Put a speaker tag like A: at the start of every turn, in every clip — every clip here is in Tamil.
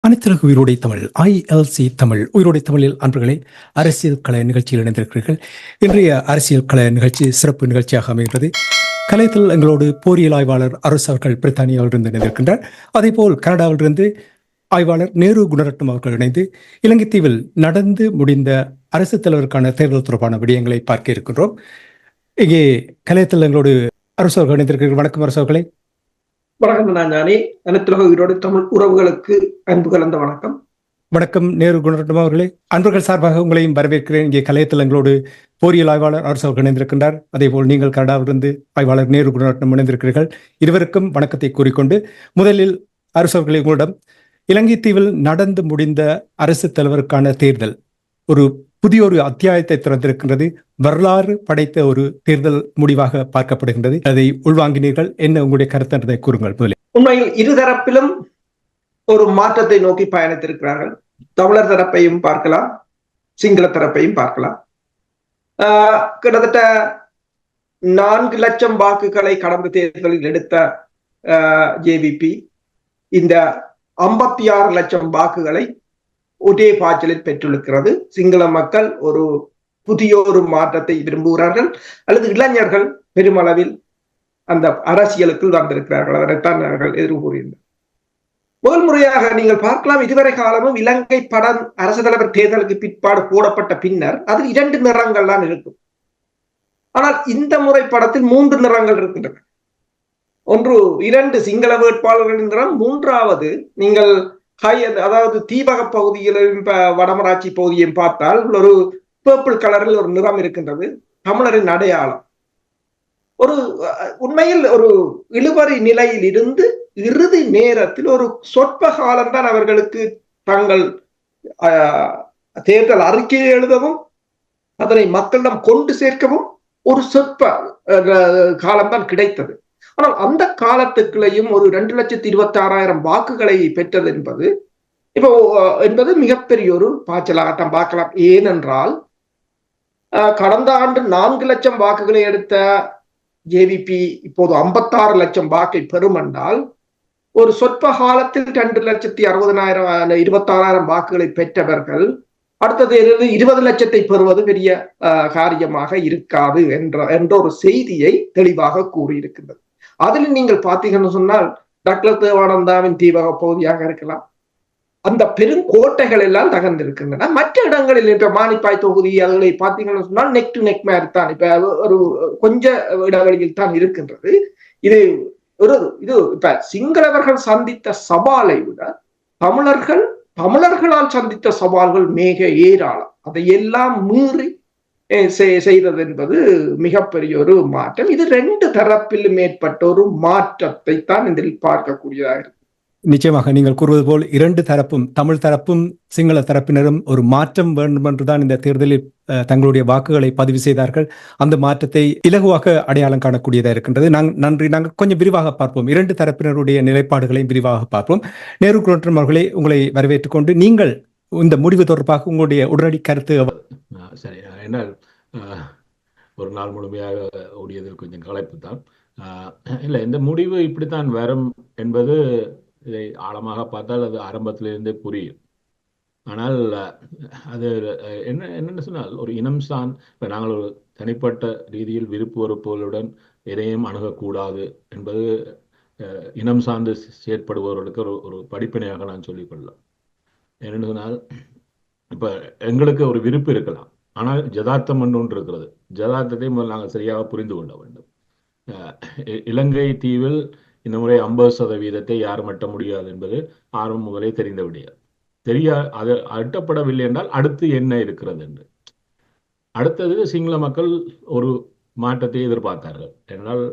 A: அனைத்துலக உயிரோடை தமிழ் ILC தமிழ் உயிரோடை தமிழில் அன்பர்களே, அரசியல் கலை நிகழ்ச்சியில் இணைந்திருக்கிறீர்கள். இன்றைய அரசியல் கலை நிகழ்ச்சி சிறப்பு நிகழ்ச்சியாக அமைகிறது. கலையத்தில் எங்களோடு போரியல் ஆய்வாளர் அரசு அவர்கள் பிரித்தானியாவிலிருந்து இணைந்திருக்கின்றார். அதேபோல் கனடாவிலிருந்து ஆய்வாளர் நேரு குணரட்னம் அவர்கள் இணைந்து இலங்கை தீவில் நடந்து முடிந்த அரசு தலைவருக்கான தேர்தல் தொடர்பான விடயங்களை பார்க்க இருக்கின்றோம். இங்கே கலையத்தில் எங்களோடு அரசு அவர்கள் இணைந்திருக்கிறீர்கள். வணக்கம் அரசு அவர்களே.
B: வணக்கம் ஞானி. அனைத்துலக உயிரோடு தமிழ் உறவுகளுக்கு அன்பு கலந்த வணக்கம்.
A: வணக்கம் நேரு குணரட்னம் அவர்களே. அன்பர்கள் சார்பாக உங்களையும் வரவேற்கிறேன். இங்கே கலையத்தில் எங்களோடு போரியல் ஆய்வாளர் அரசு அவர்கள் இணைந்திருக்கின்றார். அதேபோல் நீங்கள் கனடாவிலிருந்து ஆய்வாளர் நேரு குணரட்னம் இணைந்திருக்கிறீர்கள். இருவருக்கும் வணக்கத்தை கூறிக்கொண்டு, முதலில் அரசு அவர்களே, உங்களிடம் இலங்கை தீவில் நடந்து முடிந்த அரசு தலைவருக்கான தேர்தல் ஒரு புதிய ஒரு அத்தியாயத்தை திறந்திருக்கின்றது. வரலாறு படைத்த ஒரு தேர்தல் முடிவாக பார்க்கப்படுகின்றது. அதை உள்வாங்கினீர்கள். என்ன உங்களுடைய கருத்தை கூறுங்கள். முதலில்
B: உண்மையில் இருதரப்பிலும் ஒரு மாற்றத்தை நோக்கி பயணித்திருக்கிறார்கள். தமிழர் தரப்பையும் பார்க்கலாம், சிங்கள தரப்பையும் பார்க்கலாம். கிட்டத்தட்ட 4 லட்சம் வாக்குகளை கடந்த தேர்தலில் எடுத்த ஜேவிபி இந்த 56 லட்சம் வாக்குகளை ஒரே பாய்ச்சலில் பெற்றிருக்கிறது. சிங்கள மக்கள் ஒரு புதிய ஒரு மாற்றத்தை விரும்புகிறார்கள், அல்லது இளைஞர்கள் பெருமளவில் அந்த அரசியலுக்குள் வந்திருக்கிறார்கள். அதனைத்தான் அவர்கள் எதிர்கூறுகின்றனர். முதல் முறையாக நீங்கள் பார்க்கலாம், இதுவரை காலமும் இலங்கை படம் அரசு தலைவர் தேர்தலுக்கு பிற்பாடு போடப்பட்ட பின்னர் அதில் 2 நிறங்கள் தான் இருக்கும். ஆனால் இந்த முறை படத்தில் 3 நிறங்கள் இருக்கின்றன. ஒன்று 2 சிங்கள வேட்பாளர்களின் நிறம், மூன்றாவது நீங்கள் அதாவது தீபக பகுதியிலும் வடமராட்சி பகுதியையும் பார்த்தால் ஒரு பர்பிள் கலரில் ஒரு நிறம் இருக்கின்றது, தமிழரின் அடையாளம். ஒரு உண்மையில் ஒரு இழுபறி நிலையில் இருந்து இறுதி நேரத்தில் ஒரு சொற்ப காலம்தான் அவர்களுக்கு தங்கள் தேர்தல் அறிக்கையை எழுதவும் அதனை மக்களிடம் கொண்டு சேர்க்கவும் ஒரு சொற்ப காலம்தான் கிடைத்தது. ஆனால் அந்த காலத்துக்குள்ளேயும் ஒரு 2,26,000 வாக்குகளை பெற்றது என்பது மிகப்பெரிய ஒரு பாய்ச்சலாகத்தான் பார்க்கலாம். ஏனென்றால் கடந்த ஆண்டு 4 லட்சம் வாக்குகளை எடுத்த ஜேவிபி இப்போது 56 லட்சம் வாக்கை பெறும் என்றால், ஒரு சொற்ப காலத்தில் 2,60,000 26,000 வாக்குகளை பெற்றவர்கள் அடுத்தது 20 லட்சத்தை பெறுவது பெரிய காரியமாக இருக்காது என்ற ஒரு செய்தியை தெளிவாக கூறியிருக்கின்றது. அதில் நீங்கள் பார்த்தீங்கன்னு சொன்னால், டாக்டர் தேவானந்தாவின் தீபக பகுதியாக இருக்கலாம், அந்த பெருங்கோட்டைகள் எல்லாம் தகர்ந்திருக்கின்றன. மற்ற இடங்களில் இப்ப மானிப்பாய் தொகுதி அதுகளை பார்த்தீங்கன்னு சொன்னால் நெக் டு நெக் மேரி தான், இப்ப ஒரு கொஞ்ச இடைவெளியில் தான் இருக்கின்றது. இது இப்ப சிங்களவர்கள் சந்தித்த சவாலை விட தமிழர்களால் சந்தித்த சவால்கள் மிக ஏராளம். அதையெல்லாம் மீறி செய்தது என்பது மிகப்பெரிய ஒரு மாற்றம். இது 2 தரப்பிலும் ஏற்பட்ட ஒரு மாற்றத்தை தான் இதில் பார்க்கக்கூடியதாக இருக்கு.
A: நிச்சயமாக நீங்கள் கூறுவது போல் 2 தரப்பும், தமிழ் தரப்பும் சிங்கள தரப்பினரும் ஒரு மாற்றம் வேண்டும் என்றுதான் இந்த தேர்தலில் தங்களுடைய வாக்குகளை பதிவு செய்தார்கள். அந்த மாற்றத்தை இலகுவாக அடையாளம் காணக்கூடியதாக இருக்கின்றது. நாங்கள் கொஞ்சம் விரிவாக பார்ப்போம். 2 தரப்பினருடைய நிலைப்பாடுகளையும் விரிவாக பார்ப்போம். நேரு குணரட்னம் அவர்களே, உங்களை வரவேற்றுக் கொண்டு நீங்கள் இந்த முடிவு தொடர்பாக உங்களுடைய உடனடி கருத்து.
C: சரி, என்ன ஒரு நாள் முழுமையாக ஓடியதில் கொஞ்சம் களைப்பு தான். இல்லை, இந்த முடிவு இப்படித்தான் வரும் என்பது இதை ஆழமாக பார்த்தால் அது ஆரம்பத்திலிருந்தே புரியும். ஆனால் அது என்னென்னு சொன்னால், ஒரு இனம் இப்போ நாங்கள் ஒரு தனிப்பட்ட ரீதியில் விருப்பு வெறுப்புகளுடன் எதையும் அணுகக்கூடாது என்பது இனம் சார்ந்து செயற்படுபவர்களுக்கு ஒரு படிப்பினையாக நான் சொல்லிக்கொள்ளலாம். என்னென்னு சொன்னால், இப்போ எங்களுக்கு ஒரு விருப்பு இருக்கலாம், ஆனால் ஜதார்த்தம் ஒன்று இருக்கிறது. ஜதார்த்தத்தை முதல் நாங்கள் சரியாக புரிந்து கொள்ள வேண்டும். இலங்கை தீவில் இந்த முறை 50% யாரும் எட்ட முடியாது என்பது ஆரம்பம் முதலே தெரிந்த விடையாது. அது அட்டப்படவில்லை என்றால் அடுத்து என்ன இருக்கிறது என்று. அடுத்தது சிங்கள மக்கள் ஒரு மாற்றத்தை எதிர்பார்த்தார்கள். என்றால்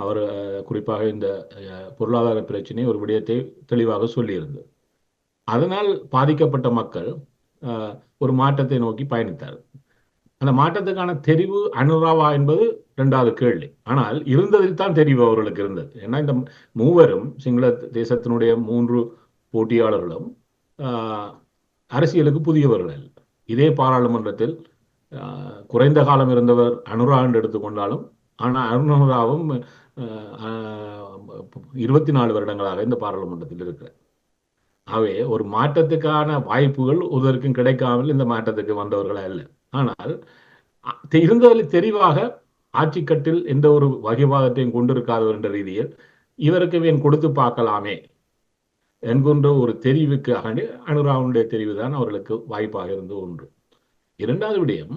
C: அவர் குறிப்பாக இந்த பொருளாதார பிரச்சனை ஒரு விடயத்தை தெளிவாக சொல்லியிருந்தது. அதனால் பாதிக்கப்பட்ட மக்கள் ஒரு மாற்றத்தை நோக்கி பயணித்தார். அந்த மாற்றத்துக்கான தெரிவு அனுராவா என்பது இரண்டாவது கேள்வி. ஆனால் இருந்ததில் தான் தெரிவு அவர்களுக்கு இருந்தது. ஏன்னா இந்த மூவரும் சிங்கள தேசத்தினுடைய 3 போட்டியாளர்களும் அரசியலுக்கு புதியவர்கள் அல்ல. இதே பாராளுமன்றத்தில் குறைந்த காலம் இருந்தவர் அனுரா என்று எடுத்துக்கொண்டாலும், ஆனால் அனுராவும் 24 வருடங்களாக இந்த பாராளுமன்றத்தில் இருக்கிறார். ஆகவே ஒரு மாற்றத்துக்கான வாய்ப்புகள் ஒருவருக்கும் கிடைக்காமல் இந்த மாற்றத்துக்கு வந்தவர்கள் அல்ல. ஆனால் இருந்ததில் தெரிவாக ஆட்சிக்கட்டில் எந்த ஒரு வகைவாதத்தையும் கொண்டிருக்காதவர் என்ற ரீதியில் இவருக்கு வேன் கொடுத்து பார்க்கலாமே என்கின்ற ஒரு தெரிவுக்கு அனுராவுடைய தெரிவுதான் அவர்களுக்கு வாய்ப்பாக இருந்த ஒன்று. இரண்டாவது விடயம்,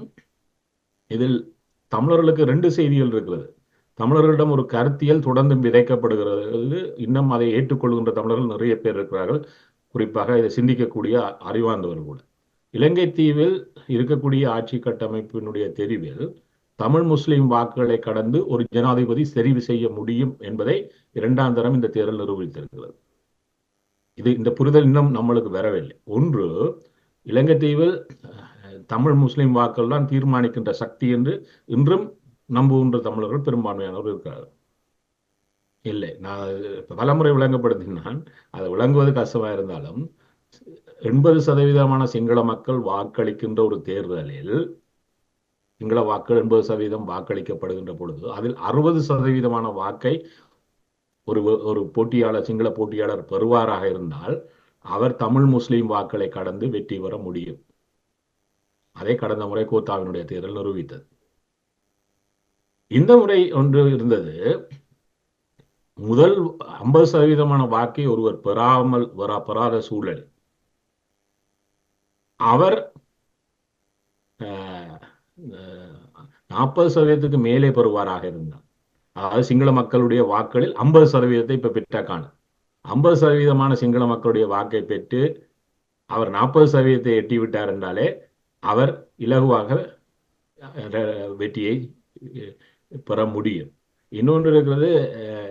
C: இதில் தமிழர்களுக்கு 2 செய்திகள் இருக்கிறது. தமிழர்களிடம் ஒரு கருத்தியல் தொடர்ந்து விதைக்கப்படுகிறது. இன்னும் அதை ஏற்றுக்கொள்கின்ற தமிழர்கள் நிறைய பேர் இருக்கிறார்கள். குறிப்பாக இதை சிந்திக்கக்கூடிய அறிவார்ந்தவர்கள் கூட. இலங்கை தீவில் இருக்கக்கூடிய ஆட்சி கட்டமைப்பினுடைய தெரிவில் தமிழ் முஸ்லிம் வாக்குகளை கடந்து ஒரு ஜனாதிபதி தெரிவு செய்ய முடியும் என்பதை 2ஆம் தரம் இந்த தேர்தல் நிரூபித்திருக்கிறது. இந்த புரிதல் இன்னும் நம்மளுக்கு வரவில்லை. ஒன்று, இலங்கை தீவில் தமிழ் முஸ்லிம் வாக்கள் தான் தீர்மானிக்கின்ற சக்தி என்று இன்றும் நம்புகின்ற தமிழர்கள் பெரும்பான்மையானவர் இருக்கிறார்கள். இல்லை, நான் பலமுறை விளங்கப்படுத்தினான். அதை விளங்குவது கஷ்டமாக இருந்தாலும் 80% சிங்கள மக்கள் வாக்களிக்கின்ற ஒரு தேர்தலில் சிங்கள வாக்கள் 80% வாக்களிக்கப்படுகின்ற பொழுது அதில் 60% வாக்கை ஒரு போட்டியாளர், சிங்கள போட்டியாளர் பெறுவாராக இருந்தால் அவர் தமிழ் முஸ்லிம் வாக்களை கடந்து வெற்றி பெற முடியும். அதை கடந்த முறை கோத்தாவினுடைய தேர்தல் நிரூபித்தது. இந்த முறை ஒன்று இருந்தது. முதல் 50% வாக்கை ஒருவர் பெறாத சூழல் அவர் 40% மேலே பெறுவாராக இருந்தார். அதாவது சிங்கள மக்களுடைய வாக்களில் 50% இப்ப பெற்றாக்கான 50% சிங்கள மக்களுடைய வாக்கை பெற்று அவர் 40% எட்டிவிட்டார் என்றாலே அவர் இலகுவாக வெற்றியை பெற முடியும். இன்னொன்று இருக்கிறது.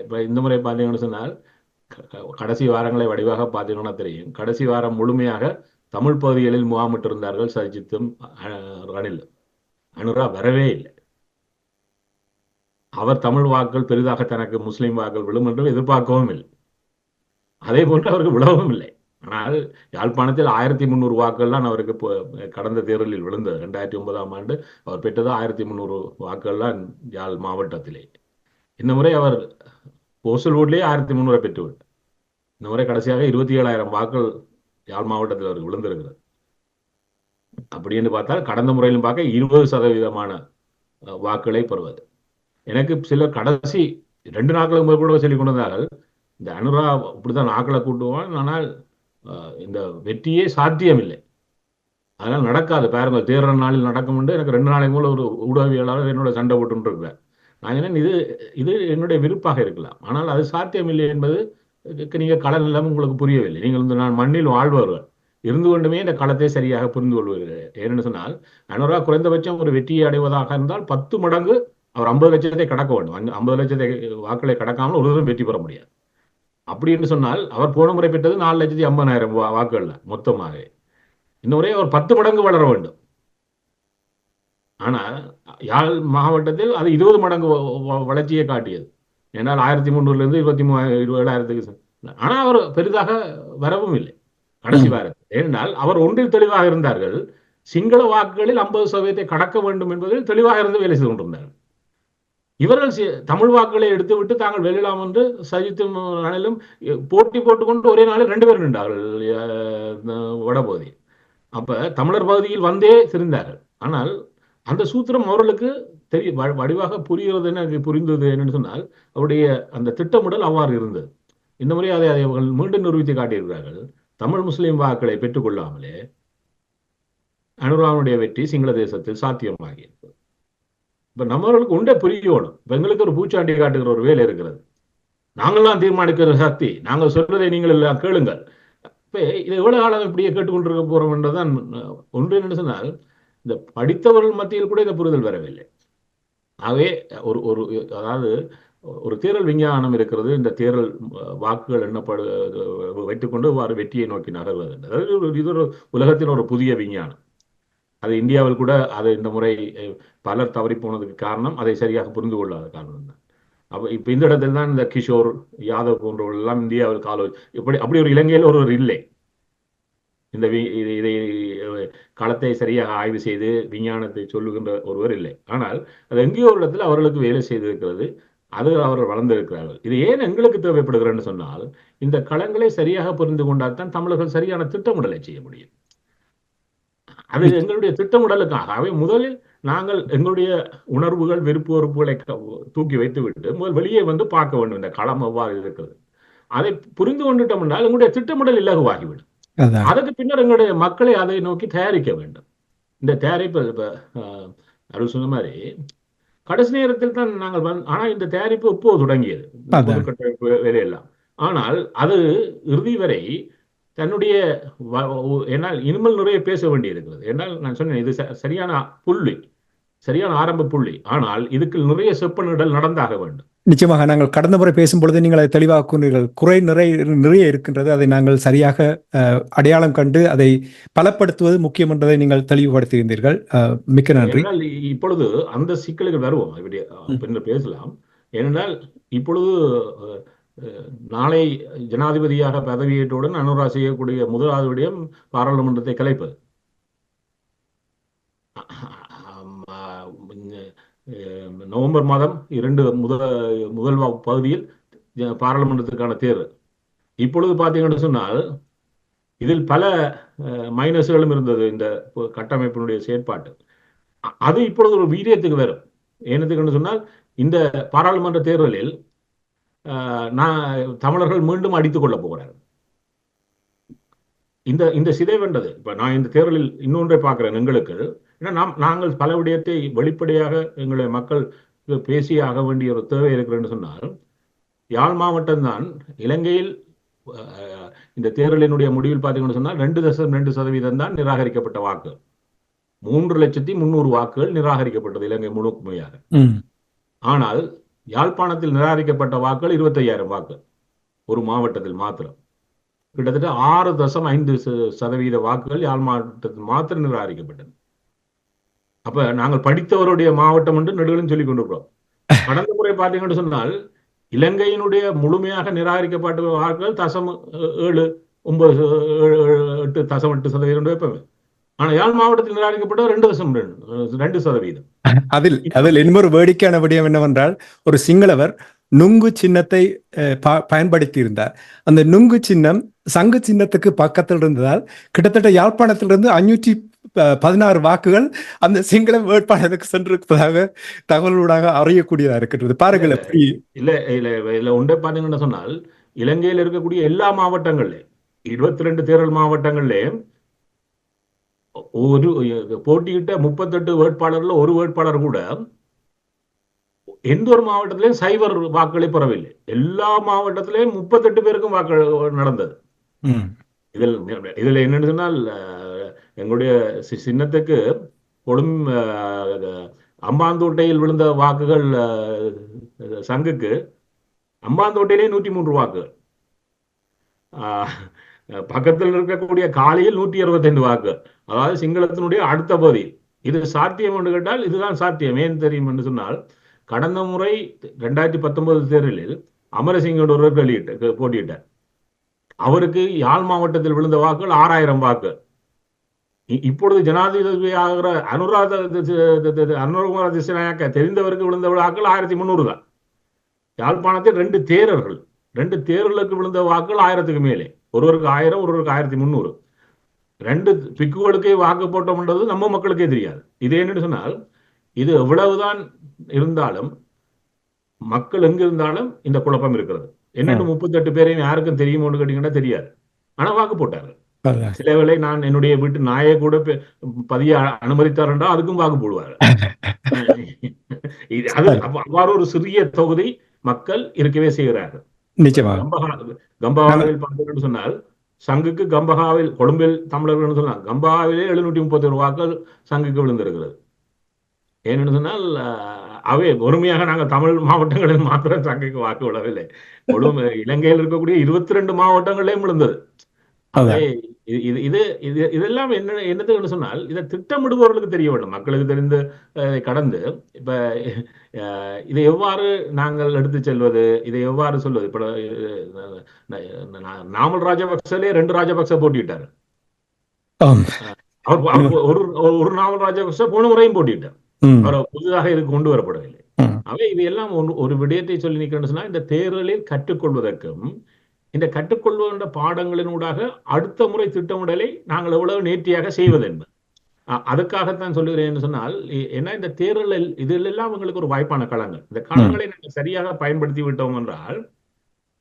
C: இப்ப இந்த முறை பார்த்தீங்கன்னு சொன்னால் கடைசி வாரங்களை வடிவாக பார்த்தீங்கன்னா தெரியும். கடைசி வாரம் முழுமையாக தமிழ் பகுதிகளில் முகாமிட்டிருந்தார்கள் சஜித்தும் ரணிலும். அனுரா வரவே இல்லை. அவர் தமிழ் வாக்குகள் பெரிதாக தனக்கு முஸ்லிம் வாக்குகள் விழும் என்று எதிர்பார்க்கவும் இல்லை. அதே போன்று அவருக்கு விழவும் இல்லை. ஆனால் யாழ்ப்பாணத்தில் 1300 வாக்குகள் தான் அவருக்கு கடந்த தேர்தலில் விழுந்தது. 2009ஆம் ஆண்டு அவர் பெற்றது 1300 வாக்குகள் தான் யாழ் மாவட்டத்திலே. இந்த முறை அவர் போஸ்டல் ஓட்லேயே 1300 பெற்றுவிட்டார். இந்த முறை கடைசியாக 27,000 வாக்குகள் யாழ் மாவட்டத்தில் அவருக்கு விழுந்திருக்கிறது. அப்படி என்று பார்த்தால் கடந்த முறையிலும் பார்க்க 20% வாக்குகளை பெறுவது. எனக்கு சிலர் கடைசி 2 நாட்களுக்கு கூட சொல்லிக் கொண்டதால் இந்த அனுரா இப்படித்தான் நாட்களை கூட்டுவான், ஆனால் இந்த வெற்றியே சாத்தியமில்லை, அதனால் நடக்காது. பாருங்கள், தேர்தல் நாளில் நடக்கும் என்று எனக்கு 2 நாளைக்கு மூலம் ஒரு ஊடகவியலாளர் என்னோட சண்டை போட்டு இருக்கிறார். நான் என்ன இது என்னுடைய விருப்பாக இருக்கலாம், ஆனால் அது சாத்தியமில்லை என்பது நீங்கள் கள நிலம் உங்களுக்கு புரியவில்லை. நீங்கள் நான் மண்ணில் வாழ்பவர்கள் இருந்து கொண்டுமே இந்த களத்தை சரியாக புரிந்து கொள்வீர்கள். ஏன்னு சொன்னால் அனுரா குறைந்தபட்சம் ஒரு வெற்றியை அடைவதாக இருந்தால் 10 மடங்கு அவர் 50 லட்சத்தை கடக்க வேண்டும். 50 லட்சத்தை வாக்களை கடக்காமல் ஒரு வெற்றி பெற முடியாது. அப்படி என்று சொன்னால் அவர் போன முறை பெற்றது 4,50,000 வாக்குகள் மொத்தமாக. இந்த முறை அவர் 10 மடங்கு வளர வேண்டும். ஆனால் யாழ் மாவட்டத்தில் அது 20 மடங்கு வளர்ச்சியை காட்டியது. ஏன்னால் 1300 27,000. ஆனால் அவர் பெரிதாக வரவும் இல்லை கடைசி வாரத்தில். ஏனென்றால் அவர் ஒன்றில் தெளிவாக இருந்தார்கள். சிங்கள வாக்குகளில் 50% கடக்க வேண்டும் என்பதில் தெளிவாக இருந்து வேலை செய்து கொண்டிருந்தார்கள். இவர்கள் தமிழ் வாக்குகளை எடுத்துவிட்டு தாங்கள் வெல்லலாம் என்று சஜித்தும் ரணிலும் போட்டி போட்டுக்கொண்டு ஒரே நாளில் 2 பேர் நின்றார்கள் வடபகுதி. அப்ப தமிழர் பகுதியில் வந்தே தெரிந்தார்கள். ஆனால் அந்த சூத்திரம் அவர்களுக்கு வடிவாக புரிகிறது. எனக்கு புரிந்தது என்னன்னு சொன்னால் அவருடைய அந்த திட்டமிடல் அவ்வாறு இருந்தது. இந்த முறை அதை அவர்கள் மீண்டும் நிரூபித்து காட்டியிருக்கிறார்கள். தமிழ் முஸ்லிம் வாக்களை பெற்றுக்கொள்ளாமலே அனுராவுடைய வெற்றி சிங்கள தேசத்தில் சாத்தியமாகி இருக்கிறது. இப்ப நம்மளுக்கு உண்டே புரியணும். இப்ப எங்களுக்கு ஒரு பூச்சாண்டி காட்டுகிற ஒரு வேலை இருக்கிறது. நாங்கள்லாம் தீர்மானிக்கிற சக்தி, நாங்கள் சொல்றதை நீங்கள் எல்லாம் கேளுங்கள். இப்ப இது எவ்வளவு காலம் இப்படியே கேட்டுக்கொண்டிருக்க போறோம் என்றுதான் ஒன்று. என்ன சொன்னால் இந்த படித்தவர்கள் மத்தியில் கூட இந்த புரிதல் வரவில்லை. ஆகவே அதாவது ஒரு தேர்தல் விஞ்ஞானம் இருக்கிறது. இந்த தேர்தல் வாக்குகள் எண்ணப்படு வைத்துக்கொண்டு வெற்றியை நோக்கி நகர்வது. அதாவது இது ஒரு உலகத்தின் ஒரு புதிய விஞ்ஞானம். அது இந்தியாவில் கூட அதை இந்த முறை பலர் தவறி போனதுக்கு காரணம் அதை சரியாக புரிந்து கொள்ளாத காரணம் தான். அப்போ இப்போ இந்த இடத்துல தான் இந்த கிஷோர் யாதவ் போன்றவர்கள் எல்லாம் இந்தியாவில் அப்படி ஒரு இலங்கையில் ஒருவர் இல்லை. இந்த இதை களத்தை சரியாக ஆய்வு செய்து விஞ்ஞானத்தை சொல்லுகின்ற ஒருவர் இல்லை. ஆனால் அது எங்கேயோ ஒரு இடத்துல அவர்களுக்கு வேலை செய்திருக்கிறது. அது அவர்கள் வளர்ந்திருக்கிறார்கள். இது ஏன் எங்களுக்கு தேவைப்படுகிறன்னு சொன்னால், இந்த களங்களை சரியாக புரிந்து கொண்டால் தான் தமிழர்கள் சரியான திட்டமிடலை செய்ய முடியும். அது எங்களுடைய திட்டமிடலுக்காகவே முதலில் நாங்கள் எங்களுடைய உணர்வுகள், விருப்பு வெறுப்புகளை தூக்கி வைத்து விட்டு முதல் வெளியே வந்து பார்க்க வேண்டும் இந்த களம் எவ்வாறு இருக்கிறது. அதை புரிந்து கொண்டுட்டோம் என்றால் எங்களுடைய திட்டமிடல் இலகுவாகிவிடும். அதுக்கு பின்னர் எங்களுடைய மக்களை அதை நோக்கி தயாரிக்க வேண்டும். இந்த தயாரிப்பு இப்ப அருள் சொன்ன மாதிரி கடைசி நேரத்தில் தான் நாங்கள் ஆனா இந்த தயாரிப்பு இப்போ தொடங்கியது வேலையெல்லாம். ஆனால் அது இறுதி வரை தன்னுடைய என்னால் இனிமல் நிறைய பேச வேண்டி இருக்கிறது. என்னால் நான் சொன்னேன் இது சரியான புள்ளி, சரியான ஆரம்ப புள்ளி. ஆனால் இதுக்கு நிறைய செப்பனிடல் நடந்தாக வேண்டும்.
A: நிச்சயமாக நாங்கள் கடந்த முறை பேசும்பொழுது நீங்கள் அதை தெளிவாக கூறினீர்கள். குறை நிறைய இருக்கின்றது, அதை நாங்கள் சரியாக அடையாளம் கண்டு அதை பலப்படுத்துவது முக்கியம் என்பதை நீங்கள் தெளிவுபடுத்தியிருந்தீர்கள். மிக்க நன்றி.
C: இப்பொழுது அந்த சிக்கல்கள் வருவோம், இப்படி பேசலாம். ஏனென்றால் இப்பொழுது நாளை ஜனாதிபதியாக பதவியேற்றவுடன் அனுரா செய்யக்கூடிய முதலாவது விடயம் பாராளுமன்றத்தை கலைப்பது. நவம்பர் மாதம் முதல் பகுதியில் பாராளுமன்றத்திற்கான தேர்தல். இப்பொழுது பார்த்தீங்கன்னு சொன்னால் இதில் பல மைனஸ்களும் இருந்தது இந்த கட்டமைப்பினுடைய செயற்பாட்டு. அது இப்பொழுது ஒரு வீரியத்துக்கு வரும். என்னத்துக்குன்னு சொன்னால் இந்த பாராளுமன்ற தேர்தலில் தமிழர்கள் மீண்டும் அடித்துக் கொள்ள போகிறார்கள். இந்த சிதைவென்றது இப்ப நான் இந்த தேர்தலில் இன்னொன்றை பார்க்கிறேன். எங்களுக்கு நாங்கள் பல விடயத்தை வெளிப்படையாக எங்களுடைய மக்கள் பேசியாக வேண்டிய ஒரு தேவை இருக்கிறேன்னு சொன்னால், யாழ் மாவட்டம் தான் இலங்கையில் இந்த தேர்தலினுடைய முடிவில் பார்த்தீங்கன்னு சொன்னால் 2.2% தான் நிராகரிக்கப்பட்ட வாக்கு. 3,300,000 வாக்குகள் நிராகரிக்கப்பட்டது இலங்கை முழுமையாக. ஆனால் யாழ்ப்பாணத்தில் நிராகரிக்கப்பட்ட வாக்குகள் 25,000 வாக்கு ஒரு மாவட்டத்தில் மாத்திரம். கிட்டத்தட்ட 6.5% வாக்குகள் யாழ் மாவட்டத்தில் மாத்திரம் நிராகரிக்கப்பட்டது. அப்ப நாங்கள் படித்தவருடைய மாவட்டம் என்று நெடுகளும் சொல்லிக் கொண்டிருக்கிறோம். கடந்த முறை பார்த்தீங்கன்னு சொன்னால் இலங்கையினுடைய முழுமையாக நிராகரிக்கப்பட்ட வாக்குகள் 8.8% வைப்பவே. ஆனா யாழ் மாவட்டத்தில் நிராகரிக்கப்பட்ட 2.2%.
A: அதில் இன்னொரு வேடிக்கையான விடயம் என்னவென்றால், ஒரு சிங்களவர் நுங்கு சின்னத்தை பயன்படுத்தி இருந்தார். அந்த நுங்கு சின்னம் சங்கு சின்னத்துக்கு பக்கத்தில் இருந்ததால் கிட்டத்தட்ட யாழ்ப்பாணத்திலிருந்து 516 வாக்குகள் அந்த சிங்கள வேட்பாளருக்கு சென்றிருப்பதாக தகவலூடாக அறியக்கூடியதா இருக்கின்றது. பாருங்கள்.
C: இல்ல ஒன்றை பாத்தீங்கன்னு சொன்னால் இலங்கையில் இருக்கக்கூடிய எல்லா மாவட்டங்கள்ல 22 தேர்தல் மாவட்டங்கள்ல ஒரு போட்டியிட்ட 38 வேட்பாளர்ல ஒரு வேட்பாளர் கூட எந்த ஒரு மாவட்டத்திலையும் சைபர் வாக்குகளை பெறவில்லை. எல்லா மாவட்டத்திலையும் 38 பேருக்கும் வாக்கு நடந்தது. இதுல என்னன்னு சொன்னால் எங்களுடைய சின்னத்துக்கு அம்பாந்தோட்டையில் விழுந்த வாக்குகள் சங்குக்கு அம்பாந்தோட்டையிலே 103 வாக்குகள், பக்கத்தில் இருக்கக்கூடிய காலியில் 165 வாக்கு. அதாவது சிங்களத்தினுடைய அடுத்த பகுதி. இது சாத்தியம் என்று கேட்டால் இதுதான் சாத்தியம். ஏன் தெரியும் என்று சொன்னால் கடந்த முறை 2019 தேர்தலில் அமரசிங்க ஒருவர் போட்டியிட்டார். அவருக்கு யாழ் மாவட்டத்தில் விழுந்த வாக்குகள் 6,000 வாக்கு. இப்பொழுது ஜனாதிபதியாகிற அனுரகுமார திசாநாயக்க தெரிந்தவருக்கு விழுந்த வாக்குகள் 1,300 தான். யாழ்ப்பாணத்தில் 2 தேர்தலுக்கு விழுந்த வாக்குகள் 1000க்கு மேலே. ஒருவருக்கு 1000, ஒருவருக்கு 1,300. 2 பிக்குகளுக்கே வாக்கு போட்டோம்ன்றது நம்ம மக்களுக்கே தெரியாது. இது என்னன்னு சொன்னால் இது எவ்வளவுதான் இருந்தாலும் மக்கள் எங்க இருந்தாலும் இந்த குழப்பம் இருக்கிறது. என்னென்னு 38 பேரையும் யாருக்கும் தெரியுமோன்னு கேட்டீங்கன்னா தெரியாது. ஆனா வாக்கு போட்டார்கள். சில வேளை நான் என்னுடைய வீட்டு நாயை கூட பதிய அனுமதித்தார்ன்றா அதுக்கும் வாக்கு போடுவார்கள். அவ்வாறு ஒரு சிறிய தொகுதி மக்கள் இருக்கவே செய்கிறார்கள். கம்பஹாவில் பார்த்தீங்கன்னு சொன்னால் சங்குக்கு கம்பஹாவில் கொழும்பில் தமிழர்கள் சொன்னாங்க. கம்பஹாவிலே 731 வாக்குகள் சங்குக்கு விழுந்திருக்கிறது. ஏன்னு சொன்னால் அவை பொறுமையாக நாங்கள் தமிழ் மாவட்டங்களில் மாத்திரம் சங்கைக்கு வாக்கு விடவில்லை. இலங்கையில் இருக்கக்கூடிய 22 மாவட்டங்களிலேயும் விழுந்தது. அவை இதெல்லாம் என்னதுன்னு சொன்னால் இதை திட்டமிடுபவர்களுக்கு தெரிய வேண்டும். மக்களுக்கு தெரிந்து கடந்து இப்ப இதை எவ்வாறு நாங்கள் எடுத்து செல்வது, இதை எவ்வாறு சொல்வது. இப்ப நாமல் ராஜபக்சலே 2 ராஜபக்ச போட்டிட்டாரு. ஒரு நாமல் ராஜபக்ச போன முறையும் போட்டிட்டார். அவர் புதிதாக இது கொண்டு வரப்படவில்லை. அவை இது எல்லாம் ஒரு விடயத்தை சொல்லி நிற்கிறேன்னு சொன்னா, இந்த தேர்தலில் கற்றுக்கொள்வதற்கும் இந்த கற்றுக்கொள்வதற்ற பாடங்களினூடாக அடுத்த முறை திட்டமிடலை நாங்கள் எவ்வளவு நேர்த்தியாக செய்வது என்பது. அதுக்காகத்தான் சொல்லுகிறேன் சொன்னால், ஏன்னா இந்த தேர்தலில் இதிலெல்லாம் எங்களுக்கு ஒரு வாய்ப்பான களங்கள். இந்த களங்களை நாங்கள் சரியாக பயன்படுத்தி விட்டோம் என்றால்,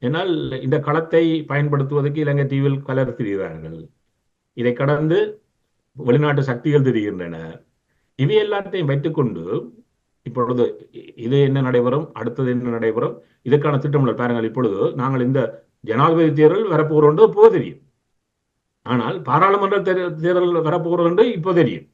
C: என்னால் இந்த களத்தை பயன்படுத்துவதற்கு இலங்கை தீவில் கலர் திரிகிறார்கள். இதை கடந்து வெளிநாட்டு சக்திகள் தெரிகின்றன. இவை எல்லாத்தையும் வைத்துக்கொண்டு இப்பொழுது இது என்ன நடைபெறும், அடுத்தது என்ன நடைபெறும், இதற்கான திட்டமிடல் பாருங்கள். இப்பொழுது நாங்கள் இந்த ஜனாதிபதி தேர்தல் வரப்போகிறோம் என்று இப்போ தெரியும். ஆனால் பாராளுமன்ற தேர்தல் வரப்போகிறோம் என்று இப்போ தெரியும்.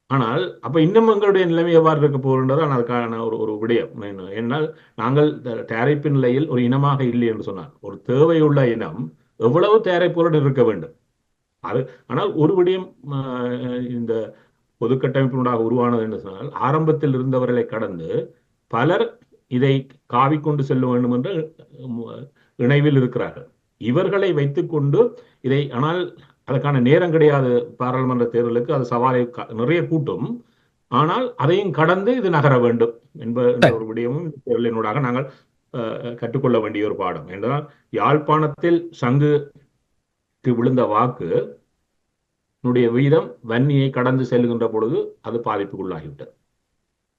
C: ஆனால் அப்ப இன்னும் எங்களுடைய நிலைமை எவ்வாறு இருக்க போகின்றது அதுக்கான ஒரு விடயம். ஏனால் நாங்கள் தயாரிப்பு நிலையில் ஒரு இனமாக இல்லை என்று சொன்னால், ஒரு தேவையுள்ள இனம் எவ்வளவு தயாரிப்புடன் இருக்க வேண்டும். ஆனால் ஒரு விடயம் இந்த பொது கட்டமைப்பினூடாக உருவானது என்று சொன்னால், ஆரம்பத்தில் இருந்தவர்களை கடந்து பலர் இதை காவிக்கொண்டு செல்ல வேண்டும் என்று இணைவில் இருக்கிறார்கள். இவர்களை வைத்துக்கொண்டு இதை, ஆனால் அதற்கான நேரம் கிடையாது. பாராளுமன்ற தேர்தலுக்கு அது சவாலை நிறைய கூட்டும். ஆனால் அதையும் கடந்து இது நகர வேண்டும் என்ற ஒரு விடயமும் தேர்தலினூடாக நாங்கள் கற்றுக்கொள்ள வேண்டிய ஒரு பாடம். என்றால் யாழ்ப்பாணத்தில் சங்குக்கு விழுந்த வாக்கு வீதம் வன்னியை கடந்து செல்கின்ற பொழுது அது பாதிப்புக்குள்ளாகிவிட்டது.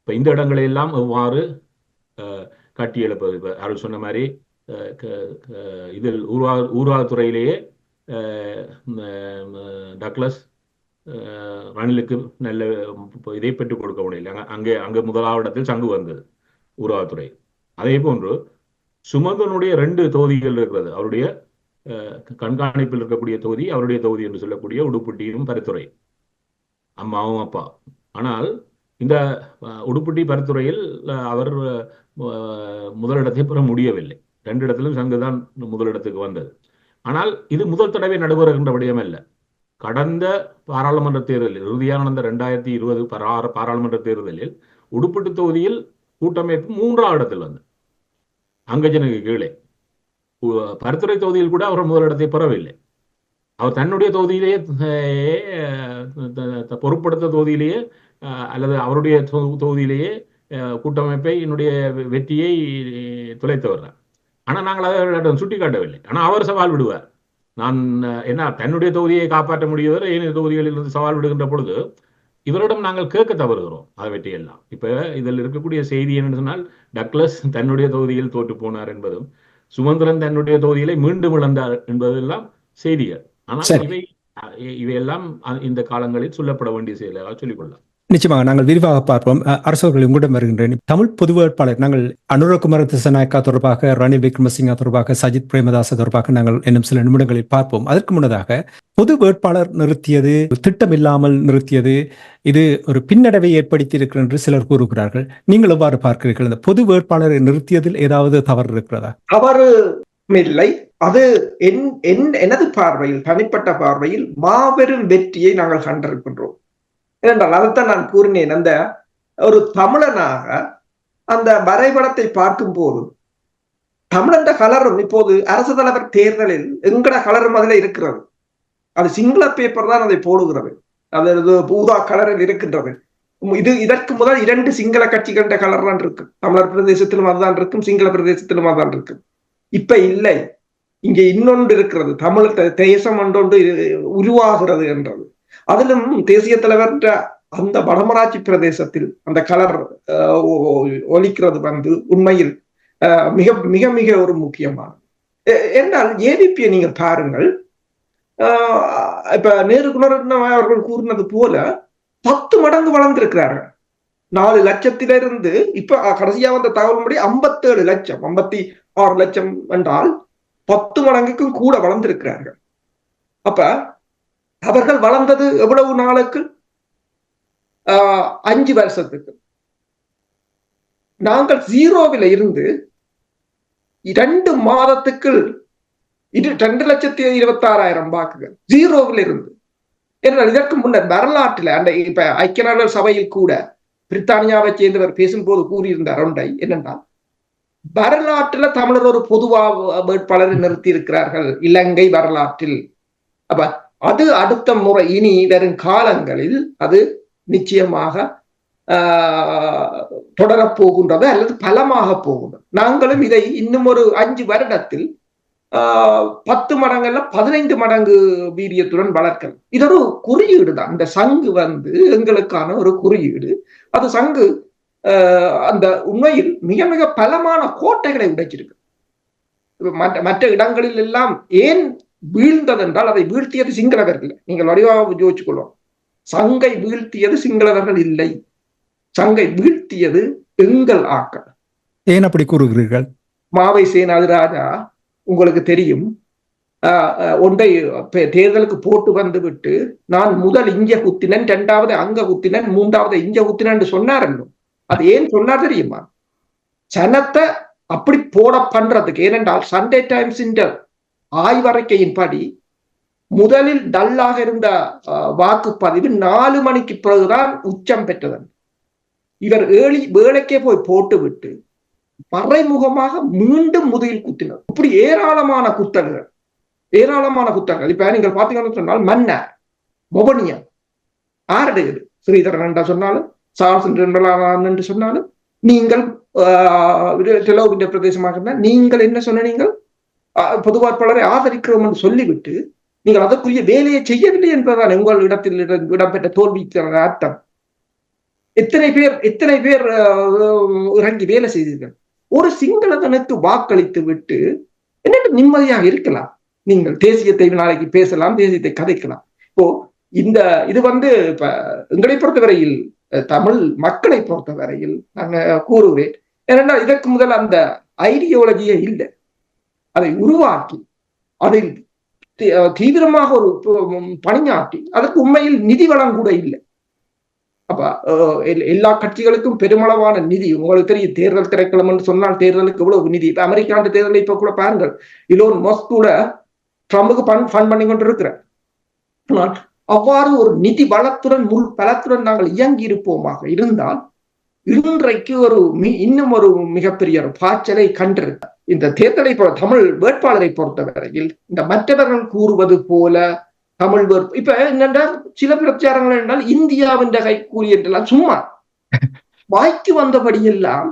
C: இப்ப இந்த இடங்களை எல்லாம் எவ்வாறு கட்டியெழுப்பது? இப்ப அருள் சொன்ன மாதிரி இதில் ஊர்வாகத்துறையிலேயே டக்ளஸ் ரணிலுக்கு நல்ல இதை பெற்றுக் கொடுக்க முடியல. அங்கே முதலாவது இடத்தில் சங்கு வந்தது ஊர்வாகத்துறை. அதே போன்று சுமந்தனுடைய 2 தொகுதிகள் இருக்கிறது. அவருடைய கண்காணிப்பில் இருக்கக்கூடிய தொகுதி அவருடைய தொகுதி என்று சொல்லக்கூடிய உடுப்பட்டியும் பருத்துறை, அம்மாவும் அப்பா. ஆனால் இந்த உடுப்பட்டி பருத்துறையில் அவர் முதலிடத்தை பெற முடியவில்லை. 2 இடத்திலும் சங்குதான் முதலிடத்துக்கு வந்தது. ஆனால் இது முதல் தடவை நடைபெறுகின்ற விடயம் அல்ல. கடந்த பாராளுமன்ற தேர்தலில், இறுதியான 2020 பாராளுமன்ற தேர்தலில் உடுப்பட்டி தொகுதியில் கூட்டமைப்பு 3ஆம் இடத்தில் வந்தது, அங்கஜனுக்கு கீழே. பருத்துறை தொகுதியில் கூட அவர் முதலிடத்தை பெறவில்லை. அவர் தன்னுடைய தொகுதியிலேயே பொருட்படுத்த தொகுதியிலேயே அல்லது அவருடைய தொகுதியிலேயே கூட்டமைப்பை என்னுடைய வெற்றியை துளைத்தவர். ஆனால் நாங்கள் அதை சுட்டி காட்டவில்லை. ஆனால் அவர் சவால் விடுவார். நான் என்ன தன்னுடைய தொகுதியை காப்பாற்ற முடியவர் ஏனைய தொகுதிகளில் இருந்து சவால் விடுகின்ற பொழுது இவரிடம் நாங்கள் கேட்க தவறுகிறோம் அதை வெற்றியெல்லாம். இப்ப இதில் இருக்கக்கூடிய செய்தி என்னன்னு சொன்னால், டக்ளஸ் தன்னுடைய தொகுதியில் தோற்று போனார் என்பதும், சுமந்திரன் தன்னுடைய தொகுதியிலே மீண்டும் இழந்தார் என்பதெல்லாம் செய்திகள். ஆனால் இவையெல்லாம் இந்த காலங்களில் சொல்லப்பட வேண்டிய செயலாக சொல்லிக்கொள்ளலாம்.
A: நிச்சயமாக நாங்கள் விரிவாக பார்ப்போம். அரசர்கள் உங்களிடம் வருகின்றேன். தமிழ் பொது வேட்பாளர் நாங்கள் அனுரகுமார திசாநாயக்கா தொடர்பாக, ரணில் விக்ரமசிங்கா தொடர்பாக, சஜித் பிரேமதாச தொடர்பாக நாங்கள் இன்னும் சில நிமிடங்களில் பார்ப்போம். அதற்கு முன்னதாக பொது வேட்பாளர் நிறுத்தியது திட்டமில்லாமல் நிறுத்தியது, இது ஒரு பின்னடைவை ஏற்படுத்தி இருக்கிறது என்று சிலர் கூறுகிறார்கள். நீங்கள் எவ்வாறு பார்க்கிறீர்கள்? இந்த பொது வேட்பாளரை நிறுத்தியதில் ஏதாவது தவறு இருக்கிறதா?
B: தவறு இல்லை. அது எனது பார்வையில், தனிப்பட்ட பார்வையில் மாபெரும் வெற்றியை நாங்கள் கண்டிருக்கின்றோம். ஏனென்றால் அதைத்தான் நான் கூறினேன். அந்த ஒரு தமிழனாக அந்த வரைபடத்தை பார்க்கும் போது தமிழன்ற கலரும் இப்போது அரசு தலைவர் தேர்தலில் எங்கட கலரும் அதுல இருக்கிறது. அது சிங்கள பேப்பர் தான் அதை போடுகிறது. அது ஊதா கலரில் இருக்கின்றது. இதற்கு முதல் 2 சிங்கள கட்சிகள கலர் தான் இருக்கு. தமிழர் பிரதேசத்திலும் அதுதான் இருக்கும், சிங்கள பிரதேசத்திலும் அதுதான் இருக்கு. இப்ப இல்லை, இங்க இன்னொன்று இருக்கிறது. தமிழ் தேசம் ஒன்றொன்று உருவாகிறது என்றது. அதிலும் தேசிய தலைவர் அந்த வடமராட்சி பிரதேசத்தில் அந்த கலர் ஒலிக்கிறது உண்மையில் மிக மிக மிக ஒரு முக்கியமானது. என்றால் ஏவிபியை நீங்க பாருங்கள். இப்ப நேரு குணரத்னம் அவர்கள் கூறினது போல 10 மடங்கு வளர்ந்திருக்கிறார்கள். 4 லட்சத்திலிருந்து இப்ப கடைசியா வந்த தகவல்படி 57 லட்சம், 56 லட்சம் என்றால் 10 மடங்குக்கும் கூட வளர்ந்திருக்கிறார்கள். அப்ப அவர்கள் வளர்ந்தது எவ்வளவு நாளுக்கு? 5 வருஷத்துக்கு. நாங்கள் 0வில் இருந்து 2 மாதத்துக்குள் 2,26,000 வாக்குகள் 0வில் இருந்து. என்றால் இதற்கு முன்னர் வரலாற்றில் அந்த இப்ப ஐக்கிய நாடுகள் சபையில் கூட பிரித்தானியாவை சேர்ந்தவர் பேசும்போது கூறியிருந்தார் ஒன்றை, என்னென்றால் வரலாற்றில் தமிழர் ஒரு பொதுவா வேட்பாளரை நிறுத்தி இருக்கிறார்கள் இலங்கை வரலாற்றில். அப்ப அது அடுத்த முறை இனி வரும் காலங்களில் அது நிச்சயமாக தொடரப்போகின்றது அல்லது பலமாக போகின்றது. நாங்களும் இதை இன்னும் ஒரு 5 வருடத்தில் 10 மடங்குல 15 மடங்கு வீரியத்துடன் வளர்க்கலாம். இது ஒரு குறியீடு தான். இந்த சங்கு எங்களுக்கான ஒரு குறியீடு. அது சங்கு அந்த உண்மையில் மிக மிக பலமான கோட்டைகளை உடைச்சிருக்கு. மற்ற இடங்களில் எல்லாம் ஏன் வீழ்ந்தது என்றால் அதை வீழ்த்தியது சிங்களவர்கள். நீங்கள் வடிவாக யோசிச்சுக்கொள்ளும். சங்கை வீழ்த்தியது சிங்களவர்கள் இல்லை, சங்கை வீழ்த்தியது எங்கள் ஆக்கள்.
A: ஏன் அப்படி கூறுகிறீர்கள்?
B: மாவை சேனாதிராஜா உங்களுக்கு தெரியும், ஒன்றை தேர்தலுக்கு போட்டு வந்து விட்டு நான் முதல் இஞ்ச குத்தினன், 2வது அங்க குத்தினன், 3வது இஞ்ச குத்தினன் சொன்னாரല്ലോ. அது ஏன் சொன்னார் தெரியுமா? சனத்தை அப்படி போட பண்றதுக்கு. ஏனென்றால் சண்டே டைம்ஸ் ஆய்வறிக்கையின் படி முதலில் டல்லாக இருந்த வாக்குப்பதிவு 4 மணிக்கு பிறகுதான் உச்சம் பெற்றதன். இவர் வேலைக்கே போய் போட்டு விட்டு மறைமுகமாக மீண்டும் முதுகில் குத்தினர். இப்படி ஏராளமான குத்தல்கள். இப்ப நீங்கள் பாத்தீங்கன்னு சொன்னால் மன்னர் மொபனியா ஆருடையது, ஸ்ரீதரன் என்று சொன்னாலும் சார்ஸ் என்று சொன்னாலும் நீங்கள் பிரதேசமாக இருந்தால் நீங்கள் என்ன சொன்ன, நீங்கள் பொது வேட்பாளரை ஆதரிக்கிறோம் என்று சொல்லிவிட்டு நீங்கள் அதற்குரிய வேலையை செய்யவில்லை என்பதுதான் உங்கள் இடத்தில் இடம்பெற்ற தோல்விக்கான அர்த்தம். எத்தனை பேர் இறங்கி வேலை செய்தீர்கள்? ஒரு சிங்களவனுக்கு வாக்களித்து விட்டு என்ன நிம்மதியாக இருக்கலாம். நீங்கள் தேசியத்தை நாளைக்கு பேசலாம், தேசியத்தை கதைக்கலாம். இப்போ இது இப்ப எங்களை பொறுத்தவரையில், தமிழ் மக்களை பொறுத்தவரையில் நான் கூறுவேன், ஏனென்றால் இதற்கு முதல் அந்த ஐடியாலஜியே இல்லை. அதை உருவாக்கி அதில் தீவிரமாக ஒரு பணியாற்றி அதற்கு உண்மையில் நிதி வளம் கூட இல்லை. அப்ப எல்லா கட்சிகளுக்கும் பெருமளவான நிதி, உங்களுக்கு தெரியும், தேர்தல் திரைக்களம் என்று சொன்னால் தேர்தலுக்கு எவ்வளவு நிதி. இப்ப அமெரிக்கான தேர்தலை இப்ப கூட பாருங்கள், இலோன் மஸ்க் கூட ட்ரம்புக்கு ஃபண்ட் பண்ணி கொண்டு இருக்கிறார். ஆனால் அவ்வாறு ஒரு நிதி வளத்துடன் முள் பலத்துடன் நாங்கள் இயங்கி இருப்போமாக இருந்தால் இன்றைக்கு இன்னும் ஒரு மிகப்பெரிய ஒரு பாய்ச்சலை கண்டிருக்க. இந்த தேர்தலை தமிழ் வேட்பாளரை பொறுத்தவரையில் இந்த மற்றவர்கள் கூறுவது போல தமிழ் இப்ப என்னென்றால் சில பிரச்சாரங்கள் என்றால் இந்தியாவின் கைக்கூலி என்றெல்லாம் சும்மா வாய்க்கு வந்தபடியெல்லாம்.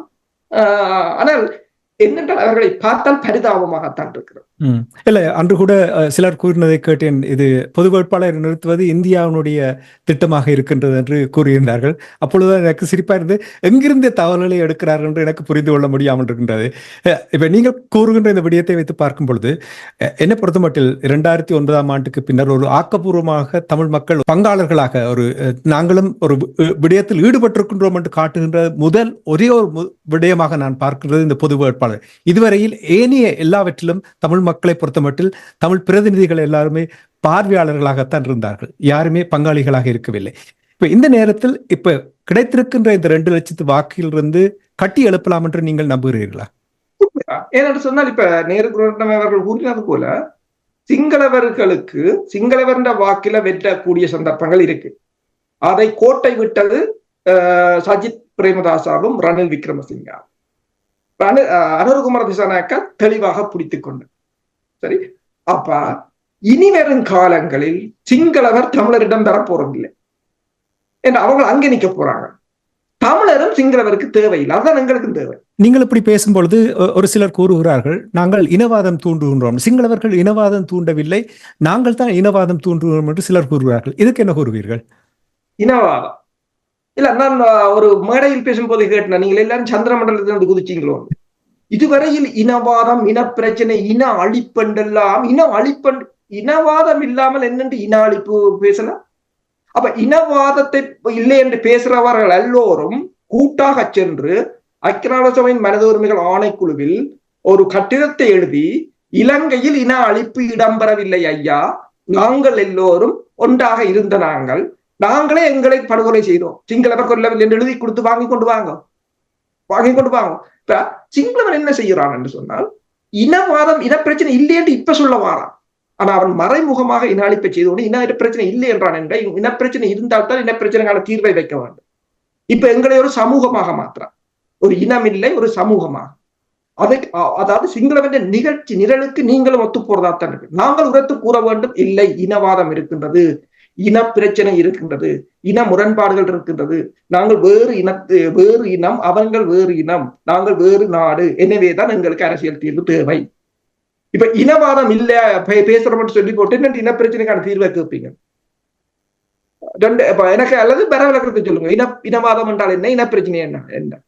B: ஆனால் என்னென்றால் அவர்களை பார்த்தால் பரிதாபமாகத்தான் இருக்கிறது.
A: இல்ல, அன்று கூட சிலர் கூறினதை கேட்டேன், இது பொது வேட்பாளர் நிறுத்துவது இந்தியாவினுடைய திட்டமாக இருக்கின்றது என்று கூறியிருந்தார்கள். அப்பொழுது எனக்கு சிரிப்பா இருந்து எங்கிருந்து தகவல்களை எடுக்கிறார்கள் என்று எனக்கு புரிந்து கொள்ள முடியாமல் இருக்கின்றது. இப்ப நீங்கள் கூறுகின்ற இந்த விடயத்தை வைத்து பார்க்கும் பொழுது என்னை பொறுத்த மட்டில் 2009ஆம் ஆண்டுக்கு பின்னர் ஒரு ஆக்கப்பூர்வமாக தமிழ் மக்கள் பங்காளர்களாக நாங்களும் ஒரு விடயத்தில் ஈடுபட்டிருக்கின்றோம் என்று காட்டுகின்ற முதல் ஒரே ஒரு விடயமாக நான் பார்க்கின்றது இந்த பொது வேட்பாளர். இதுவரையில் ஏனைய எல்லாவற்றிலும் தமிழ் மக்களை பொறுத்தமட்டில் தமிழ் பிரதிநிதிகள் எல்லாருமே பார்வையாளர்களாகத்தான் இருந்தார்கள், யாருமே பங்காளிகளாக இருக்கவில்லை. இப்ப இந்த நேரத்தில் இப்ப கிடைத்திருக்கின்ற இந்த 2 லட்சத்து வாக்கிலிருந்து கட்டி எழுப்பலாம் என்று நீங்கள் நம்புகிறீர்களா?
B: ஏனென்று சொன்னால் இப்ப நேரு அவர்கள் கூறினது போல சிங்களவர் வாக்கில வெற்றக்கூடிய சந்தர்ப்பங்கள் இருக்கு. அதை கோட்டை விட்டது சஜித் பிரேமதாசாவும் ரணில் விக்ரமசிங்கா. அனுரகுமார திசாநாயக்கா தெளிவாக பிடித்துக் கொண்டு சரி. அப்ப இனி வரும் காலங்களில் சிங்களவர் தமிழரிடம் பெற போறதில்லை என்று அவங்க அங்கே நிக்க போறாங்க. தமிழரும் சிங்களவருக்கு தேவையில்லை, அதுதான் எங்களுக்கும் தேவை.
A: நீங்கள் இப்படி பேசும்பொழுது ஒரு சிலர் கூறுகிறார்கள், நாங்கள் இனவாதம் தூண்டுகின்றோம், சிங்களவர்கள் இனவாதம் தூண்டவில்லை, நாங்கள் தான் இனவாதம் தூண்டுகிறோம் என்று சிலர் கூறுகிறார்கள். இதுக்கு என்ன கூறுவீர்கள்?
B: இனவாதம் இல்ல, நான் ஒரு மேடையில் பேசும்போது கேட்டேன், நீங்கள் எல்லாரும் சந்திர மண்டலத்திலிருந்து குதிச்சீங்களோ? இதுவரையில் இனவாதம், இனப்பிரச்சனை, இன அழிப்பென்றெல்லாம் இனவாதம் இல்லாமல் என்னென்று இன அழிப்பு பேசலாம்? அப்ப இனவாதத்தை இல்லை என்று பேசுறவர்கள் எல்லோரும் கூட்டாக சென்று ஐக்கிய நாடுகள் சபையின் மனித உரிமைகள் ஆணைக்குழுவில் ஒரு கட்டிடத்தை எழுதி இலங்கையில் இன அழிப்பு இடம்பெறவில்லை ஐயா, நாங்கள் எல்லோரும் ஒன்றாக இருந்த நாங்களே எங்களை படுகொலை செய்தோம், சிங்களவர் கொல்லவில்லை என்று எழுதி கொடுத்து வாங்கி கொண்டு வாங்க. வாங்கி கொண்டு வாங்க. இப்ப சிங்களவன் என்ன செய்யறான் என்று சொன்னால், இனவாதம் இனப்பிரச்சனை இல்லையென்று இப்ப சொல்ல வாரான். ஆனா அவன் மறைமுகமாக இன அழிப்பை செய்து இன பிரச்சனை இல்லை என்றான் என்ற இனப்பிரச்சனை இருந்தால்தான் இனப்பிரச்சனைக்கான தீர்வை வைக்க வேண்டும். இப்ப எங்களை ஒரு சமூகமாக மாற்றான். ஒரு இனம் இல்லை, ஒரு சமூகமாக. அதாவது சிங்களவன் நிகழ்ச்சி நிரலுக்கு நீங்களும் ஒத்து போறதாத்தான் இருக்கு. நாங்கள் உரத்து கூற வேண்டும், இல்லை இனவாதம் இருக்கின்றது, இன பிரச்சனை இருக்கின்றது, இன முரண்பாடுகள் இருக்கின்றது, நாங்கள் வேறு இனம், அவர்கள் வேறு இனம், நாங்கள் வேறு நாடு, எனவேதான் எங்களுக்கு அரசியல் தீர்வு தேவை. இப்ப இனவாதம் இல்ல பேசுறோம்னு சொல்லி போட்டு என்ன இனப்பிரச்சனைக்கான தீர்வை கேட்பீங்க? எனக்கு அல்லது பரவலக்கத்தை சொல்லுங்க. இனவாதம் என்றால் என்ன, இனப்பிரச்சனை என்ன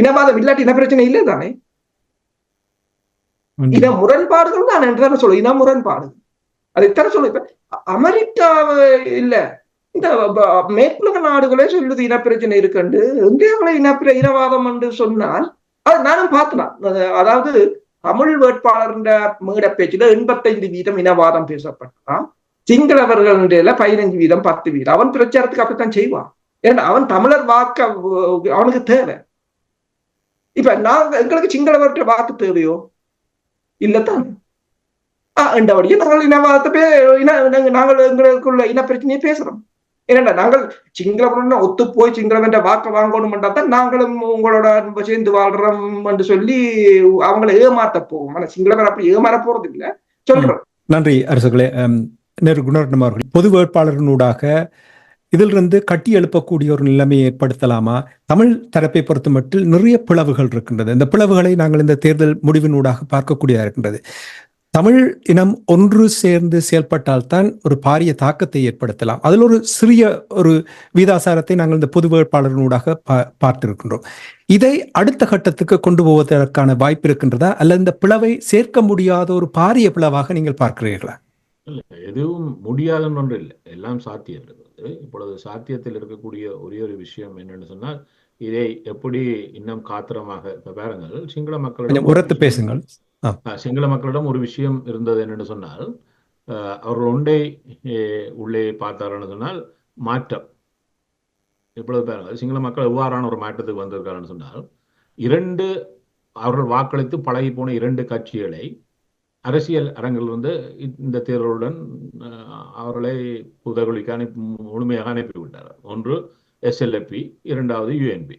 B: இனவாதம் இல்லாட்டி இனப்பிரச்சனை இல்லை தானே? இன முரண்பாடுகள் தான் என்று சொல்ல, இன முரண்பாடு அதைத்தானே சொல்ல. இப்ப அமெரிக்கா இல்ல, இந்த மேற்குலக நாடுகளே சொல்லுது இனப்பிரச்சனை இருக்குண்டு. இந்தியாவில இனவாதம் என்று சொன்னால் அது நானும் பார்த்தேன். அதாவது தமிழ் வேட்பாளர் மேட பேச்சுல 85% இனவாதம் பேசப்பட்டான். சிங்களவர்கள் 15%, 10%. அவன் பிரச்சாரத்துக்கு அப்படித்தான் செய்வான். ஏன்னா அவன் தமிழர் வாக்க அவனுக்கு தேவை. இப்ப எங்களுக்கு சிங்களவர்கிட்ட வாக்கு தேவையோ இல்லத்தான். என்றபடியே நாங்கள் இனவாதத்தை நாங்கள் எங்களுக்குள்ள இன பிரச்சனையை பேசுறோம். ஏன்னா நாங்கள் சிங்களவன் ஒத்து போய் சிங்களவன் வாக்க வாங்கணும் தான் நாங்களும் உங்களோட சேர்ந்து வாழ்றோம் என்று சொல்லி அவங்களை ஏமாத்த போவோம். ஆனா சிங்களவன் அப்படி ஏமாற போறது இல்லை சொல்றோம்.
A: நன்றி அரசுகளே. குணரட்னம் அவர்கள், பொது வேட்பாளரினூடாக இதிலிருந்து கட்டி எழுப்பக்கூடிய ஒரு நிலைமையை ஏற்படுத்தலாமா? தமிழ் தரப்பை பொறுத்த மட்டும் நிறைய பிளவுகள் இருக்கின்றது. இந்த பிளவுகளை நாங்கள் இந்த தேர்தல் முடிவினூடாக பார்க்கக்கூடியதாக இருக்கின்றது. தமிழ் இனம் ஒன்று சேர்ந்து செயல்பட்டால்தான் ஒரு பாரிய தாக்கத்தை ஏற்படுத்தலாம். அதில் ஒரு சிறிய ஒரு வீதாசாரத்தை நாங்கள் இந்த பொது வேட்பாளரினூடாக பார்த்திருக்கின்றோம். இதை அடுத்த கட்டத்துக்கு கொண்டு போவதற்கான வாய்ப்பு இருக்கின்றதா, அல்லது இந்த பிளவை சேர்க்க முடியாத ஒரு பாரிய பிளவாக நீங்கள் பார்க்கிறீர்களா?
C: இல்லை, எதுவும் முடியாதுன்னு ஒன்று இல்லை, எல்லாம் சாத்தியம் இருக்குது. இப்பொழுது சாத்தியத்தில் இருக்கக்கூடிய ஒரே ஒரு விஷயம் என்னன்னு சொன்னால், இதை எப்படி இன்னும் காத்திரமாக இப்ப பாருங்கள், சிங்கள மக்களிடம்
A: உரத்து பேசுங்கள்.
C: சிங்கள மக்களிடம் ஒரு விஷயம் இருந்தது என்னன்னு சொன்னால், அவர்கள் ஒன்றை உள்ளே பார்த்தாருன்னு சொன்னால் மாற்றம். இப்பொழுது பாருங்கள், சிங்கள மக்கள் எவ்வாறான ஒரு மாற்றத்துக்கு வந்திருக்காருன்னு சொன்னால், அவர்கள் வாக்களித்து பழகி போன 2 கட்சிகளை அரசியல் அரங்கில் இந்த தேர்தலுடன் அவர்களை புதகுலிக்கு முழுமையாக அனுப்பிவிட்டார். ஒன்று SLP, இரண்டாவது UNP.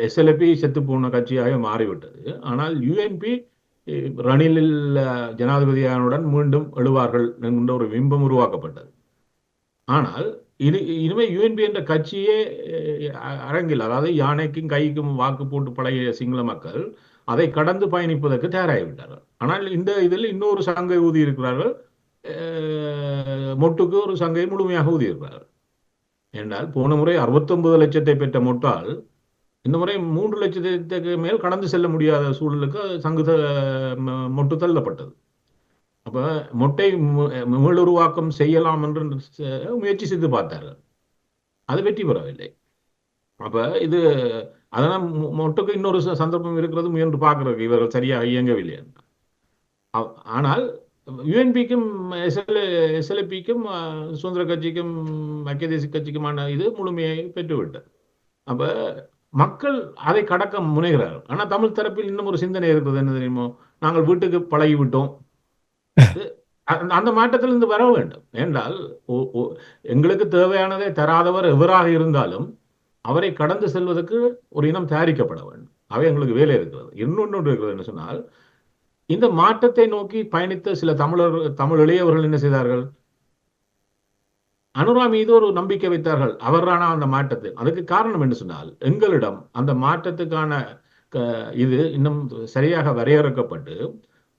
C: SLP செத்து போன கட்சியாக மாறிவிட்டது. ஆனால் UNP ரணிலில் ஜனாதிபதியானுடன் மீண்டும் எழுவார்கள் என்கின்ற ஒரு பிம்பம் உருவாக்கப்பட்டது. ஆனால் இனிமே UNP என்ற கட்சியே அரங்கில், அதாவது யானைக்கும் கைக்கும் வாக்கு போட்டு பழகிய சிங்கள மக்கள் அதை கடந்து பயணிப்பதற்கு தயாராகிவிட்டார்கள். ஆனால் இந்த இதில் இன்னொரு சங்கை ஊதி இருக்கிறார்கள், மொட்டுக்கு ஒரு சங்கை முழுமையாக ஊதி இருக்கிறார்கள். என்றால் போன முறை 69 லட்சத்தை பெற்ற மொட்டால் இந்த முறை 3 லட்சத்துக்கு மேல் கடந்து செல்ல முடியாத சூழலுக்கு மொட்டு தள்ளப்பட்டது. அப்ப மொட்டை மீளுருவாக்கம் செய்யலாம் என்று முயற்சி செய்து பார்த்தார்கள், அது வெற்றி பெறவில்லை. அப்ப இது அதனால் மொட்டுக்கு இன்னொரு சந்தர்ப்பம் இருக்கிறது, முயன்று பார்க்கறதுக்கு இவர்கள் சரியாக இயங்கவில்லை. ஆனால் UNPக்கும் SLPக்கும் சுதந்திர கட்சிக்கும் ஐக்கிய தேசிய கட்சிக்குமான இது முழுமையை பெற்றுவிட்டது. அப்ப மக்கள் அதை கடக்க முனைகிறார்கள். ஆனால் தமிழ் தரப்பில் இன்னும் ஒரு சிந்தனை இருக்கிறது, என்ன தெரியுமோ, நாங்கள் வீட்டுக்கு பழகிவிட்டோம். அந்த மாற்றத்தில் இருந்து வர வேண்டும். என்றால் எங்களுக்கு தேவையானதை தராதவர் எவராக இருந்தாலும் அவரை கடந்து செல்வதற்கு ஒரு இனம் தயாரிக்கப்பட வேண்டும். அவை எங்களுக்கு வேலை இருக்கிறது. இன்னொன்று இருக்கிறது என்ன சொன்னால், இந்த மாற்றத்தை நோக்கி பயணித்த சில தமிழ் இளையவர்கள் என்ன செய்தார்கள், அனுரா மீது ஒரு நம்பிக்கை வைத்தார்கள். அவரான அந்த மாற்றத்தை, அதுக்கு காரணம் என்ன சொன்னால், எங்களிடம் அந்த மாற்றத்துக்கான இது இன்னும் சரியாக வரையறுக்கப்பட்டு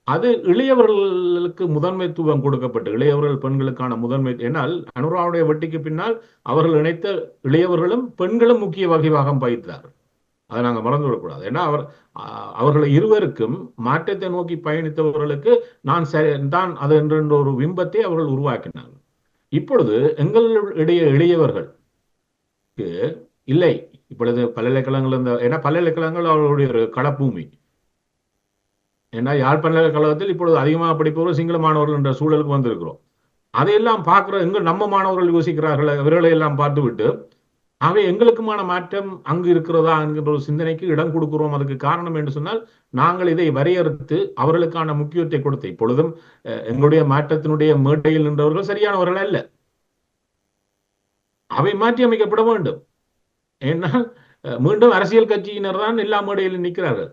C: அது இளையவர்களுக்கு முதன்மைத்துவம் கொடுக்கப்பட்டு, இளையவர்கள் பெண்களுக்கான முதன்மை. ஏன்னால் அனுராவுடைய வெட்டிக்கு பின்னால் அவர்கள் இணைத்த இளையவர்களும் பெண்களும் முக்கிய வகைவாகம் பயித்தார்கள். அதை நாங்கள் மறந்து விடக்கூடாது. ஏன்னா அவர்கள் இருவருக்கும் மாற்றத்தை நோக்கி பயணித்தவர்களுக்கு தான் அது என்ற ஒரு பிம்பத்தை அவர்கள் உருவாக்கினார்கள். இப்பொழுது எங்களிடையே இளையவர்களுக்கு இல்லை. இப்பொழுது பல்கலைக்கழகங்கள் ஏன்னா பல்கலைக்கழகங்கள் அவர்களுடைய ஒரு களப்பூமி. ஏன்னா யாழ் பல்கலைக்கழகத்தில் இப்பொழுது அதிகமாக படிப்பவர்கள் சிங்கள மாணவர்கள் என்ற சூழலுக்கு வந்திருக்கிறோம். அதையெல்லாம் பார்க்குற நம்ம மாணவர்கள் யோசிக்கிறார்கள், இவர்களை எல்லாம் பார்த்து விட்டு ஆகவே எங்களுக்குமான மாற்றம் அங்கு இருக்கிறதா என்கின்ற ஒரு சிந்தனைக்கு இடம் கொடுக்கிறோம். அதுக்கு காரணம் என்று சொன்னால் நாங்கள் இதை வரையறுத்து அவர்களுக்கான முக்கியத்தை கொடுத்து இப்பொழுதும் எங்களுடைய மாற்றத்தினுடைய மேடையில் நின்றவர்கள் சரியானவர்கள் அல்ல. அவை மாற்றி அமைக்கப்பட வேண்டும். ஏன்னா மீண்டும் அரசியல் கட்சியினர் தான் எல்லா மேடையிலும் நிற்கிறார்கள்.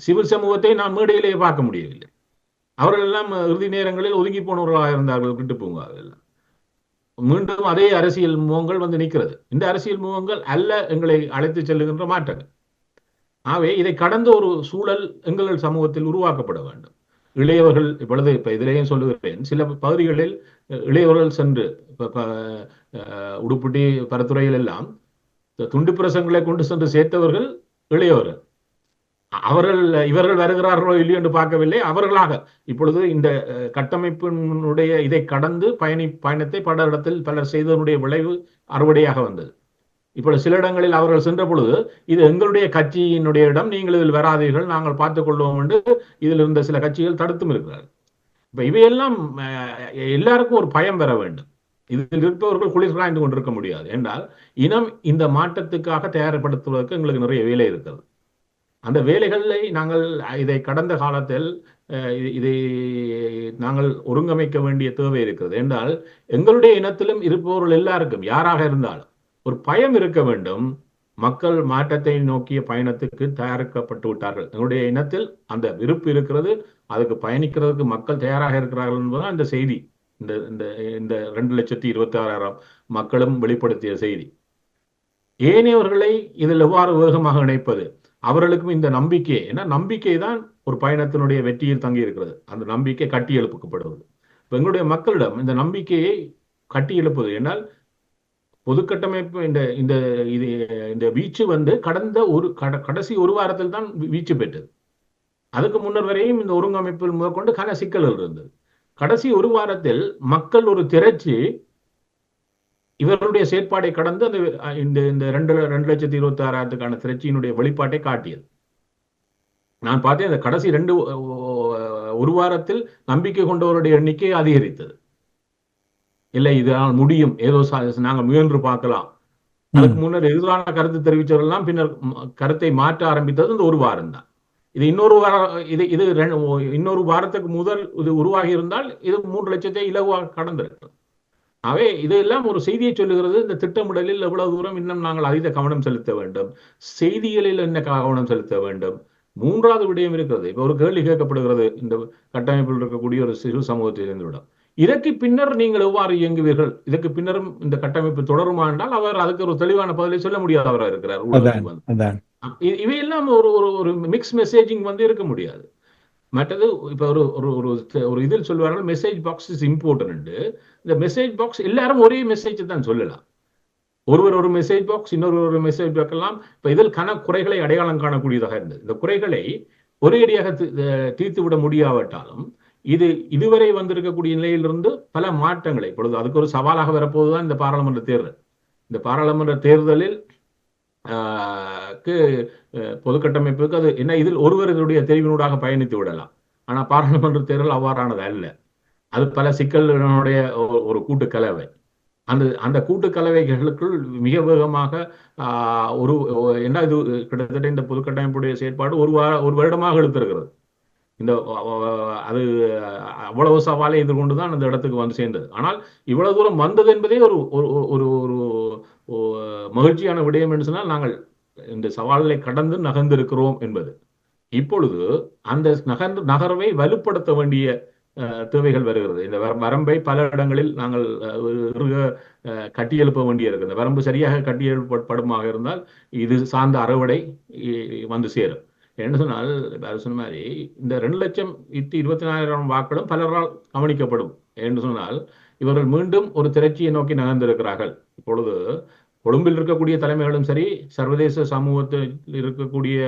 C: சிவில் சமூகத்தை நான் மேடையிலேயே பார்க்க முடியவில்லை. அவர்கள் எல்லாம் இறுதி நேரங்களில் ஒதுங்கி போனவர்களாக இருந்தார்கள். விட்டு போவார்கள். மீண்டும் அதே அரசியல் முகங்கள் வந்து நிற்கிறது. இந்த அரசியல் முகங்கள் அல்ல எங்களை அழைத்து செல்லுகின்ற மாற்றங்கள். ஆகவே இதை கடந்த ஒரு சூழல் எங்கள் சமூகத்தில் உருவாக்கப்பட வேண்டும். இளையவர்கள் இப்ப இதிலேயும் சொல்லுகிறேன், சில பகுதிகளில் இளையவர்கள் சென்று உடுப்பிட்டி பரத்துறையில் எல்லாம் துண்டு பிரசங்களை கொண்டு சென்று சேர்த்தவர்கள் இளையவர்கள். இவர்கள் வருகிறார்களோ இல்லையோ என்று பார்க்கவில்லை. அவர்களாக இப்பொழுது இந்த கட்டமைப்பினுடைய இதை கடந்து பயணத்தை பல இடத்தில் பலர் செய்ததனுடைய விளைவு அறுவடையாக வந்தது. இப்பொழுது சில இடங்களில் அவர்கள் சென்ற பொழுது இது எங்களுடைய கட்சியினுடைய இடம், நீங்கள் இதில் வராதீர்கள், நாங்கள் பார்த்துக் கொள்வோம் என்று இதில் இருந்த சில கட்சிகள் தடுத்தும் இருக்கிறார்கள். இப்ப இவையெல்லாம் எல்லாருக்கும் ஒரு பயம் பெற வேண்டும். இதில் இருப்பவர்கள் குளிர் காய்ந்து கொண்டிருக்க முடியாது. என்றால் இனம் இந்த மாற்றத்துக்காக தயார்படுத்துவதற்கு எங்களுக்கு நிறைய வேலை இருக்கிறது. அந்த வேலைகளை நாங்கள் இதை கடந்த காலத்தில் இதை நாங்கள் ஒருங்கமைக்க வேண்டிய தேவை இருக்கிறது. என்றால் எங்களுடைய இனத்திலும் இருப்பவர்கள் எல்லாருக்கும் யாராக இருந்தாலும் ஒரு பயம் இருக்க வேண்டும். மக்கள் மாற்றத்தை நோக்கிய பயணத்துக்கு தயாரிக்கப்பட்டு விட்டார்கள். எங்களுடைய இனத்தில் அந்த விருப்பு இருக்கிறது, அதுக்கு பயணிக்கிறதுக்கு மக்கள் தயாராக இருக்கிறார்கள் என்பதுதான் இந்த செய்தி. இந்த 2,26,600 மக்களும் வெளிப்படுத்திய செய்தி. ஏனையவர்களை இதில் எவ்வாறு வேகமாக இணைப்பது, அவர்களுக்கும் இந்த நம்பிக்கை, ஏன்னா நம்பிக்கை தான் ஒரு பயணத்தினுடைய வெற்றியில் தங்கி இருக்கிறது. அந்த நம்பிக்கை கட்டி எழுப்பப்படுவது. எங்களுடைய மக்களிடம் இந்த நம்பிக்கையை கட்டி எழுப்பது என்னால் பொதுக்கட்டமைப்பு இந்த வீச்சு வந்து கடந்த கடைசி ஒரு வாரத்தில் தான் வீச்சு பெற்றது. அதுக்கு முன்னர் வரையும் இந்த ஒருங்கமைப்பில் முதற்கொண்டு கன சிக்கல்கள் இருந்தது. கடைசி ஒரு வாரத்தில் மக்கள் ஒரு திரட்சி இவருடைய செயற்பாடை கடந்து இந்த 2,26,600 திரட்சியினுடைய வெளிப்பாட்டை காட்டியது. நான் பார்த்தேன், அந்த கடைசி ஒரு வாரத்தில் நம்பிக்கை கொண்டவருடைய எண்ணிக்கை அதிகரித்தது. இல்லை, இதனால் முடியும், ஏதோ நாங்கள் முயன்று பார்க்கலாம். அதுக்கு முன்னர் எதிரான கருத்து தெரிவித்தவர்கள்லாம் பின்னர் கருத்தை மாற்ற ஆரம்பித்தது இந்த ஒரு வாரம் தான். இது இன்னொரு வாரத்துக்கு முதல் இது உருவாகி இருந்தால் இது 3 லட்சத்தை இலகுவாக கடந்திருக்கிறது. ஆகவே இதெல்லாம் ஒரு செய்தியை சொல்லுகிறது. இந்த திட்டமிடலில் எவ்வளவு தூரம் இன்னும் நாங்கள் அதீத கவனம் செலுத்த வேண்டும், செய்திகளில் என்ன கவனம் செலுத்த வேண்டும். மூன்றாவது விடயம் இருக்கிறது. இப்ப ஒரு கேள்வி கேட்கப்படுகிறது, இந்த கட்டமைப்பில் இருக்கக்கூடிய ஒரு சிறு சமூகத்திலிருந்துவிடும், இதற்கு பின்னர் நீங்கள் எவ்வாறு இயங்குவீர்கள், இதற்கு பின்னரும் இந்த கட்டமைப்பு தொடருமா என்றால் அவர் அதுக்கு ஒரு தெளிவான பதிலை சொல்ல முடியாதவராக இருக்கிறார். இவையெல்லாம் ஒரு மிக்ஸ் மெசேஜிங் வந்து இருக்க முடியாது. மற்றது இப்ப ஒரு இதில் சொல்வார்கள், மெசேஜ் பாக்ஸ் இஸ் இம்பார்ட்டன்ட். இந்த மெசேஜ் பாக்ஸ் எல்லாரும் ஒரே மெசேஜ் தான் சொல்லலாம். ஒருவர் ஒரு மெசேஜ் பாக்ஸ், இன்னொரு மெசேஜ் பாக்ஸ் எல்லாம் இப்ப இதில் குறைகளை அடையாளம் காணக்கூடியதாக இருந்தது. இந்த குறைகளை ஒரேடியாக தீர்த்து விட முடியாவிட்டாலும் இதுவரை வந்திருக்கக்கூடிய நிலையிலிருந்து பல மாற்றங்களை, இப்பொழுது அதுக்கு ஒரு சவாலாக வரப்போதுதான் இந்த பாராளுமன்ற தேர்தல். இந்த பாராளுமன்ற தேர்தலில் பொது கட்டமைப்புக்கு அது என்ன, இதில் ஒருவருடைய தெரிவினூடாக பயணித்து விடலாம். ஆனா பாராளுமன்ற தேர்தல் அவ்வாறானது அல்ல. அது பல சிக்கல்களுடைய ஒரு கூட்டு கலவை. அந்த கூட்டு கலவைகளுக்குள் மிக வேகமாக என்ன இது கிட்டத்தட்ட இந்த பொது கட்டமைப்புடைய செயற்பாடு ஒரு வருடமாக எடுத்திருக்கிறது. அது அவ்வளவு சவாலை எதிர்கொண்டுதான் அந்த இடத்துக்கு வந்து சேர்ந்தது. ஆனால் இவ்வளவு தூரம் வந்தது என்பதே ஒரு மகிழ்ச்சியான விடயம் என்று சொன்னால் நாங்கள் இந்த சவால்களை கடந்து நகர்ந்திருக்கிறோம் என்பது. இப்பொழுது அந்த நகர்வை வலுப்படுத்த வேண்டிய தேவைகள் வருகிறது. இந்த வரம்பை பல இடங்களில் நாங்கள் கட்டியெழுப்ப வேண்டியிருக்கு. இந்த வரம்பு சரியாக கட்டியெழுப்பப்படுமாக இருந்தால் இது சார்ந்த அறுவடை வந்து சேரும். என்ன சொன்னால் சொன்ன மாதிரி இந்த 2,24,000 வாக்களும் பலரால் கவனிக்கப்படும் என்று சொன்னால் இவர்கள் மீண்டும் ஒரு திரட்சியை நோக்கி நகர்ந்திருக்கிறார்கள். இப்பொழுது கொழும்பில் இருக்கக்கூடிய தலைமைகளும் சரி, சர்வதேச சமூகத்தில் இருக்கக்கூடிய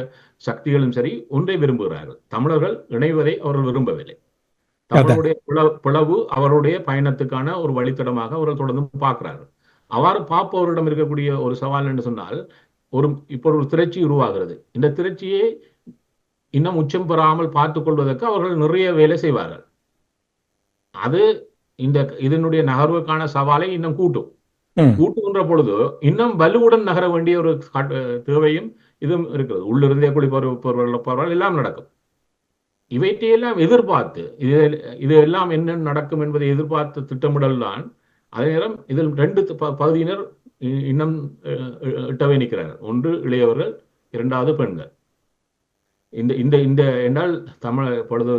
C: சக்திகளும் சரி ஒன்றை விரும்புகிறார்கள். தமிழர்கள் இணைவதை அவர்கள் விரும்பவில்லை. தமிழுடைய பிளவு அவருடைய பயணத்துக்கான ஒரு வழித்தடமாக அவர்கள் தொடர்ந்து பார்க்கிறார்கள். அவ்வாறு பார்ப்பவரிடம் இருக்கக்கூடிய ஒரு சவால் என்று சொன்னால் இப்போ ஒரு திரட்சி உருவாகிறது. இந்த திரட்சியை இன்னும் உச்சம் பெறாமல் பார்த்துக் கொள்வதற்கு அவர்கள் நிறைய வேலை செய்வார்கள். அது இதனுடைய நகர்வுக்கான சவாலை இன்னும் கூட்டும். கூட்டுகின்ற பொழுது இன்னும் வலுவுடன் நகர வேண்டிய ஒரு தேவையும் இதுவும் இருக்கிறது. உள்ளிருந்தே குடிப்பொருள் எல்லாம் நடக்கும். இவற்றையெல்லாம் எதிர்பார்த்து இது எல்லாம் என்ன நடக்கும் என்பதை எதிர்பார்த்து திட்டமிடல் தான். அதே நேரம் இதில் 2 பகுதியினர் இன்னும் எட்டவே நிற்கிறார்கள். ஒன்று இளையவர்கள், இரண்டாவது பெண்கள். இந்த என்றால் பொழுது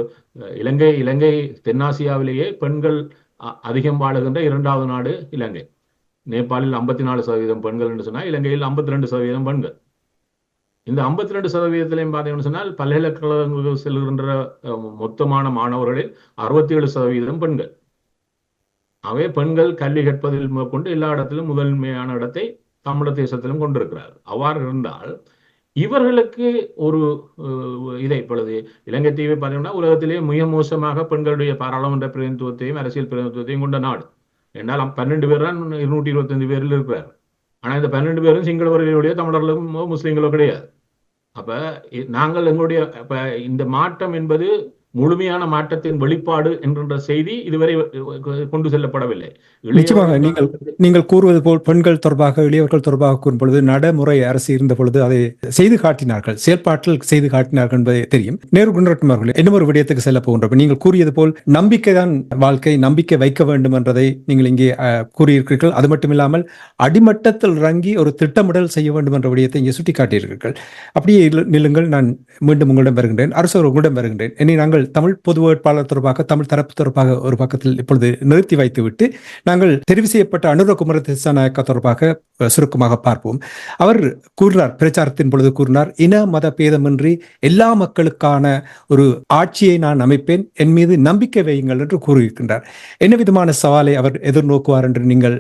C: இலங்கை தென்னாசியாவிலேயே பெண்கள் அதிகம் வாழுகின்ற 2வது நாடு இலங்கை. நேபாளில் 54% பெண்கள் என்று சொன்னால் இலங்கையில் 52% பெண்கள். இந்த 52%லையும் பார்த்தீங்கன்னு சொன்னால் பல்கலைக்கழகங்களுக்கு செல்கின்ற மொத்தமான மாணவர்களில் 67% பெண்கள். அவை பெண்கள் கல்வி கற்பதில் கொண்டு எல்லா இடத்திலும் முதன்மையான இடத்தை தமிழ் தேசத்திலும் கொண்டிருக்கிறார்கள். அவ்வாறு இருந்தால் இவர்களுக்கு ஒரு இதை இப்பொழுது இலங்கை தீவை பார்த்தீங்கன்னா உலகத்திலேயே மிக மோசமாக பெண்களுடைய பாராளுமன்ற பிரதிநிதித்துவத்தையும் அரசியல் பிரதிநிதித்துவத்தையும் கொண்ட நாடு. என்னால் 12 பேர் தான் 225 பேரில் இருக்கிறார். ஆனால் இந்த 12 பேரும் சிங்களவர்களுடைய தமிழர்களும் முஸ்லீம்களோ கிடையாது. அப்ப நாங்கள் எங்களுடைய இந்த மாற்றம் என்பது முழுமையான மாற்றத்தின் வெளிப்பாடு என்கின்ற செய்தி இதுவரை கொண்டு செல்லப்படவில்லை.
A: நிச்சயமாக நீங்கள் கூறுவது போல் பெண்கள் தொடர்பாக இளையவர்கள் தொடர்பாக கூறும் பொழுது நடைமுறை அரசு இருந்த பொழுது அதை செய்து காட்டினார்கள், செயல்பாட்டில் செய்து காட்டினார்கள் என்பதை தெரியும். நேரு குணரட்னம் அவர்கள் இன்னும் ஒரு விடயத்துக்கு செல்ல போகின்றோம். நீங்கள் கூறியது போல் நம்பிக்கைதான் வாழ்க்கை, நம்பிக்கை வைக்க வேண்டும் என்பதை நீங்கள் இங்கே கூறியிருக்கிறீர்கள். அது மட்டுமில்லாமல் அடிமட்டத்தில் இறங்கி ஒரு திட்டமிடல் செய்ய வேண்டும் என்ற விடயத்தை இங்கே சுட்டிக்காட்டியிருக்கிறீர்கள். அப்படியே நில்லுங்கள், நான் மீண்டும் உங்களிடம் வருகின்றேன். அரசு உங்களிடம் வருகின்றேன். இனி நாங்கள் தமிழ் பொது வேட்பாளர் தொடர்பாக, தமிழ் தரப்பு தொடர்பாக ஒரு பக்கத்தில் இப்பொழுது நிறுத்தி வைத்துவிட்டு நாங்கள் தெரிவு செய்யப்பட்ட அனுர குமார திசாநாயக்கா தொடர்பாக சுருக்கமாக பார்ப்போம். அவர் கூறினார், பிரச்சாரத்தின் பொழுது கூறினார், இன மத பேதமின்றி எல்லா மக்களுக்கான ஒரு ஆட்சியை நான் அமைப்பேன், என் மீது நம்பிக்கை வையுங்கள் என்று கூறியிருக்கின்றார். என்ன விதமான சவாலை அவர் எதிர்நோக்குவார் என்று நீங்கள்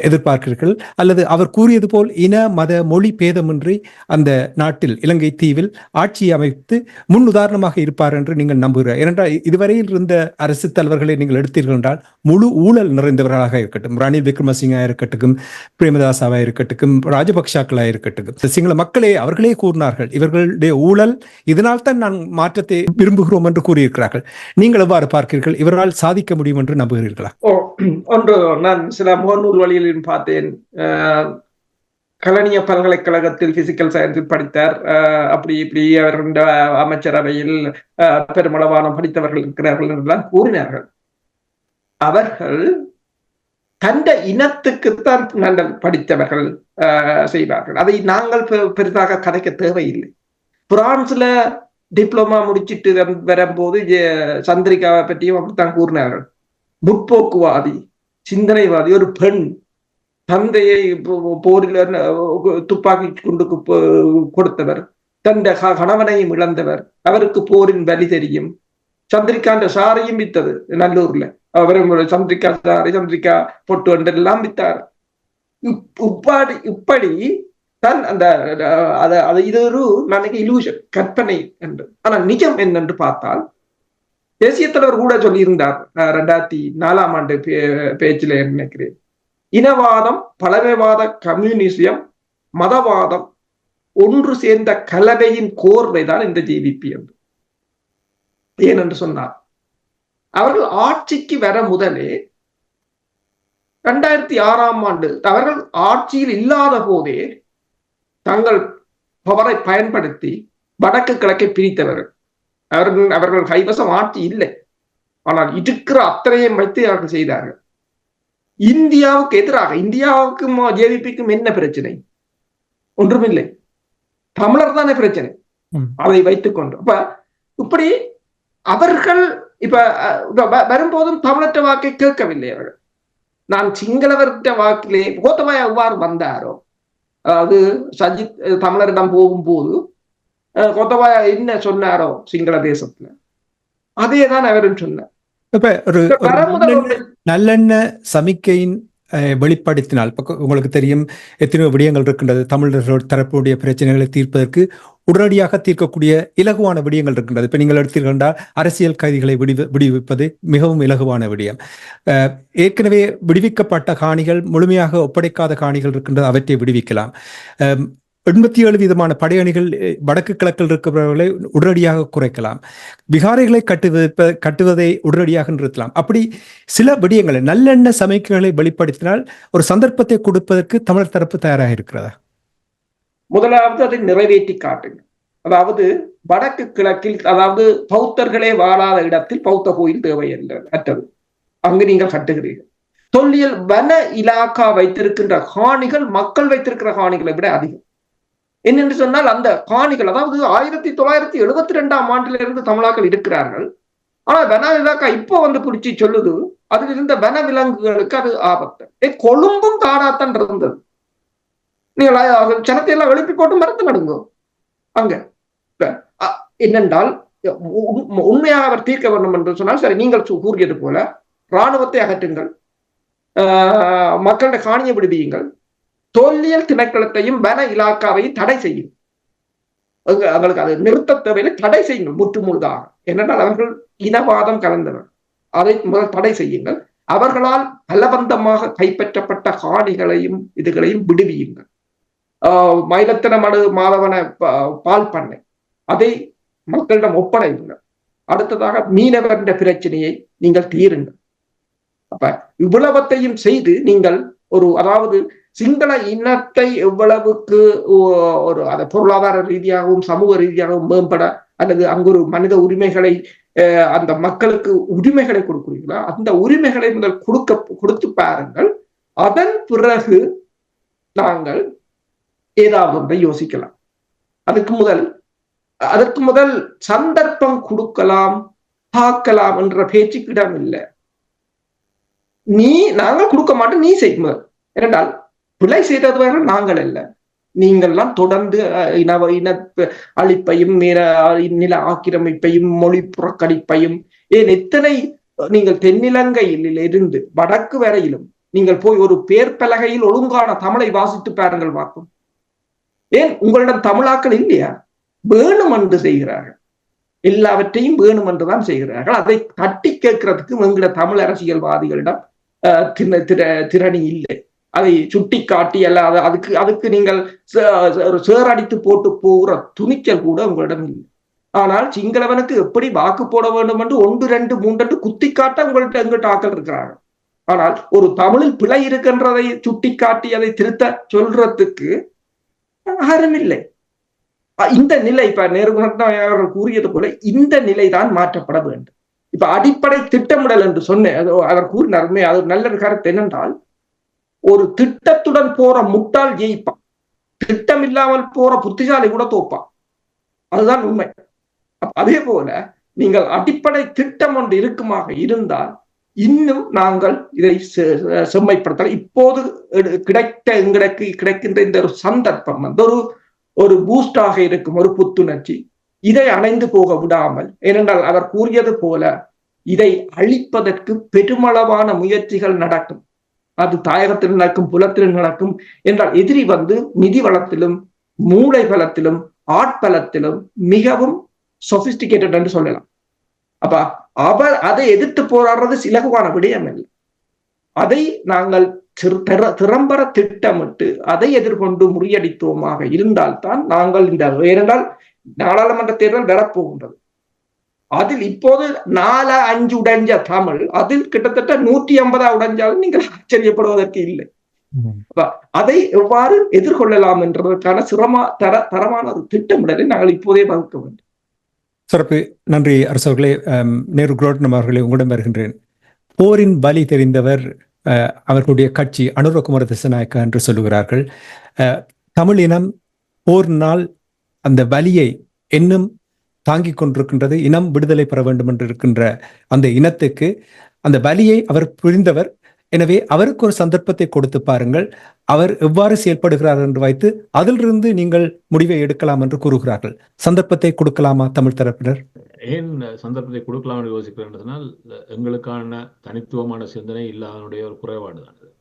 A: எதிர்பார்க்கிறீர்கள்? அல்லது அவர் கூறியது போல் இன மத மொழி பேதமின்றி அந்த நாட்டில் இலங்கை தீவில் ஆட்சியை அமைத்து முன் உதாரணமாக இருப்பார் என்று நீங்கள் நம்புகிறார்? ஏனென்றால் இதுவரையில் இருந்த அரசு தலைவர்களை நீங்கள் எடுத்தீர்கள் என்றால் முழு ஊழல் நிறைந்தவர்களாக இருக்கட்டும், ரணில் விக்ரமசிங்கா இருக்கட்டும், பிரேமதாசாவா இருக்கட்டும், ராஜபக்சாக்களா இருக்கட்டும், சிங்கள மக்களே அவர்களே கூறினார்கள் இவர்களுடைய ஊழல், இதனால் தான் நான் மாற்றத்தை விரும்புகிறோம் என்று கூறியிருக்கிறார்கள். நீங்கள் எவ்வாறு பார்க்கிறீர்கள்? இவரால் சாதிக்க முடியும் என்று நம்புகிறீர்களா?
B: ஒன்று, நான் சில முகநூல் வழிகளில் பார்த்தேன். கலனிய பல்கலைக்கழகத்தில் பிசிக்கல் சயின்ஸில் படித்தார். அப்படி இப்படி அவருடைய அமைச்சரவையில் பெருமளவான படித்தவர்கள் இருக்கிறார்கள் என்றெல்லாம் கூறினார்கள். அவர்கள் தந்த இனத்துக்குத்தான் நாங்கள் படித்தவர்கள் செய்வார்கள். அதை நாங்கள் பெரிதாக கதைக்க தேவையில்லை. பிரான்ஸ்ல டிப்ளமா முடிச்சிட்டு வரும்போது சந்திரிகாவை பற்றியும் அப்படித்தான் கூறினார்கள். முற்போக்குவாதி, சிந்தனைவாதி, ஒரு பெண், தந்தையை போரில் துப்பாக்கி கொண்டு கொடுத்தவர், தன் கணவனையும் இழந்தவர், அவருக்கு போரின் வலி தெரியும். சந்திரிகாண்ட சாரையும் வித்தது நல்லூர்ல, அவரும் சந்திரிகா சாரை, சந்திரிகா பொட்டு என்றெல்லாம் வித்தார். இப்படி தான் அந்த இது ஒரு நினைக்க இலூஷன், கற்பனை என்று. ஆனா நிஜம் என்னென்று பார்த்தால் தேசிய தலைவர் கூட சொல்லியிருந்தார் 2004ஆம் ஆண்டு பேச்சில நினைக்கிறேன், இனவாதம், பழமைவாத, கம்யூனிசம், மதவாதம் ஒன்று சேர்ந்த கலவையின் கோர்வைதான் இந்த ஜேவிபி என்று. ஏனென்று சொன்னார், அவர்கள் ஆட்சிக்கு வர முதலே 2006ஆம் ஆண்டு அவர்கள் ஆட்சியில் இல்லாத போதே தங்கள் பவரை பயன்படுத்தி வடக்கு கிழக்கை பிரித்தவர்கள். அவர்கள் கைவசம் ஆட்சி இல்லை, ஆனால் இருக்கிற அத்தனையும் வைத்து அவர்கள் செய்தார்கள். இந்தியாவுக்கு எதிராக, இந்தியாவுக்கும் ஜேவிபிக்கும் என்ன பிரச்சனை? ஒன்றுமில்லை, தமிழர் தானே பிரச்சனை. அதை வைத்துக் கொண்டு அப்ப இப்படி அவர்கள் இப்ப வரும்போதும் தமிழற்ற வாக்கை கேட்கவில்லை அவர்கள். நான் சிங்களவர்கிட்ட வாக்கிலே கோத்தபாய எவ்வாறு வந்தாரோ, அதாவது சஜித் தமிழரிடம் போகும்போது கோத்தபாய என்ன சொன்னாரோ சிங்கள தேசத்துல, அதேதான் அவரும் சொன்னார்.
A: நல்லெண்ண சமிக்கையின் வெளிப்படுத்தினால் உங்களுக்கு தெரியும் எத்தனையோ விடயங்கள் இருக்கின்றது. தமிழர்கள் தரப்புடைய பிரச்சனைகளை தீர்ப்பதற்கு உடனடியாக தீர்க்கக்கூடிய இலகுவான விடயங்கள் இருக்கின்றது. இப்ப நீங்கள் எடுத்தீர்கள் அரசியல் கைதிகளை விடுவிப்பது மிகவும் இலகுவான விடயம். ஏற்கனவே விடுவிக்கப்பட்ட காணிகள், முழுமையாக ஒப்படைக்காத காணிகள் இருக்கின்றது, அவற்றை விடுவிக்கலாம். 87 விதமான படையணிகள் வடக்கு கிழக்கில் இருக்கிறவர்களை உடனடியாக குறைக்கலாம். விகாரைகளை கட்டுவதை உடனடியாக நிறுத்தலாம். அப்படி சில விடயங்களை நல்லெண்ண சமிக்கைகளை வெளிப்படுத்தினால் ஒரு சந்தர்ப்பத்தை கொடுப்பதற்கு தமிழர் தரப்பு தயாராக இருக்கிறதா?
B: முதலாவது அதை நிறைவேற்றி காட்டுங்க. அதாவது வடக்கு கிழக்கில், அதாவது பௌத்தர்களே வாழாத இடத்தில் பௌத்த கோயில் தேவையில்லை அற்றது. அங்கு நீங்கள் கட்டுகிறீர்கள். தொல்லியல் வன இலாக்கா வைத்திருக்கின்ற காணிகள் மக்கள் வைத்திருக்கிற காணிகளை விட அதிகம். என்னென்று சொன்னால் அந்த காணிகள், அதாவது 1972ஆம் ஆண்டிலிருந்து தமிழாக்கள் இருக்கிறார்கள். ஆனா வன இலாக்கா இப்போ வந்து பிடிச்சி சொல்லுது, அதில் இருந்த வன விலங்குகளுக்கு அது ஆபத்து. கொழும்பும் காடாத்தான் இருந்தது. நீங்கள் சனத்தை எல்லாம் எழுப்பி போட்டு மரத்து நடுங்க. அங்க என்னென்றால் உண்மையாக அவர் தீர்க்க வேண்டும் என்று சொன்னால், சரி நீங்கள் கூறியது போல இராணுவத்தை அகற்றுங்கள், மக்களுடைய காணியை விடுவியுங்கள், தொல்லியல் திணைக்களத்தையும் வன இலாக்காவையும் தடை செய்யும். அவங்களுக்கு அதை நிறுத்த தேவையில்லை, தடை செய்யுங்கள் முற்று முழுதாக. என்னென்றால் அவர்கள் இனவாதம் கலந்தனர், அதை முதல் தடை செய்யுங்கள். அவர்களால் பலவந்தமாக கைப்பற்றப்பட்ட காணிகளையும் இதுகளையும் விடுவியுங்கள். மயிலத்தனமடு மாதவன பால் பண்ணை அதை மக்களிடம் ஒப்படையுங்கள். அடுத்ததாக மீனவர் பிரச்சனையை நீங்கள் தீருங்கள். அப்ப இவ்வளவத்தையும் செய்து நீங்கள் அதாவது சிங்கள இனத்தை எவ்வளவுக்கு அதை பொருளாதார ரீதியாகவும் சமூக ரீதியாகவும் மேம்பட, அல்லது அங்கு ஒரு மனித உரிமைகளை அந்த மக்களுக்கு உரிமைகளை கொடுக்குறீங்களா, அந்த உரிமைகளை முதல் கொடுத்து பாருங்கள். அதன் பிறகு நாங்கள் ஏதாவது ஒன்றை யோசிக்கலாம். அதற்கு முதல் சந்தர்ப்பம் கொடுக்கலாம், பார்க்கலாம் என்ற பேச்சுக்கு இடம் இல்லை. நாங்கள் கொடுக்க மாட்டோம், நீ செய்யும். ஏனென்றால் பிழை செய்தது நாங்கள் அல்ல, நீங்கள்லாம் தொடர்ந்து இன அழிப்பையும் நில ஆக்கிரமிப்பையும் மொழி புறக்கணிப்பையும், ஏன் எத்தனை நீங்கள் தென்னிலங்கையில் இருந்து வடக்கு வரையிலும் நீங்கள் போய் ஒரு பேர் பலகையில் ஒழுங்கான தமிழை வாசித்து பாருங்கள் பார்க்கும். ஏன் உங்களிடம் தமிழாக்கள் இல்லையா? வேணும் என்று செய்கிறார்கள், எல்லாவற்றையும் வேணும் என்றுதான் செய்கிறார்கள். அதை தட்டி கேட்கறதுக்கு எங்களோட தமிழ் அரசியல்வாதிகளிடம் திறனி இல்லை. அதை சுட்டி காட்டி அல்ல அதுக்கு நீங்கள் சேரடித்து போட்டு போகிற துணிச்சல் கூட உங்களிடம் இல்லை. ஆனால் சிங்களவனுக்கு எப்படி வாக்கு போட வேண்டும் என்று 1, 2, 3 குத்தி காட்ட எங்கள்கிட்ட ஆக்கள் இருக்கிறார்கள். ஆனால் ஒரு தமிழில் பிழை இருக்கின்றதை சுட்டி காட்டி அதை திருத்த சொல்றதுக்கு யாரும் இல்லை. இந்த நிலை, இப்ப நேரு கூறியது போல இந்த நிலைதான் மாற்றப்பட வேண்டும். இப்ப அடிப்படை திட்டமிடல் என்று சொன்னேன், அவர் கூறினாருமே, அது நல்ல கருத்து. என்னென்றால் ஒரு திட்டத்துடன் போற முட்டாள் ஜெயிப்பான், திட்டம் இல்லாமல் போற புத்திசாலி கூட தோப்பான். அதுதான் உண்மை. அதே போல நீங்கள் அடிப்படை திட்டம் ஒன்று இருக்குமாக இருந்தால் இன்னும் நாங்கள் இதை செம்மைப்படுத்தலாம். இப்போது எங்களுக்கு கிடைக்கின்ற இந்த ஒரு சந்தர்ப்பம் வந்து ஒரு பூஸ்டாக இருக்கும், ஒரு புத்துணர்ச்சி. இதை அணைந்து போக விடாமல், ஏனென்றால் அவர் கூறியது போல இதை அழிப்பதற்கு பெருமளவான முயற்சிகள் நடக்கும். அது தாயகத்தில் நடக்கும், புலத்தில் நடக்கும். என்றால் எதிரி வந்து நிதி வளத்திலும் மூளை பலத்திலும் ஆட்பலத்திலும் மிகவும் சொபிஸ்டிகேட்டட் என்று சொல்லலாம். அப்ப அவர் அதை எதிர்த்து போராடுறது சிலகுவான விடயம் இல்லை. அதை நாங்கள் திறம்பட திட்டமிட்டு அதை எதிர்கொண்டு முறியடித்தோமாக இருந்தால்தான் நாங்கள் ஏனென்றால் நாடாளுமன்ற தேர்தல் வரப்போகின்றது. அதில் இப்போது 4-5 உடைஞ்ச தமிழ், அதில் கிட்டத்தட்ட 150 உடைஞ்சாலும் நீங்கள் ஆச்சரியப்படுவதற்கு இல்லை. அதை எவ்வாறு எதிர்கொள்ளலாம் என்பதற்கான தரமான ஒரு திட்டமிடலை நாங்கள் இப்போதே வகுக்க வேண்டும்.
A: சிறப்பு, நன்றி அரசவர்களே. நேரு குரோட்னம் அவர்களே, உங்களிடம் வருகின்றேன். போரின் வலி தெரிந்தவர் அவர்களுடைய கட்சி அனுரகுமார திசாநாயக்கா என்று சொல்லுகிறார்கள். தமிழ் இனம் போரினால் அந்த வலியை இன்னும் தாங்கிக் கொண்டிருக்கின்றது. இனம் விடுதலை பெற வேண்டும் என்று இருக்கின்ற அந்த இனத்துக்கு அந்த வலியை அவர் புரிந்தவர். எனவே அவருக்கு ஒரு சந்தர்ப்பத்தை கொடுத்து பாருங்கள், அவர் எவ்வாறு செயல்படுகிறார் என்று வைத்து அதிலிருந்து நீங்கள் முடிவை எடுக்கலாம் என்று கூறுகிறார்கள். சந்தர்ப்பத்தை கொடுக்கலாமா தமிழ் தரப்பினர்?
C: ஏன் சந்தர்ப்பத்தை கொடுக்கலாம் என்று யோசிக்கிறேன்? எங்களுக்கான தனித்துவமான சிந்தனை இல்லாதனுடைய ஒரு குறைபாடு தான் இது.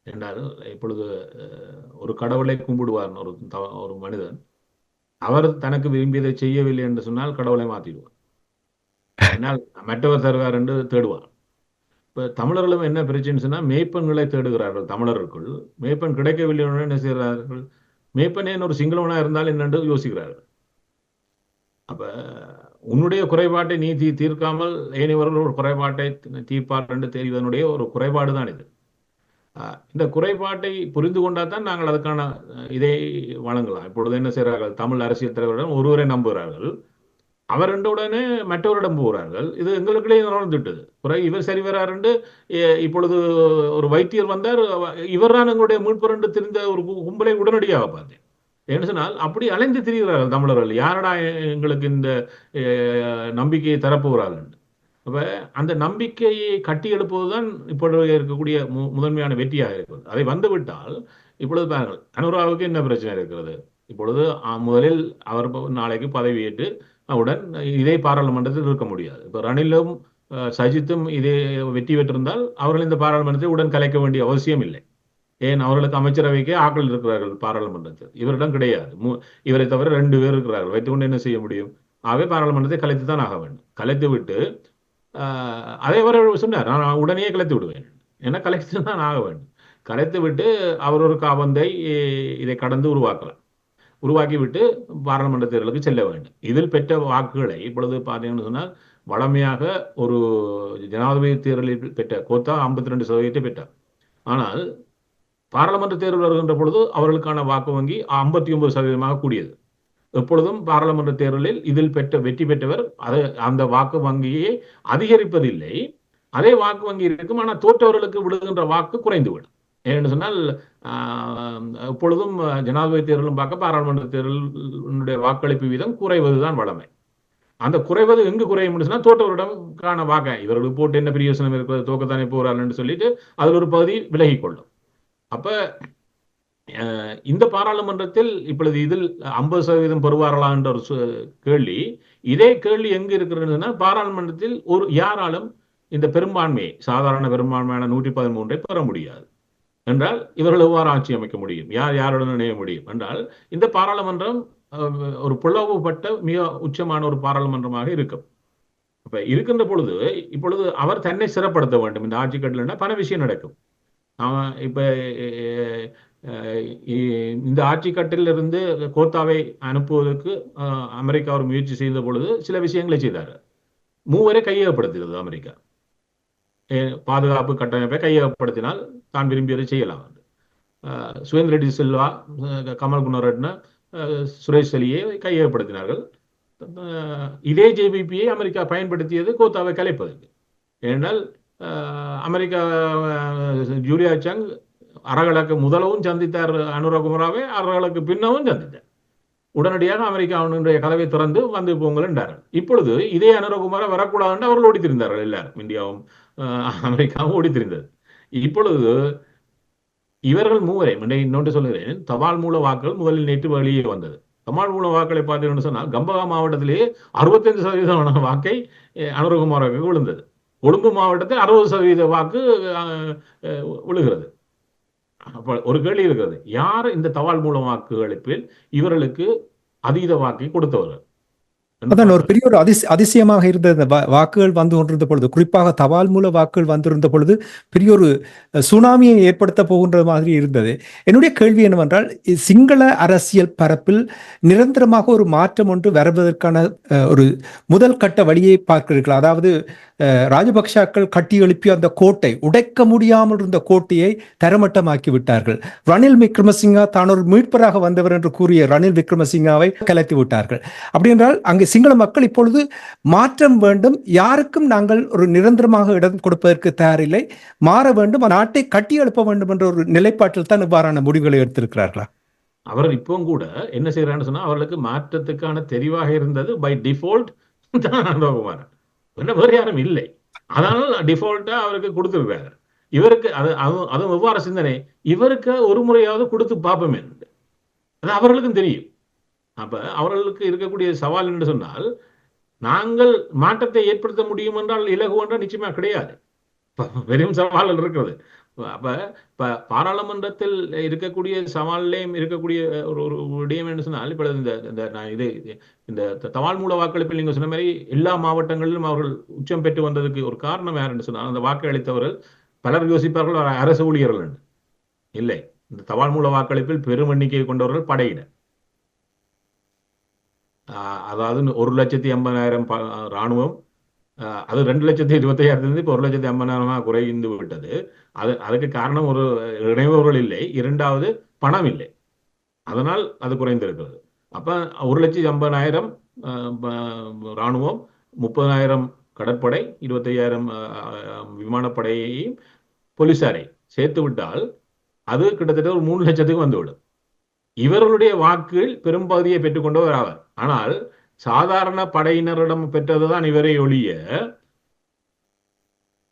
C: என்றால் இப்பொழுது ஒரு கடவுளை கும்பிடுவார் ஒரு மனிதன், அவர் தனக்கு விரும்பியதை செய்யவில்லை என்று சொன்னால் கடவுளை மாற்றிடுவார். என்னால் மற்றவர் தருவார் என்று தேடுவார். இப்போ தமிழர்களும் என்ன பிரச்சனைன்னு சொன்னால் மேய்ப்பன்களை தேடுகிறார்கள். தமிழருக்குள் மேய்ப்பன் கிடைக்கவில்லை என்ன செய்கிறார்கள்? மேய்ப்பனேன் ஒரு சிங்களவனா இருந்தால் என்னென்று யோசிக்கிறார்கள். அப்ப உன்னுடைய குறைபாட்டை நீ தீர்க்காமல் ஏனையவர்கள் ஒரு குறைபாட்டை தீர்ப்பார் என்று தெரிவதனுடைய ஒரு குறைபாடு தான் இது. இந்த குறைபாட்டை புரிந்து கொண்டால் தான் நாங்கள் அதுக்கான இதை வழங்கலாம். இப்பொழுது என்ன செய்கிறார்கள், தமிழ் அரசியல் தலைவரிடம் ஒருவரை நம்புகிறார்கள், அவர் உடனே மற்றவரிடம் போகிறார்கள். இது எங்களுக்குள்ளே நடந்துட்டது. இவர் சரி வரார் என்று இப்பொழுது ஒரு வைத்தியர் வந்தார், இவர் தான் எங்களுடைய மீட்பு தெரிந்த ஒரு கும்பலை உடனடியாக பார்த்தேன். என்ன சொன்னால் அப்படி அலைந்து திரிகிறார்கள் தமிழர்கள். யாரடா எங்களுக்கு இந்த நம்பிக்கையை தரப்போகிறார்கள். அப்ப அந்த நம்பிக்கையை கட்டி எழுப்புவதுதான் இப்பொழுது இருக்கக்கூடிய முதன்மையான வெற்றியாக இருக்கிறது. அதை வந்துவிட்டால் இப்பொழுது பாருங்கள், அனுராவுக்கு என்ன பிரச்சனை இருக்கிறது. இப்பொழுது முதலில் அவர் நாளைக்கு பதவியேற்று உடன் இதே பாராளுமன்றத்தில் இருக்க முடியாது. இப்ப ரணிலும் சஜித்தும் இதே வெற்றி பெற்றிருந்தால் அவர்கள் இந்த பாராளுமன்றத்தை உடன் கலைக்க வேண்டிய அவசியம் இல்லை. ஏன், அவர்களுக்கு அமைச்சரவைக்கு ஆட்கள் இருக்கிறார்கள் பாராளுமன்றத்தில், இவரிடம் கிடையாது. இவரை தவிர 2 பேர் இருக்கிறார்கள். வைத்துக்கொண்டு என்ன செய்ய முடியும்? ஆகவே பாராளுமன்றத்தை கலைத்து தான் ஆக வேண்டும். கலைத்து விட்டு அதே அவர் சொன்னார், நான் உடனே கலைத்து விடுவேன், ஏன்னா கலைத்து தான் ஆக வேண்டும். கலைத்து விட்டு அவர் ஒரு காபந்தை இதை கடந்து உருவாக்கலாம். உருவாக்கி விட்டு பாராளுமன்ற தேர்தலுக்கு செல்ல வேண்டும். இதில் பெற்ற வாக்குகளை இப்பொழுது பார்த்தீங்கன்னு சொன்னால், வளமையாக ஒரு ஜனாதிபதி தேர்தலில் பெற்ற கோத்தா 52% பெற்றார். ஆனால் பாராளுமன்ற தேர்தல் வருகின்ற பொழுது அவர்களுக்கான வாக்கு வங்கி 59% கூடியது. எப்பொழுதும் பாராளுமன்ற தேர்தலில் இதில் வெற்றி பெற்றவர் அந்த வாக்கு வங்கியை அதிகரிப்பதில்லை, அதே வாக்கு வங்கி இருக்கும். ஆனால் தோற்றவர்களுக்கு விடுகின்ற வாக்கு குறைந்துவிடும். ஏன்னு சொன்னால் எப்பொழுதும் ஜனாதிபதி தேர்தலும் பார்க்க பாராளுமன்ற தேர்தலுடைய வாக்களிப்பு வீதம் குறைவதுதான் வளமை. அந்த குறைவது எங்கு குறையும் சொன்னால் தோற்றவரிடம் காண வாக்க இவர்களுக்கு போட்டு என்ன பிரயோசனம் இருக்கிறது, தோக்கத்தானே போறாருன்னு சொல்லிட்டு அதில் ஒரு பகுதி விலகி கொள்ளும். அப்ப இந்த பாராளுமன்றத்தில் இப்பொழுது இதில் 50% பெறுவார்களா என்ற ஒரு கேள்வி, இதே கேள்வி எங்கு இருக்கிறதுன்னா பாராளுமன்றத்தில் ஒரு யாராலும் இந்த பெரும்பான்மையை, சாதாரண பெரும்பான்மையான 113 பெற முடியாது என்றால் இவர்கள் எவ்வாறு ஆட்சி அமைக்க முடியும், யார் யாருடன் இணைய முடியும் என்றால் இந்த பாராளுமன்றம் ஒரு பிளவுபட்ட மிக உச்சமான ஒரு பாராளுமன்றமாக இருக்கும். இப்ப இருக்கின்ற பொழுது இப்பொழுது அவர் தன்னை சிறப்படுத்த வேண்டும். இந்த ஆட்சி கட்டளைன்னா பல விஷயம் நடக்கும். இப்ப இந்த ஆட்சி கட்டிலிருந்து கோத்தாவை அனுப்புவதற்கு அமெரிக்கா ஒரு முயற்சி செய்த பொழுது சில விஷயங்களை செய்தார். 3 கையகப்படுத்துகிறது அமெரிக்கா. பாதுகாப்பு கட்டமைப்பை கையகப்படுத்தினால் தான் விரும்பியதை செய்யலாம். சுவேந்திர ரெட்டி சில்வா, கமல் குணரட்ன, சுரேஷ் சலியை கையகப்படுத்தினார்கள். இதே ஜேபிபியை அமெரிக்கா பயன்படுத்தியது கோத்தாவை கலைப்பதற்கு. ஏனென்றால் அமெரிக்கா ஜூலியா சங் அறகலக்கு முதலவும் சந்தித்தார் அனுரகுமாராவை, அறகலக்கு பின்னவும் சந்தித்தார். உடனடியாக அமெரிக்காவுடைய கதவை திறந்து வந்து போங்கள் என்றார்கள். இப்பொழுது இதே அனுரகுமாரா வரக்கூடாது என்று அவர்கள் ஓடித்திருந்தார்கள். எல்லாரும் இந்தியாவும் அமெரிக்காவும் ஓடித்திருந்தது. இப்பொழுது இவர்கள் 3 இன்னொன்று சொல்லுகிறேன், தபால் மூல வாக்குகள் முதலில் நேற்று வெளியே வந்தது. தபால் மூல வாக்களை பார்த்தீங்கன்னு சொன்னால் கம்பகா மாவட்டத்திலேயே 65% வாக்கை அனுரகுமாராவுக்கு விழுந்தது. கொழும்பு மாவட்டத்தில் 60% வாக்கு விழுகிறது. அப்ப ஒரு கேள்வி இருக்கிறது, யார் இந்த தபால் மூல வாக்குகளிப்பில் இவர்களுக்கு அதீத வாக்கை கொடுத்தவர்கள்?
A: அதான் ஒரு பெரிய ஒரு அதிசயமாக இருந்த இந்த வாக்குகள் வந்து கொண்டிருந்த பொழுது, குறிப்பாக தபால் மூல வாக்குகள் வந்திருந்த பொழுது பெரிய ஒரு சுனாமியை ஏற்படுத்த போகின்ற மாதிரி இருந்தது. என்னுடைய கேள்வி என்னவென்றால், சிங்கள அரசியல் பரப்பில் நிரந்தரமாக ஒரு மாற்றம் ஒன்று வருவதற்கான ஒரு முதல் கட்ட வழியை பார்க்கிறீர்களா? அதாவது ராஜபக்ஷாக்கள் கட்டி எழுப்பி அந்த கோட்டை, உடைக்க முடியாமல் இருந்த கோட்டையை தரமட்டமாக்கி விட்டார்கள். ரணில் விக்ரமசிங்கா தான் ஒரு மீட்பராக வந்தவர் என்று கூறிய ரணில் விக்ரமசிங்காவை கலைத்து விட்டார்கள். அப்படி என்றால் அங்கே சிங்கள மக்கள் இப்பொழுது மாற்றம் வேண்டும், யாருக்கும் நாங்கள் ஒரு நிரந்தரமாக இடம் கொடுப்பதற்கு தயாரில்லை, மாற வேண்டும், நாட்டை கட்டி எழுப்ப வேண்டும் என்ற ஒரு நிலைப்பாட்டில் தான் இவ்வாறான முடிவுகளை எடுத்திருக்கிறார்களா?
C: அவர் இப்பவும் கூட என்ன செய்யறான்னு சொன்னா, அவர்களுக்கு மாற்றத்துக்கான தெரிவாக இருந்தது பை டிஃபால்ட் தான் என்ன வேறு யாரும் இல்லை. அதனால் டிஃபால்ட்டா அவருக்கு கொடுத்துருக்காரு. இவருக்கு அதுவும் எவ்வாறு சிந்தனை, இவருக்கு ஒரு முறையாவது கொடுத்து பார்ப்போமே, அது அவர்களுக்கும் தெரியும். அப்ப அவர்களுக்கு இருக்கக்கூடிய சவால் என்று சொன்னால், நாங்கள் மாற்றத்தை ஏற்படுத்த முடியும் என்றால் இலகு என்றால் நிச்சயமா கிடையாது, வெறும் சவால்கள் இருக்கிறது. அப்ப பாராளுமன்றத்தில் இருக்கக்கூடிய சவாலையும் இருக்கக்கூடிய ஒரு விடயம் என்று சொன்னால், இப்ப இந்த தபால் மூல வாக்களிப்பில் நீங்க சொன்ன மாதிரி எல்லா மாவட்டங்களிலும் அவர்கள் உச்சம் பெற்று வந்ததுக்கு ஒரு காரணம் யார் என்று சொன்னால், அந்த வாக்கு அளித்தவர்கள் பலர் யோசிப்பார்கள் அரசு ஊழியர்கள் இல்லை, இந்த தபால் மூல வாக்களிப்பில் பெரும் எண்ணிக்கை கொண்டவர்கள் படையினர். அதாவது 1,80,000 இராணுவம், அது 2,25,000 இப்போ 1,50,000 குறைந்து விட்டது. அதுக்கு காரணம் ஒரு இணைபவர்கள் இல்லை, இரண்டாவது பணம் இல்லை, அதனால் அது குறைந்திருக்கிறது. அப்ப 1,50,000 இராணுவம், 30,000 கடற்படை, 25,000 விமானப்படையையும் போலீசாரை சேர்த்து விட்டால் அது கிட்டத்தட்ட ஒரு 3 லட்சத்துக்கு வந்துவிடும். இவர்களுடைய வாக்குகள் பெரும்பகுதியை பெற்றுக்கொண்டவர் ஆவார். ஆனால் சாதாரண படையினரிடம் பெற்றதுதான் இவரை ஒழிய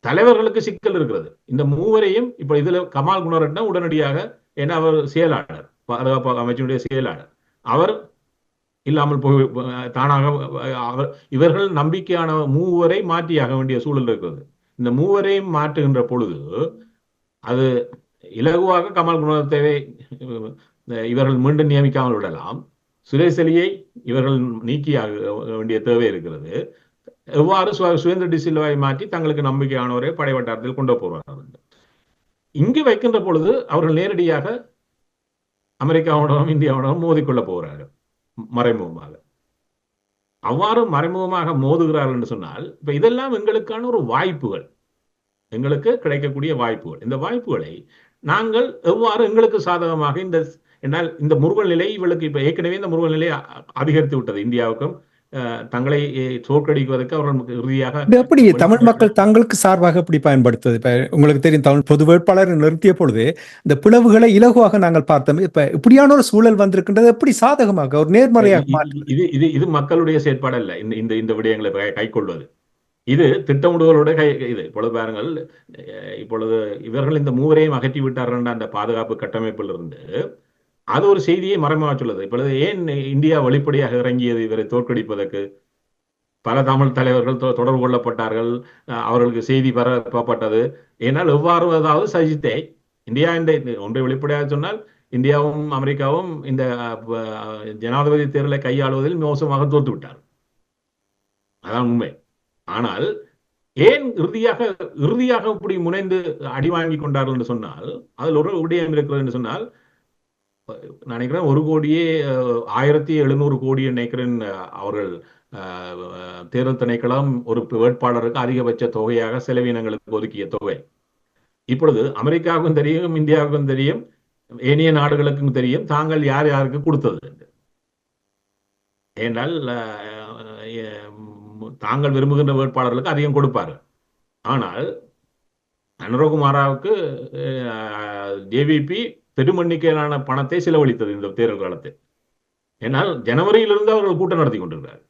C: தலைவர்களுக்கு சிக்கல் இருக்கிறது. இந்த மூவரையும் இப்ப இதுல கமால் குணரட்னம் உடனடியாக, ஏன்னா அவர் செயலாளர், பாதுகாப்பு அமைச்சருடைய செயலாளர், அவர் இல்லாமல் போய் தானாக இவர்கள் நம்பிக்கையான மூவரை மாற்றியாக வேண்டிய சூழல் இருக்கிறது. இந்த மூவரையும் மாற்றுகின்ற பொழுது அது இலகுவாக கமால் குணரத்னவை இவர்கள் மீண்டும் நியமிக்காமல் விடலாம். சுரேஷ் அலியை இவர்கள் நீக்கியாக வேண்டிய தேவை இருக்கிறது. எவ்வாறு சுவேந்திர டி சில்வாவை மாற்றி தங்களுக்கு நம்பிக்கையானவரை படை வட்டாரத்தில் கொண்டு போவார்கள். இங்கு வைக்கின்ற பொழுது அவர்கள் நேரடியாக அமெரிக்காவுடனும் இந்தியாவுடனும் மோதிக்கொள்ள போகிறார்கள் மறைமுகமாக. அவ்வாறு மறைமுகமாக மோதுகிறார்கள் என்று சொன்னால் இப்ப இதெல்லாம் எங்களுக்கான ஒரு வாய்ப்புகள், எங்களுக்கு கிடைக்கக்கூடிய வாய்ப்புகள். இந்த வாய்ப்புகளை நாங்கள் எவ்வாறு எங்களுக்கு சாதகமாக என்னால் இந்த முருகல் நிலை இவளுக்கு இப்ப ஏற்கனவே இந்த முருகல் நிலை அதிகரித்து விட்டது. இந்தியாவுக்கும் தங்களை தோற்கடிப்பதற்கு அவர்கள் இறுதியாக
A: எப்படி தமிழ் மக்கள் தங்களுக்கு சார்பாக எப்படி பயன்படுத்துவது? இப்ப உங்களுக்கு தெரியும், தமிழ் பொது வேட்பாளரை நிறுத்திய பொழுது இந்த பிளவுகளை இலகுவாக நாங்கள் பார்த்தோம். இப்ப இப்படியான ஒரு சூழல் வந்திருக்கின்றது, எப்படி சாதகமாக ஒரு நேர்மறையாக
C: இது மக்களுடைய செயற்பாடு அல்ல. இந்த விடயங்களை கைக்கொள்வது இது திட்டமிடுவதோட இது. இப்பொழுது பாருங்கள், இப்பொழுது இவர்கள் இந்த மூவரையும் அகற்றி விட்டார்கள் அந்த பாதுகாப்பு கட்டமைப்பில் இருந்து. அது ஒரு செய்தியை மறைமுகமாக சொல்லுது. இப்பொழுது ஏன் இந்தியா வெளிப்படையாக இறங்கியது இவரை தோற்கடிப்பதற்கு? பல தமிழ் தலைவர்கள் தொடர்பு கொள்ளப்பட்டார்கள், அவர்களுக்கு செய்தி பரப்பப்பட்டது. ஏனால் எவ்வாறு, அதாவது சஜித்தை இந்தியா இந்த ஒன்றை வெளிப்படையாக சொன்னால் இந்தியாவும் அமெரிக்காவும் இந்த ஜனாதிபதி தேர்தலை கையாளுவதில் மோசமாக தோற்று விட்டார், அதான் உண்மை. ஆனால் ஏன் இறுதியாக இப்படி முனைந்து அடி வாங்கி கொண்டார்கள் என்று சொன்னால் அதில் ஒரு விடயம் இருக்கிறது என்று சொன்னால், நினைக்கிறேன் 1,700 கோடி நினைக்கிறேன் அவர்கள் தேர்தல் திணைக்களம் ஒரு வேட்பாளருக்கு அதிகபட்ச தொகையாக செலவினங்களுக்கு ஒதுக்கிய தொகை. இப்பொழுது அமெரிக்காவுக்கும் தெரியும், இந்தியாவுக்கும் தெரியும், ஏனைய நாடுகளுக்கும் தெரியும் தாங்கள் யார் யாருக்கு கொடுத்தது. ஏனால் தாங்கள் விரும்புகின்ற வேட்பாளர்களுக்கு அதிகம் கொடுப்பார்கள். ஆனால் அனுரகுமாராவுக்கு ஜேவிபி பெரும் எண்ணிக்கையிலான பணத்தை செலவழித்தது இந்த தேர்தல் காலத்தில். ஏனால் ஜனவரியிலிருந்து அவர்கள் கூட்டம் நடத்தி கொண்டிருக்கிறார்.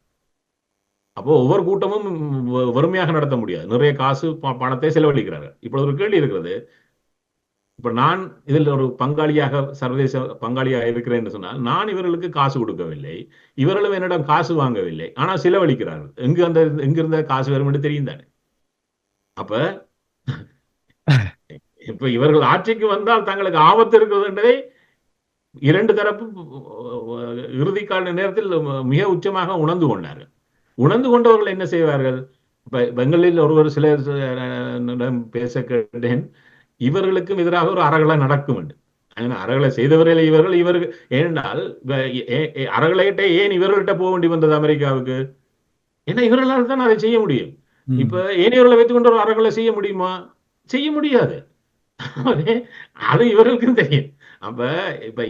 C: அப்போ ஒவ்வொரு கூட்டமும் வறுமையாக நடத்த முடியாது, நிறைய காசு பணத்தை செலவழிக்கிறார்கள். இப்பொழுது ஒரு கேள்வி இருக்கிறது, இப்ப நான் இதில் ஒரு பங்காளியாக, சர்வதேச பங்காளியாக இருக்கிறேன் என்று சொன்னால் நான் இவர்களுக்கு காசு கொடுக்கவில்லை, இவர்களும் என்னிடம் காசு வாங்கவில்லை, ஆனால் செலவழிக்கிறார்கள். எங்கிருந்த காசு வரும் என்று தெரியும் தானே. அப்ப இப்ப இவர்கள் ஆட்சிக்கு வந்தால் தங்களுக்கு ஆபத்து இருக்கிறது என்பதை இரண்டு தரப்பு இறுதிக்கால நேரத்தில் மிக உச்சமாக உணர்ந்து கொண்டார்கள். உணர்ந்து கொண்டவர்கள் என்ன செய்வார்கள்? இப்ப பெங்களில் ஒருவர் சிலர் பேச கேட்டேன், இவர்களுக்கும் எதிராக ஒரு அறகலை நடக்கும் என்று. அறகலை செய்தவர்கள் இவர்கள் ஏனென்றால் அறகலைகிட்ட ஏன் இவர்கள்ட்ட போக வேண்டி வந்தது அமெரிக்காவுக்கு? ஏன்னா இவர்களால் தான் அதை செய்ய முடியும். இப்ப ஏனையவர்களை வைத்துக் கொண்டு ஒரு அறகலை செய்ய முடியுமா? செய்ய முடியாது. அது இவர்களுக்கும் தெரியும். அப்ப இப்ப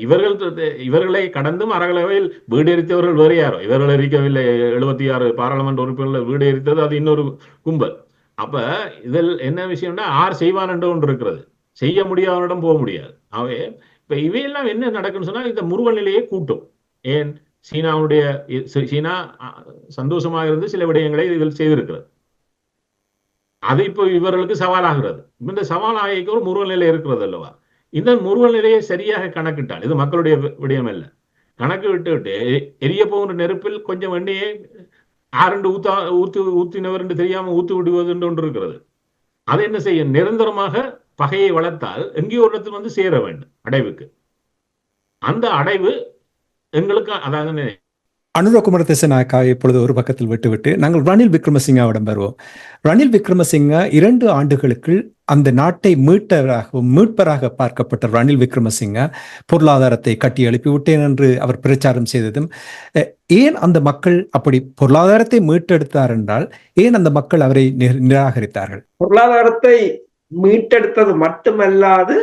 C: இவர்களை கடந்தும் அறகலையில் வீடு எரித்தவர்கள் வேறு யாரோ, இவர்கள் எரிக்கவில்லை. 76 பாராளுமன்ற உறுப்பினர்கள் வீடு எரித்தது அது இன்னொரு கும்பல். அப்ப இதில் என்ன விஷயம்னா, ஆர் செய்வான் என்று ஒன்று இருக்கிறது, செய்ய முடியாதவனிடம் போக முடியாது. அவை இப்ப இவையெல்லாம் என்ன நடக்குன்னு சொன்னா இந்த முருகல் நிலையை கூட்டும். ஏன் சீனா சந்தோஷமாக இருந்து சில விடயங்களை இதில் செய்திருக்கிறது. அது இப்போ இவர்களுக்கு சவாலாகிறது. இந்த சவாலாக ஒரு முருகல் நிலை இருக்கிறது அல்லவா? இந்த முருகல் நிலையை சரியாக கணக்கிட்டால், இது மக்களுடைய விடயம் அல்ல, கணக்கு விட்டு எரிய போகின்ற நெருப்பில் கொஞ்சம் எண்ணெயை ஆரண்டு ஊத்தினவர் என்று தெரியாம ஊத்து விடுவது என்று ஒன்று இருக்கிறது. அது என்ன செய்யும்? நிரந்தரமாக பகையை வளர்த்தால் எங்கேயோ ஒரு இடத்தில் வந்து சேர வேண்டும் அடைவுக்கு. அந்த அடைவு எங்களுக்கு, அதாவது
A: அனுரகுமார திசாநாயக்காவை இப்பொழுது ஒரு பக்கத்தில் விட்டுவிட்டு நாங்கள் ரணில் விக்ரமசிங்காவிடம் வருவோம். ரணில் விக்ரமசிங்கா 2 ஆண்டுகளுக்குள் அந்த நாட்டை மீட்பராக பார்க்கப்பட்ட ரணில் விக்ரமசிங்கா பொருளாதாரத்தை கட்டி எழுப்பி விட்டேன் என்று அவர் பிரச்சாரம் செய்ததும், ஏன் அந்த மக்கள் அப்படி பொருளாதாரத்தை மீட்டெடுத்தார் என்றால் ஏன் அந்த மக்கள் அவரை நிராகரித்தார்கள்?
B: பொருளாதாரத்தை மீட்டெடுத்தது மட்டுமல்லாது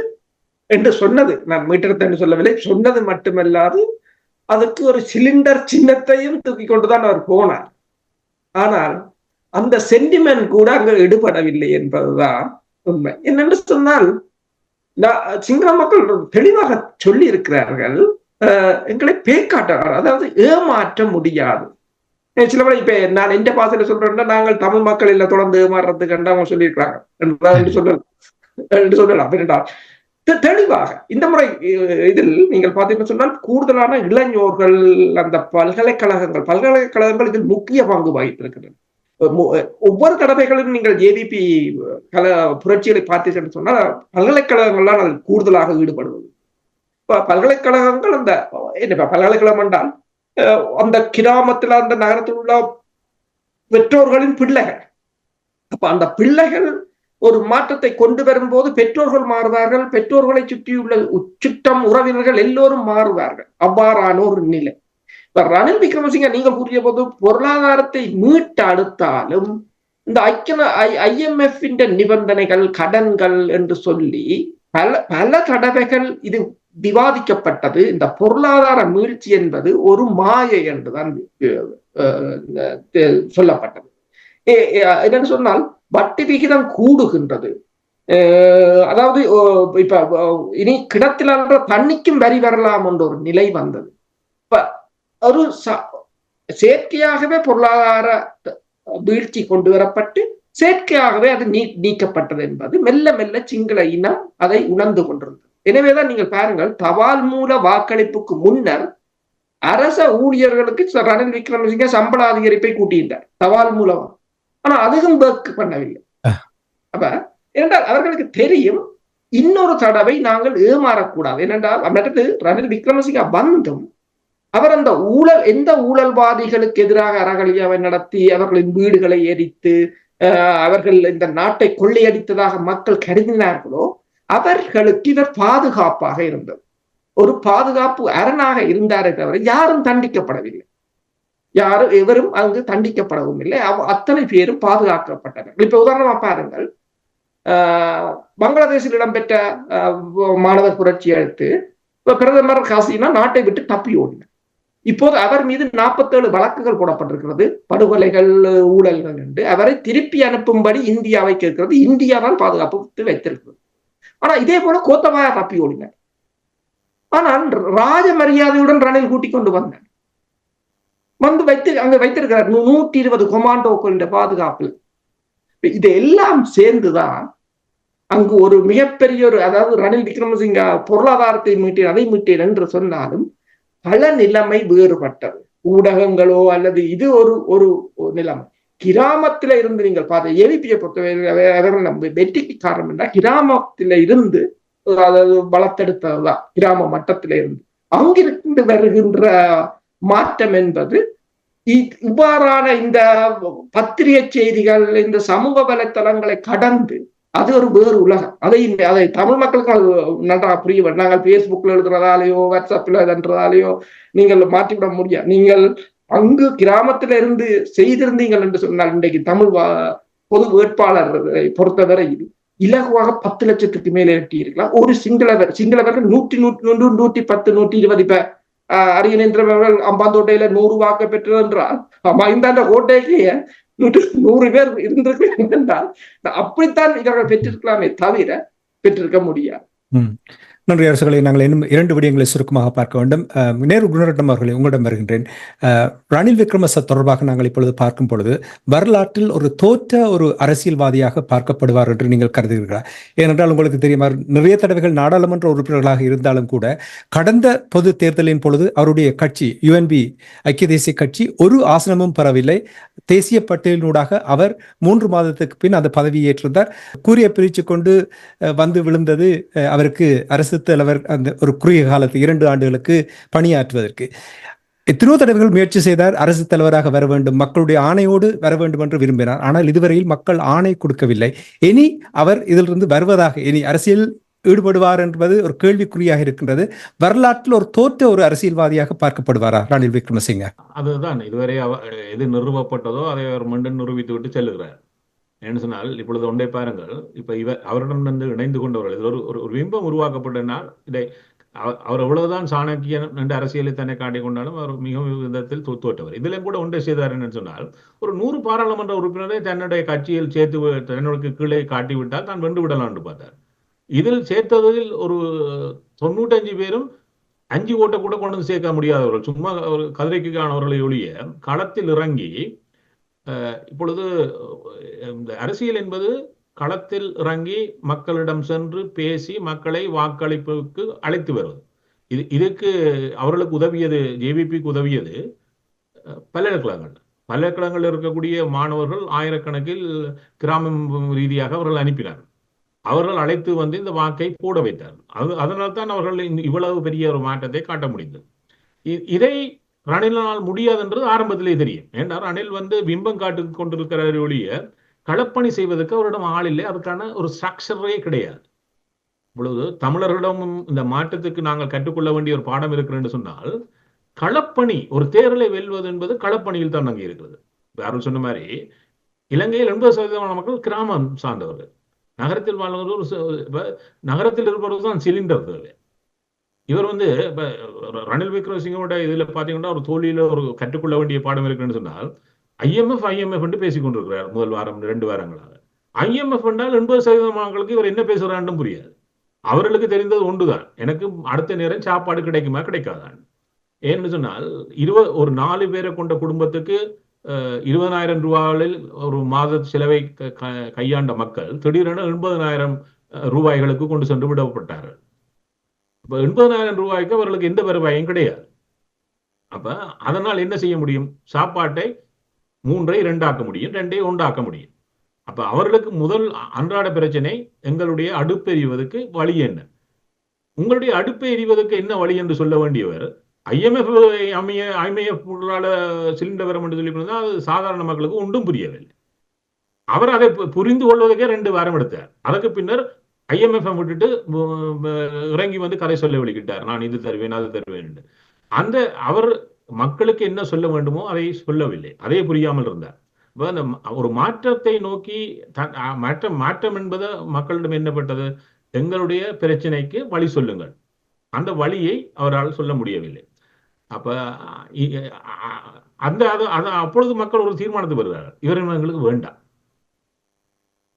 B: என்று சொன்னது, நான் மீட்டெடுத்த என்று சொல்லவில்லை, சொன்னது மட்டுமல்லாது அதுக்கு ஒரு சிலிண்டர் சின்னத்தையும் தூக்கி கொண்டுதான் அவர் போனார். ஆனால் அந்த சென்டிமெண்ட் கூட அங்கு எடுபடவில்லை என்பதுதான் உண்மை. என்னென்று சொன்னால் சிங்கள மக்கள் தெளிவாக சொல்லி இருக்கிறார்கள், எங்களை பேக்காட்டார், அதாவது ஏமாற்ற முடியாது. சில பேர் இப்ப நான் எந்த பாசையில சொல்றேன்னா, நாங்கள் தமிழ் மக்கள் இல்ல தொடர்ந்து ஏமாறுறது கண்டு அவங்க சொல்லியிருக்கிறாங்க என்று சொல்லலாம். என்றால் தெளிவாக இந்த முறை இதில் நீங்கள் பார்த்தீங்கன்னு சொன்னால் கூடுதலான இளைஞர்கள் அந்த பல்கலைக்கழகங்கள் இதில் முக்கிய பங்கு வகித்திருக்கின்றன. ஒவ்வொரு தடவைகளும் நீங்கள் ஏவிபி புரட்சிகளை பார்த்தீர்கள் சொன்னால் பல்கலைக்கழகங்கள்லாம் அதில் கூடுதலாக ஈடுபடுவது. பல்கலைக்கழகங்கள் அந்த என்ன பல்கலைக்கழகம் என்றால் அந்த கிராமத்தில் அந்த நகரத்தில் உள்ள பெற்றோர்களின் பிள்ளைகள். அப்ப அந்த பிள்ளைகள் ஒரு மாற்றத்தை கொண்டு வரும்போது பெற்றோர்கள் மாறுவார்கள், பெற்றோர்களை சுற்றியுள்ள சுற்றம் உறவினர்கள் எல்லோரும் மாறுவார்கள். அவ்வாறான ஒரு நிலை. இப்ப ரணில் விக்ரமசிங்க நீங்கள் கூறிய போது பொருளாதாரத்தை மீட்டு அடுத்தாலும் இந்த IMF நிபந்தனைகள், கடன்கள் என்று சொல்லி பல தடவைகள் இது விவாதிக்கப்பட்டது. இந்த பொருளாதார மீழ்ச்சி என்பது ஒரு மாயை என்றுதான் சொல்லப்பட்டது. என்னன்னு சொன்னால் வட்டி விகிதம் கூடுகின்றது. அதாவது இப்ப இனி கிணத்துல தண்ணிக்கும் வரி வரலாம் என்ற ஒரு நிலை வந்தது. இப்ப ஒரு செயற்கையாகவே பொருளாதார வீழ்ச்சி கொண்டு வரப்பட்டு செயற்கையாகவே அது நீக்கப்பட்டது என்பது மெல்ல மெல்ல சிங்கள இனம் அதை உணர்ந்து கொண்டிருந்தது. எனவேதான் நீங்கள் பாருங்கள், தபால் மூல வாக்களிப்புக்கு முன்னர் அரச ஊழியர்களுக்கு ரணில் விக்ரமசிங்க சம்பள அதிகரிப்பை கூட்டியிருந்தார் தபால் மூலமா. ஆனா அதுவும் ஒர்க் பண்ணவில்லை. அப்ப ஏனென்றால் அவர்களுக்கு தெரியும் இன்னொரு தடவை நாங்கள் ஏமாறக்கூடாது. ஏனென்றால் அடுத்து ரணில் விக்ரமசிங்க வந்தும் அவர் அந்த எந்த ஊழல்வாதிகளுக்கு எதிராக அறகலியாவை நடத்தி அவர்களின் வீடுகளை எரித்து அவர்கள் இந்த நாட்டை கொள்ளையடித்ததாக மக்கள் கருதினார்களோ அவர்களுக்கு இவர் பாதுகாப்பாக இருந்தது. ஒரு பாதுகாப்பு அரணாக இருந்தாரே தவிர யாரும் தண்டிக்கப்படவில்லை. யாரும் எவரும் அங்கு தண்டிக்கப்படவும் இல்லை. அத்தனை பேரும் பாதுகாக்கப்பட்டனர். இப்ப உதாரணமா பாருங்கள், பங்களாதேஷில் இடம்பெற்ற மாணவர் புரட்சி அடுத்து பிரதமர் ஹசீனா நாட்டை விட்டு தப்பி ஓடினார். இப்போது அவர் மீது 47 வழக்குகள் போடப்பட்டிருக்கிறது, படுகொலைகள், ஊழல்கள் என்று. அவரை திருப்பி அனுப்பும்படி இந்தியாவை கேட்கிறது. இந்தியா தான் பாதுகாப்பு வைத்திருக்கிறது. ஆனா இதே போல கோத்தபாயா தப்பி ஓடினார். ஆனால் ராஜ மரியாதையுடன் ரணில் கூட்டிக் கொண்டு வந்தார். வந்து அங்க வைத்திருக்கிறார் 120 கொமாண்டோக்கள் பாதுகாப்பில். இதெல்லாம் சேர்ந்துதான் அங்கு ஒரு மிகப்பெரிய ஒரு, அதாவது ரணில் விக்ரமசிங்க பொருளாதாரத்தை மீட்டேன் அதை மீட்டேன் என்று சொன்னாலும் பல நிலைமை வேறுபட்டது. ஊடகங்களோ அல்லது இது ஒரு நிலைமை. கிராமத்தில இருந்து நீங்கள் பார்த்த ஏவிபியை பொறுத்தவரை வெற்றிக்கு காரணம் என்ன, கிராமத்தில இருந்து அதாவது வளர்த்தெடுத்ததுதான். கிராம மட்டத்தில இருந்து அங்கிருந்து வருகின்ற மாற்றம் என்பது இவ்வாறான இந்த பத்திரிகை செய்திகள், இந்த சமூக வலைத்தளங்களை கடந்து அது ஒரு வேறு உலகம். அதை தமிழ் மக்களுக்கு நன்றாக புரிய. நாங்கள் பேஸ்புக்ல எழுதுறதாலேயோ வாட்ஸ்அப்ல என்றதாலேயோ நீங்கள் மாற்றிவிட முடியாது. நீங்கள் அங்கு கிராமத்தில இருந்து செய்திருந்தீங்கள் என்று சொன்னால் இன்றைக்கு தமிழ் பொது வேட்பாளரை பொறுத்தவரை இலகுவாக 10 லட்சத்துக்கு மேலே எட்டியிருக்கலாம். ஒரு சிங்களவர்கள் 100, 110, 120. இப்ப அரியநேந்திரவர்கள் அம்பாந்தோட்டையில 100 வாக்கு பெற்றது என்றால் இந்த கோட்டைக்கு 100 பேர் இருந்திருக்க என்றால் அப்படித்தான் இவர்கள் பெற்றிருக்கலாமே தவிர பெற்றிருக்க முடியாது.
A: நன்றி அரசுகளை. நாங்கள் இன்னும் 2 விடயங்களை சுருக்கமாக பார்க்க வேண்டும். நேரு குணரட்னம் அவர்களை உங்களிடம் வருகின்றேன். ரணில் விக்ரமசிங்க தொடர்பாக நாங்கள் இப்பொழுது பார்க்கும் பொழுது வரலாற்றில் ஒரு தோற்ற ஒரு அரசியல்வாதியாக பார்க்கப்படுவார் என்று நீங்கள் கருதுகிறீர்களா? ஏனென்றால் உங்களுக்கு தெரியுமா, நிறைய தடவைகள் நாடாளுமன்ற உறுப்பினர்களாக இருந்தாலும் கூட கடந்த பொது தேர்தலின் பொழுது அவருடைய கட்சி UNP ஐக்கிய தேசிய கட்சி ஒரு ஆசனமும் பெறவில்லை. தேசிய பட்டியலினூடாக அவர் 3 மாதத்துக்கு பின் அந்த பதவியை ஏற்றிருந்தார். கூறிய பிரித்து கொண்டு வந்து விழுந்தது அவருக்கு அரசு தலைவர் அந்த ஒரு குறுகிய காலத்து 2 ஆண்டுகளுக்கு பணியாற்றுவதற்கு. எத்தனையோ தடவைகள் முயற்சி செய்தார், அரசு தலைவராக வர வேண்டும், மக்களுடைய ஆணையோடு வர வேண்டும் என்று விரும்பினார். ஆனால் இதுவரையில் மக்கள் ஆணை கொடுக்கவில்லை. இனி அவர் இதிலிருந்து வருவதாக, இனி அரசியல் ஈடுபடுவார் என்பது ஒரு கேள்விக்குறியாக இருக்கின்றது. வரலாற்றில் ஒரு தோற்ற ஒரு அரசியல்வாதியாக பார்க்கப்படுவாரா ரணில் விக்ரமசிங்க?
C: அதுதான் இதுவரை எது நிறுவப்பட்டதோ அதை அவர் மீண்டும் நிரூபித்து விட்டு செல்லுகிறார். என்ன சொன்னால், இப்பொழுது ஒன்றை பாருங்கள், இப்ப அவரிடம் இணைந்து கொண்டவர்கள் இது ஒரு பிம்பம் உருவாக்கப்பட்டனால் இதை அவர் எவ்வளவுதான் சாணக்கியன் என்ற அரசியலை தன்னை காட்டிக் கொண்டாலும் அவர் மிகவும் விதத்தில் தோற்றவர். இதுல கூட ஒன்றை செய்தார் என்று சொன்னால், ஒரு 100 பாராளுமன்ற உறுப்பினரை தன்னுடைய கட்சியில் சேர்த்து தன்னுடைய கீழே காட்டிவிட்டால் தான் வென்று விடலாம் என்று பார்த்தார். இதில் சேர்த்ததில் ஒரு 95 பேரும் 5 ஓட்டை கூட கொண்டு வந்து சேர்க்க முடியாதவர்கள், சும்மா ஒரு கதிரைக்கானவர்களை ஒழிய களத்தில் இறங்கி. இப்பொழுது இந்த அரசியல் என்பது களத்தில் இறங்கி மக்களிடம் சென்று பேசி மக்களை வாக்களிப்புக்கு அழைத்து வருவது. இதுக்கு அவர்களுக்கு உதவியது, ஜேவிபிக்கு உதவியது பல்கலைக்கழகங்கள் இருக்கக்கூடிய மாணவர்கள் ஆயிரக்கணக்கில் கிராமம் ரீதியாக அவர்கள் அனுப்பினார்கள். அவர்கள் அழைத்து வந்து இந்த வாக்கை போட வைத்தார்கள். அதனால் தான் அவர்கள் இவ்வளவு பெரிய ஒரு மாற்றத்தை காட்ட முடிந்தது. இதை ரணிலால் முடியாது என்றது ஆரம்பத்திலே தெரியும். ஏன்னா ரணில் வந்து பிம்பம் காட்டு கொண்டிருக்கிற ஒழிய களப்பணி செய்வதற்கு அவரிடம் ஆள் இல்லை, அதுக்கான ஒரு ஸ்ட்ரக்சரே கிடையாது. இப்பொழுது தமிழர்களிடமும் இந்த மாற்றத்துக்கு நாங்கள் கற்றுக்கொள்ள வேண்டிய ஒரு பாடம் இருக்கிறது சொன்னால், களப்பணி, ஒரு தேர்தலை வெல்வது என்பது களப்பணியில் தான் அங்கே இருக்கிறது. யாரும் சொன்ன மாதிரி இலங்கையில் 80% மக்கள் கிராமம் சார்ந்தவர்கள், நகரத்தில் வாழ்ந்தவர்கள். நகரத்தில் இருப்பவர்கள் தான் சிலிண்டர் தேவை. இவர் வந்து இப்ப ரணில் விக்ரமசிங்கோட இதுல பாத்தீங்கன்னா ஒரு தோல்வியில ஒரு கற்றுக்கொள்ள வேண்டிய பாடம் இருக்குன்னு சொன்னால், IMF என்று பேசிக் கொண்டிருக்கிறார் முதல் வாரம் 2 வாரங்களாக. IMF என்றால் 80% மக்களுக்கு இவர் என்ன பேசுறான்னு புரியாது. அவர்களுக்கு தெரிந்தது ஒன்றுதான், எனக்கு அடுத்த நேரம் சாப்பாடு கிடைக்குமா கிடைக்காதான். ஏன்னு சொன்னால் ஒரு 4 பேரை கொண்ட குடும்பத்துக்கு 20,000 ரூபாயில் ஒரு மாத செலவை கையாண்ட மக்கள் திடீரென 80,000 ரூபாய்களுக்கு கொண்டு சென்று விடப்பட்டார்கள். இப்ப 80,000 ரூபாய்க்கு அவர்களுக்கு எந்த வருவாயும் கிடையாது. அப்ப அதனால் என்ன செய்ய முடியும்? சாப்பாட்டை 3ஐ 2 ஆக்க முடியும், 2ஐ 1 ஆக்க முடியும். அப்ப அவர்களுக்கு முதல் அன்றாட பிரச்சனை, எங்களுடைய அடுப்பு எரிவதற்கு வழி என்ன? உங்களுடைய அடுப்பை எரிவதற்கு என்ன வழி என்று சொல்ல வேண்டியவர் IMF சிலிண்டர் வரும் என்று சொல்லி அது சாதாரண மக்களுக்கு ஒன்றும் புரியவில்லை. அவர் அதை புரிந்து கொள்வதற்கே 2 வாரம் எடுத்தார். அதற்கு பின்னர் IMF விட்டுட்டு இறங்கி வந்து கதை சொல்ல வெளிக்கிட்டார், நான் இது தருவேன் அது தருவேன் என்று. அந்த அவர் மக்களுக்கு என்ன சொல்ல வேண்டுமோ அதை சொல்லவில்லை, அதே புரியாமல் இருந்தார். அந்த ஒரு மாற்றத்தை நோக்கி மாற்றம் என்பது மக்களிடம் என்னப்பட்டது? எங்களுடைய பிரச்சனைக்கு வழி சொல்லுங்கள். அந்த வழியை அவரால் சொல்ல முடியவில்லை. அப்ப அப்பொழுது மக்கள் ஒரு தீர்மானத்துக்கு வருகிறார்கள், இவர் எங்களுக்கு வேண்டாம்.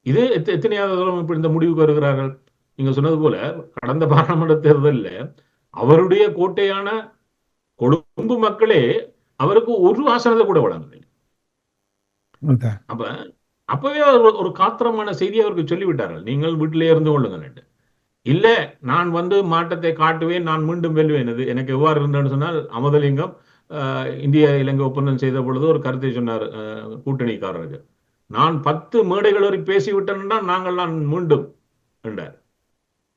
C: இது எத்தனையாவது இந்த முடிவுக்கு வருகிறார்கள். நீங்க சொன்னது போல கடந்த பாராளுமன்ற தேர்தலில் அவருடைய கோட்டையான கொழும்பு மக்களே அவருக்கு ஒரு ஆசனத்தை கூட வழங்கவில்லை. அப்பவே ஒரு காத்திரமான செய்தி அவருக்கு சொல்லிவிட்டார்கள், நீங்கள் வீட்டிலே இருந்து கொள்ளுங்கள். இல்ல, நான் வந்து மாற்றத்தை காட்டுவேன், நான் மீண்டும் வெல்வேன். எனக்கு எவ்வாறு இருந்தேன்னு சொன்னால், அமுதலிங்கம் இந்திய இலங்கை ஒப்பந்தம் செய்த பொழுது ஒரு கருத்தை சொன்னார் கூட்டணிக்காரருக்கு, நான் 10 மேடைகள் வரை பேசிவிட்டேன்னா நான் மீண்டும் என்றார்.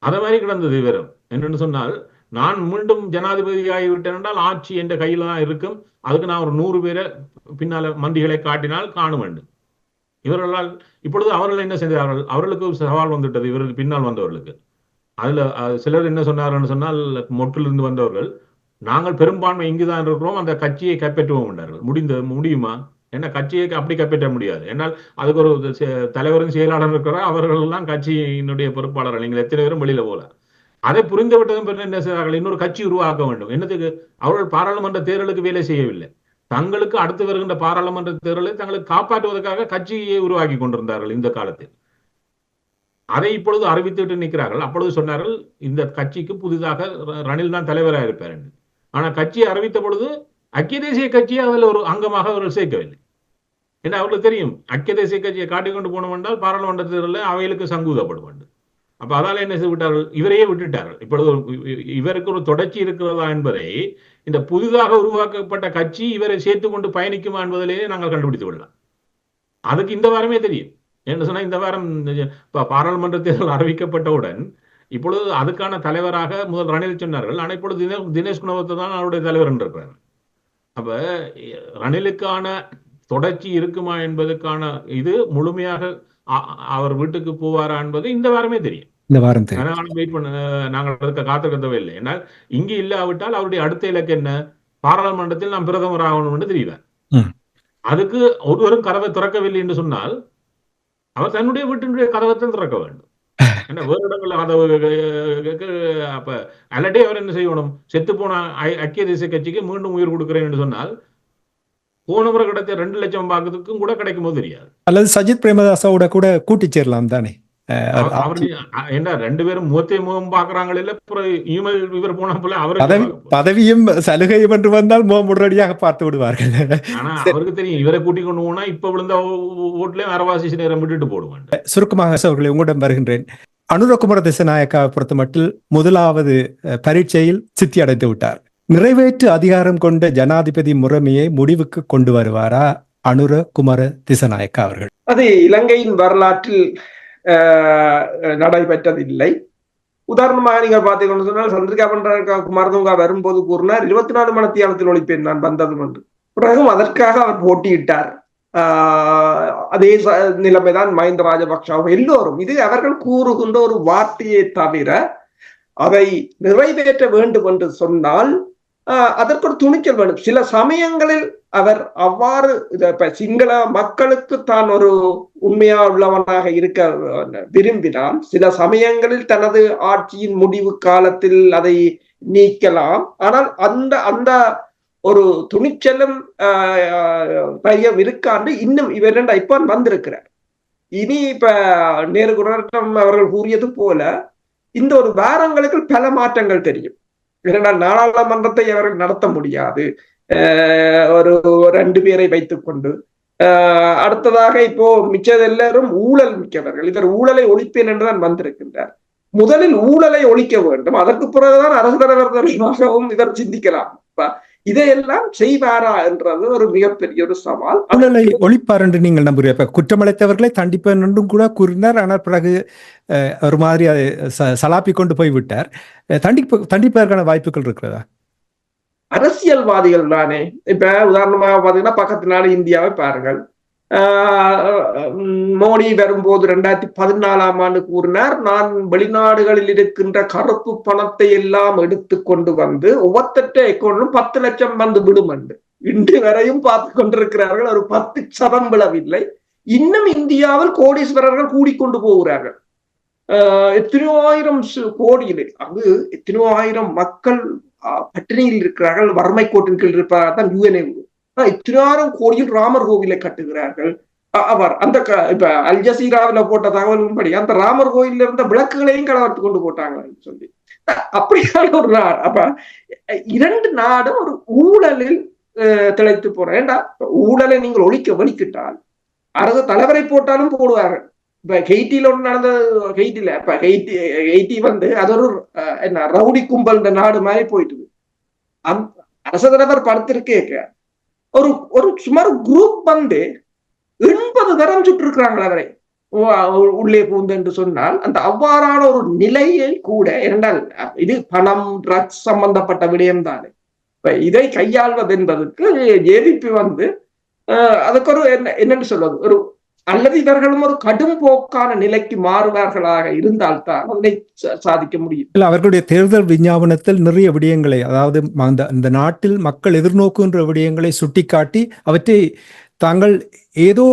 C: அதை மாதிரி கிடந்தது விவரம். என்னன்னு சொன்னால், நான் மீண்டும் ஜனாதிபதி ஆகிவிட்டேன் என்றால் ஆட்சி என்ற கையில தான் இருக்கும், அதுக்கு நான் ஒரு 100 பேரை பின்னால மந்திகளை காட்டினால் காண வேண்டும். இவர்களால் இப்பொழுது அவர்கள் என்ன செய்தார்கள்? அவர்களுக்கு ஒரு சவால் வந்துவிட்டது இவருக்கு பின்னால் வந்தவர்களுக்கு. அதுல சிலர் என்ன சொன்னார்கள் சொன்னால், மொட்டிலிருந்து வந்தவர்கள், நாங்கள் பெரும்பான்மை இங்குதான் இருக்கிறோம், அந்த கட்சியை கைப்பற்றுவோம் என்றார்கள். முடியுமா? ஏன்னா கட்சியை அப்படி கைப்பற்ற முடியாது. என்னால் அதுக்கு ஒரு தலைவரும் செயலாளர் இருக்கிறார், அவர்கள் எல்லாம் கட்சியினுடைய பொறுப்பாளர்கள், நீங்கள் எத்தனை பேரும் வெளியில போல. அதை புரிந்து விட்டதும் பிறகு என்ன செய்தார்கள்? இன்னொரு கட்சி உருவாக்க வேண்டும். என்னத்துக்கு? அவர்கள் பாராளுமன்ற தேர்தலுக்கு வேலை செய்யவில்லை, தங்களுக்கு அடுத்து வருகின்ற பாராளுமன்ற தேர்தலை தங்களுக்கு காப்பாற்றுவதற்காக கட்சியை உருவாக்கி கொண்டிருந்தார்கள் இந்த காலத்தில். அதை இப்பொழுது அறிவித்துவிட்டு நிற்கிறார்கள். அப்பொழுது சொன்னார்கள், இந்த கட்சிக்கு புதிதாக ரணில் தான் தலைவராக இருப்பார் என்று. ஆனா கட்சியை அறிவித்த பொழுது ஐக்கிய தேசிய கட்சியை அதில் ஒரு அங்கமாக அவர்கள் சேர்க்கவில்லை. ஏன்னா அவர்களுக்கு தெரியும், ஐக்கிய தேசிய கட்சியை காட்டிக்கொண்டு போனோம் என்றால் பாராளுமன்ற தேர்தலில் அவைகளுக்கு சங்கூதப்படும். அப்ப அதால என்ன செய்து விட்டார்கள்? இவரையே விட்டுட்டார்கள். இப்பொழுது இவருக்கு ஒரு தொடர்ச்சி இருக்கிறதா என்பதை இந்த புதிதாக உருவாக்கப்பட்ட கட்சி இவரை சேர்த்து கொண்டு பயணிக்குமா என்பதிலேயே நாங்கள் கண்டுபிடித்து விடலாம். அதுக்கு இந்த வாரமே தெரியும். என்ன சொன்னா, இந்த வாரம் பாராளுமன்ற தேர்தல் அறிவிக்கப்பட்டவுடன் இப்பொழுது அதுக்கான தலைவராக முதல் ரணில் சொன்னார்கள். ஆனால் இப்பொழுது தினேஷ் குணவர்த்தன தான் அவருடைய தலைவர் என்று இருக்கிறார். அப்ப ரணிலுக்கான தொடர்ச்சி இருக்குமா என்பதற்கான இது முழுமையாக அவர் வீட்டுக்கு போவாரா என்பது இந்த வாரமே தெரியும்.
A: இந்த வாரம் தெரியும்.
C: நாங்கள் வெயிட் பண்ண நாங்கள் அதுக்கு காத்திருக்க தேவையில்லை. ஏன்னால் இங்கே இல்லாவிட்டால் அவருடைய அடுத்த இலக்கு என்ன? பாராளுமன்றத்தில் நாம் பிரதமர் ஆகணும் என்று தெரியல. அதுக்கு ஒருவரும் கதவை திறக்கவில்லை என்று சொன்னால் அவர் தன்னுடைய வீட்டினுடைய கதவத்தில் திறக்க வேண்டும். ஏன்னா வேறு இடங்கள்ல அப்ப அலட்டே அவர் என்ன செய்யணும்? செத்து போன ஐக்கிய தேசிய கட்சிக்கு மீண்டும் உயிர் கொடுக்கிறேன் என்று சொன்னால் போன முறை கிடைச்ச 2 லட்சம் வாக்குக்கும் கூட கிடைக்கும் போது தெரியாது.
A: அல்லது சஜித் பிரேமதாசாவோட கூட கூட்டி சேரலாம் தானே.
C: அவர் என்ன 2 பேரும் முகம் பாக்குறாங்களே இல்ல, இவர் போன போல அவர்
A: பதவியும் சலுகையும் என்று வந்தால் முகம் உடனடியாக பார்த்து விடுவார்கள்.
C: ஆனா அவருக்கு தெரியும் இவரை கூட்டிக் கொண்டு போனா இப்ப விழுந்த ஓட்டுலயும் அரவாசி நேரம் விட்டுட்டு போடுவாங்க.
A: சுருக்கமாக அவர்களை உங்களிடம் வருகின்றேன். அனுரகுமார திசாநாயக்காவை பொறுத்த மட்டில் முதலாவது பரீட்சையில் சித்தி அடைந்து விட்டார். நிறைவேற்று அதிகாரம் கொண்ட ஜனாதிபதி முறைமையை முடிவுக்கு கொண்டு வருவாரா அனுரகுமார திசாநாயக்கா அவர்கள்?
B: அது இலங்கையின் வரலாற்றில் நடைபெற்றதில்லை. உதாரணமாக நீங்கள் பார்த்தீங்கன்னு சொன்னால் சந்திரிகா பண்டார குமாரதுங்கா வரும்போது கூறினார் 24 மணித்தியாலத்தில் ஒழிப்பேன் நான் வந்ததும் என்று. பிறகும் அதற்காக அவர் போட்டியிட்டார். அதே நிலைமைதான் மஹிந்த ராஜபக்ஷவும் எல்லோரும். இது அவர்கள் கூறுகின்ற ஒரு வார்த்தையை தவிர அதை நிறைவேற்ற வேண்டும் என்று சொன்னால் அதற்கு ஒரு துணிச்சல் வேண்டும். சில சமயங்களில் அவர் அவ்வாறு சிங்கள மக்களுக்கு தான் ஒரு உண்மையா உள்ளவனாக இருக்க விரும்பினால் சில சமயங்களில் தனது ஆட்சியின் முடிவு காலத்தில் அதை நீக்கலாம். ஆனால் அந்த ஒரு துணிச்சலும் தையம் இருக்காண்டு இன்னும் இவர் இப்ப வந்திருக்கிறார். இனி இப்ப நேருகுணம் அவர்கள் கூறியது போல இந்த ஒரு வாரங்களுக்கு பல மாற்றங்கள் தெரியும். ஏனென்றால் நாடாளுமன்றத்தை அவர்கள் நடத்த முடியாது. ஒரு 2 பேரை வைத்துக் கொண்டு அடுத்ததாக இப்போ மிச்சது எல்லாரும் ஊழல் மிக்கவர்கள். இவர் ஊழலை ஒழிப்பேன் என்றுதான் வந்திருக்கின்றார். முதலில் ஊழலை ஒழிக்க வேண்டும், அதற்கு பிறகுதான் அரசு தலைவர் தொடர்பாகவும் இவர் சிந்திக்கலாம். இதையெல்லாம் செய்வாரா என்றது ஒரு மிகப்பெரிய ஒரு சவால்.
A: ஊழலை ஒழிப்பார் என்று நீங்கள் நம்புகிறீர்கள்? குற்றமளித்தவர்களை தண்டிப்பேன் என்றும் கூட கூறினார். ஆனால் பிறகு ஒரு மாதிரி அதை சலாப்பி கொண்டு போய்விட்டார். தண்டிப்பதற்கான வாய்ப்புகள் இருக்கிறதா?
B: அரசியல்வாதிகள் தானே. இப்ப உதாரணமாக பாத்தீங்கன்னா பக்கத்து நாடு இந்தியாவை பாருங்கள். மோடி வரும்போது 2014ஆம் ஆண்டு கூறினார், நான் வெளிநாடுகளில் இருக்கின்ற கருப்பு பணத்தை எல்லாம் எடுத்து கொண்டு வந்து ஒவ்வொருத்த அக்கௌண்ட்லும் 10 லட்சம் வந்து விடும் என்று. இன்று வரையும் பார்த்து கொண்டிருக்கிறார்கள். ஒரு 10% விழவில்லை. இன்னும் இந்தியாவில் கோடீஸ்வரர்கள் கூடிக்கொண்டு போகிறார்கள். எத்தனையோ ஆயிரம் கோடியில் அது எத்தனையோ ஆயிரம் மக்கள் பட்டினியில் இருக்கிறார்கள், வறுமை கோட்டின் கீழ் இருப்பார்கள் தான் யுஎன்ஏ. இத்தனாயிரம் கோடியில் ராமர் கோவிலை கட்டுகிறார்கள். அவர் அந்த இப்ப அல் ஜசீராவில போட்ட தகவலின்படி அந்த ராமர் கோயில இருந்த விளக்குகளையும் கலவரத்து கொண்டு போட்டாங்கன்னு சொல்லி அப்படியான ஒரு நாடு. அப்ப 2 நாடும் ஒரு ஊழலில் திளைத்து போறேன். ஏண்டா ஊழலை நீங்கள் ஒழிக்கிட்டால் அரசு தலைவரை போட்டாலும் போடுவார்கள். இப்ப ஹெய்ட்டில ஒண்ணு நடந்த ஹெய்ட்டில இப்ப ஹெய்ட்டி வந்து அது ஒரு என்ன ரவுடி கும்பல் நாடு மாதிரி போயிட்டு அரசு தலைவர் படுத்திருக்கேக்க ஒரு சுமார் குரூப் வந்து 80 தரம் சுட்டிருக்கிறாங்க அவரை உள்ளே பூந்து என்று சொன்னால் அந்த அவ்வாறான ஒரு நிலையை கூட இரண்டால் இது பணம் ட்ரக்ஸ் சம்பந்தப்பட்ட விடயம் தானே. இதை கையாள்வது என்பதற்கு ஜேவிபி வந்து அதுக்கு ஒரு என்னன்னு சொல்வது ஒரு அல்லது இவர்களும் ஒரு கடும் போக்கான நிலைக்கு மாறுவார்களாக இருந்தால்தான் அதனை சாதிக்க முடியும்.
A: இல்ல, அவர்களுடைய தேர்தல் விஞ்ஞாபனத்தில் நிறைய விடயங்களை, அதாவது இந்த நாட்டில் மக்கள் எதிர்நோக்குகின்ற விடயங்களை சுட்டிக்காட்டி அவற்றை தாங்கள் ஏதோ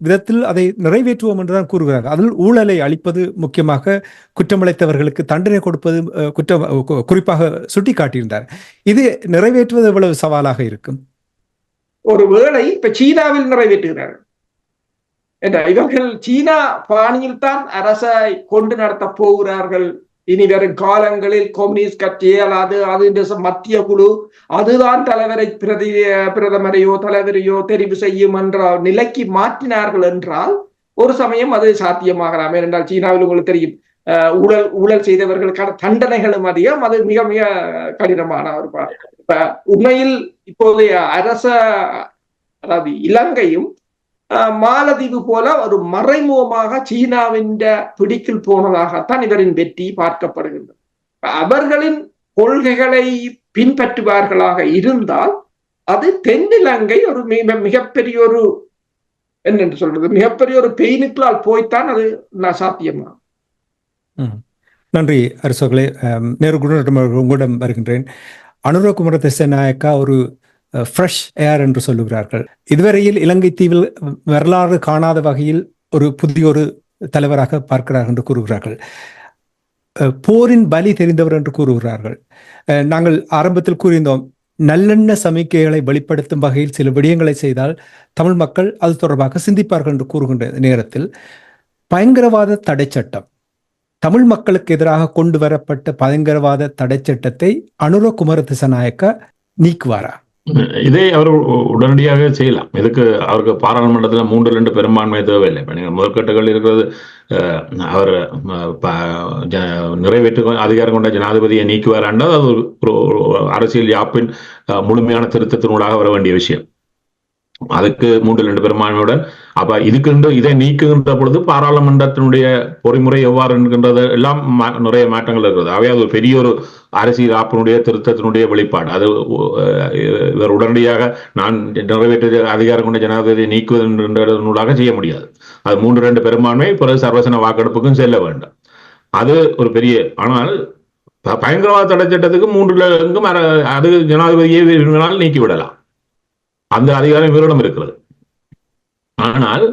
A: விதத்தில் அதை நிறைவேற்றுவோம் என்றுதான் கூறுகிறார்கள். அதில் ஊழலை அளிப்பது, முக்கியமாக குற்றமளித்தவர்களுக்கு தண்டனை கொடுப்பது குறிப்பாக சுட்டிக்காட்டியிருந்தார். இது நிறைவேற்றுவது எவ்வளவு சவாலாக இருக்கும்?
B: ஒருவேளை இப்ப சீனாவில் நிறைவேற்றுகிறார்கள். இவர்கள் சீனா பாணியில் தான் அரசை கொண்டு நடத்த போகிறார்கள். இனி வரும் காலங்களில் கம்யூனிஸ்ட் கட்சியால் அது மத்திய குழு அதுதான் தலைவரை பிரதமரையோ தலைவரையோ தெரிவு செய்யும் என்ற நிலைக்கு மாற்றினார்கள் என்றால் ஒரு சமயம் அது சாத்தியமாகலாம். ஏனென்றால் சீனாவில் உங்களுக்கு தெரியும் ஊழல் செய்தவர்களுக்கான தண்டனைகளும் அதிகம். அது மிக மிக கடினமான ஒரு இப்ப உண்மையில் இப்போதைய அரச அதாவது இலங்கையும் மாலதீவு போல ஒரு மறைமுகமாக சீனாவின் பிடிக்கில் போனதாகத்தான் இவரின் வெற்றி பார்க்கப்படுகின்றது. அவர்களின் கொள்கைகளை பின்பற்றுவார்களாக இருந்தால் அது தென்னிலங்கை ஒரு மிகப்பெரிய ஒரு என்னென்று சொல்றது மிகப்பெரிய ஒரு பெயினுக்குள்ளால் போய்த்தான் அது சாத்தியமா.
A: நன்றி அரசோகளே. நேருடன் உங்களிடம் வருகின்றேன். அனுரகுமார திசாநாயக்கா ஒரு ஃப்ரெஷ் ஏர் என்று சொல்லுகிறார்கள். இதுவரையில் இலங்கை தீவில் வரலாறு காணாத வகையில் ஒரு புதிய ஒரு தலைவராக பார்க்கிறார்கள் என்று கூறுகிறார்கள். போரின் பலி தெரிந்தவர் என்று கூறுகிறார்கள். நாங்கள் ஆரம்பத்தில் கூறியிருந்தோம், நல்லெண்ண சமிக்கைகளை வெளிப்படுத்தும் வகையில் சில விடயங்களை செய்தால் தமிழ் மக்கள் அது தொடர்பாக சிந்திப்பார்கள் என்று கூறுகின்ற நேரத்தில் பயங்கரவாத தடை சட்டம், தமிழ் மக்களுக்கு எதிராக கொண்டு வரப்பட்ட பயங்கரவாத தடை சட்டத்தை அனுரகுமார திசாநாயக்கா நீக்குவாரா?
C: இதை அவர் உடனடியாக செய்யலாம். இதுக்கு அவருக்கு பாராளுமன்றத்தில் 3-2 பெரும்பான்மை தேவையில்லை. இப்ப நீங்க முதற்கட்டுகள் இருக்கிறது, அவர் நிறைவேற்று அதிகாரம் கொண்ட ஜனாதிபதியை நீக்குவார் என்றால் அது ஒரு அரசியல் யாப்பின் முழுமையான திருத்தத்தினூடாக வர வேண்டிய விஷயம். அதுக்கு 3-2 பெரும்பான்மையுடன் அப்ப இதுக்கு இதை நீக்குகின்ற பொழுது பாராளுமன்றத்தினுடைய பொறிமுறை எவ்வாறு இருக்கின்றது எல்லாம் நிறைய மாற்றங்கள் இருக்கிறது. அவை அது ஒரு பெரிய ஒரு அரசியல் ஆப்பினுடைய திருத்தத்தினுடைய வெளிப்பாடு. அது இவர் உடனடியாக நான் நிறைவேற்று அதிகாரம் கொண்ட ஜனாதிபதியை நீக்குவதற்காக செய்ய முடியாது. அது 3-2 பெரும்பான்மை பிறகு சர்வசன வாக்கெடுப்புக்கும் செல்ல வேண்டும். அது ஒரு பெரிய, ஆனால் பயங்கரவாத தடை சட்டத்துக்கு 3 அது ஜனாதிபதியை விரும்பினால் நீக்கிவிடலாம். அந்த அதிகாரம் இவரிடம் இருக்கிறது. ஆனால்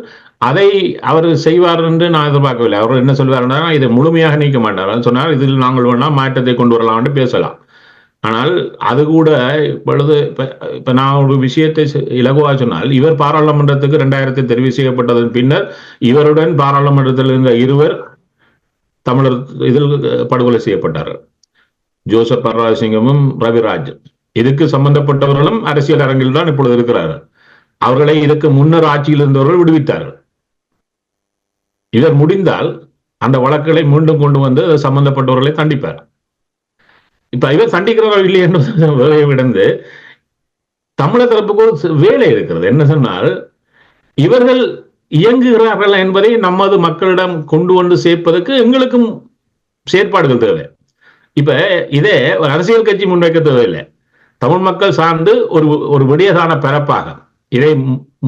C: அதை அவர் செய்வார் என்று நான் எதிர்பார்க்கவில்லை. அவர் என்ன சொல்வார்னா, இதை முழுமையாக நீக்க மாட்டார் சொன்னார். இதில் நாங்கள் வேணா மாற்றத்தை கொண்டு வரலாம் என்று பேசலாம். ஆனால் அது கூட இப்பொழுது இப்ப நான் ஒரு விஷயத்தை இலகுவா சொன்னால், இவர் பாராளுமன்றத்துக்கு 2000 தெரிவு செய்யப்பட்டதன் பின்னர் இவருடன் பாராளுமன்றத்தில் இருந்த 2 தமிழர் இதில் படுகொலை செய்யப்பட்டார்கள். ஜோசப் பரராஜசிங்கமும் ரவிராஜ். இதுக்கு சம்பந்தப்பட்டவர்களும் அரசியல் அரங்கில் தான் இப்பொழுது இருக்கிறார்கள். அவர்களை இதுக்கு முன்னர் ஆட்சியில் இருந்தவர்கள் விடுவித்தார்கள். இவர் முடிந்தால் அந்த வழக்குகளை மீண்டும் கொண்டு வந்து சம்பந்தப்பட்டவர்களை தண்டிப்பார். இப்ப இவர் தண்டிக்கிறவர்கள் இல்லை என்று விடந்து தமிழர் தரப்புக்கு ஒரு வேலை இருக்கிறது. என்ன சொன்னால், இவர்கள் இயங்குகிறார்கள் என்பதை நமது மக்களிடம் கொண்டு வந்து சேர்ப்பதற்கு எங்களுக்கும் செயற்பாடுகள் தேவை. இப்ப இதே ஒரு அரசியல் கட்சி முன்வைக்க தேவையில்லை. தமிழ் மக்கள் சார்ந்து ஒரு விடியதான பரப்பாக இதை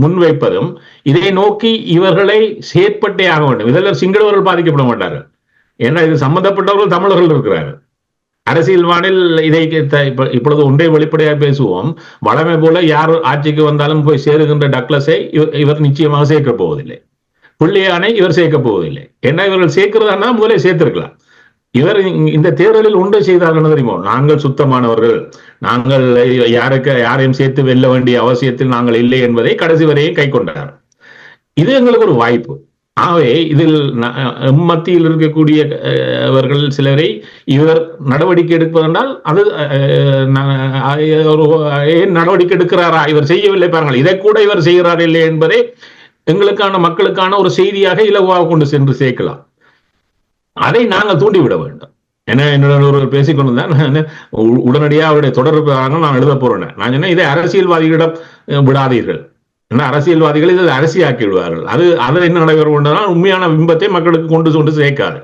C: முன்வைப்பதும், இதை நோக்கி இவர்களை செயற்பட்டே ஆக வேண்டும். இதெல்லாம் சிங்களவர்கள் பாதிக்கப்பட மாட்டார்கள். ஏன்னா இது சம்பந்தப்பட்டவர்கள் தமிழர்கள் இருக்கிறார்கள். அரசியல் வானில் இதை இப்பொழுது ஒன்றை வெளிப்படையாக பேசுவோம். வளமை போல யார் ஆட்சிக்கு வந்தாலும் போய் சேருகின்ற டக்ளஸை இவர் நிச்சயமாக சேர்க்க போவதில்லை. பிள்ளையானை இவர் சேர்க்க போவதில்லை. ஏன்னா இவர்கள் சேர்க்கிறதா முதலே சேர்த்திருக்கலாம். இவர் இந்த தேர்தலில் ஒன்றை செய்தார்கள் தெரியுமோ, நாங்கள் சுத்தமானவர்கள், நாங்கள் யாரையும் சேர்த்து வெல்ல வேண்டிய அவசியத்தில் நாங்கள் இல்லை என்பதை கடைசி வரையும் கை கொண்டார். இது எங்களுக்கு ஒரு வாய்ப்பு. ஆகவே இதில் மத்தியில் இருக்கக்கூடியவர்கள் சிலரை இவர் நடவடிக்கை எடுப்பதென்றால் அது ஏன் நடவடிக்கை எடுக்கிறாரா, இவர் செய்யவில்லை பாருங்கள், இதை கூட இவர் செய்கிறார் இல்லை என்பதை எங்களுக்கான மக்களுக்கான ஒரு செய்தியாக இலகுவாக கொண்டு சென்று சேர்க்கலாம். அதை நாங்கள் தூண்டிவிட வேண்டும். ஏன்னா என்னோட பேசிக்கொண்டுதான் உடனடியாக அவருடைய தொடர்பு நான் எழுத போறேன். நான் சொன்னேன், இதை அரசியல்வாதிகளிடம் விடாதீர்கள். ஏன்னா அரசியல்வாதிகள் இதை அரசியாக்கி விடுவார்கள். அது என்ன நடைபெறும், உண்மையான பிம்பத்தை மக்களுக்கு கொண்டு சேர்க்காது.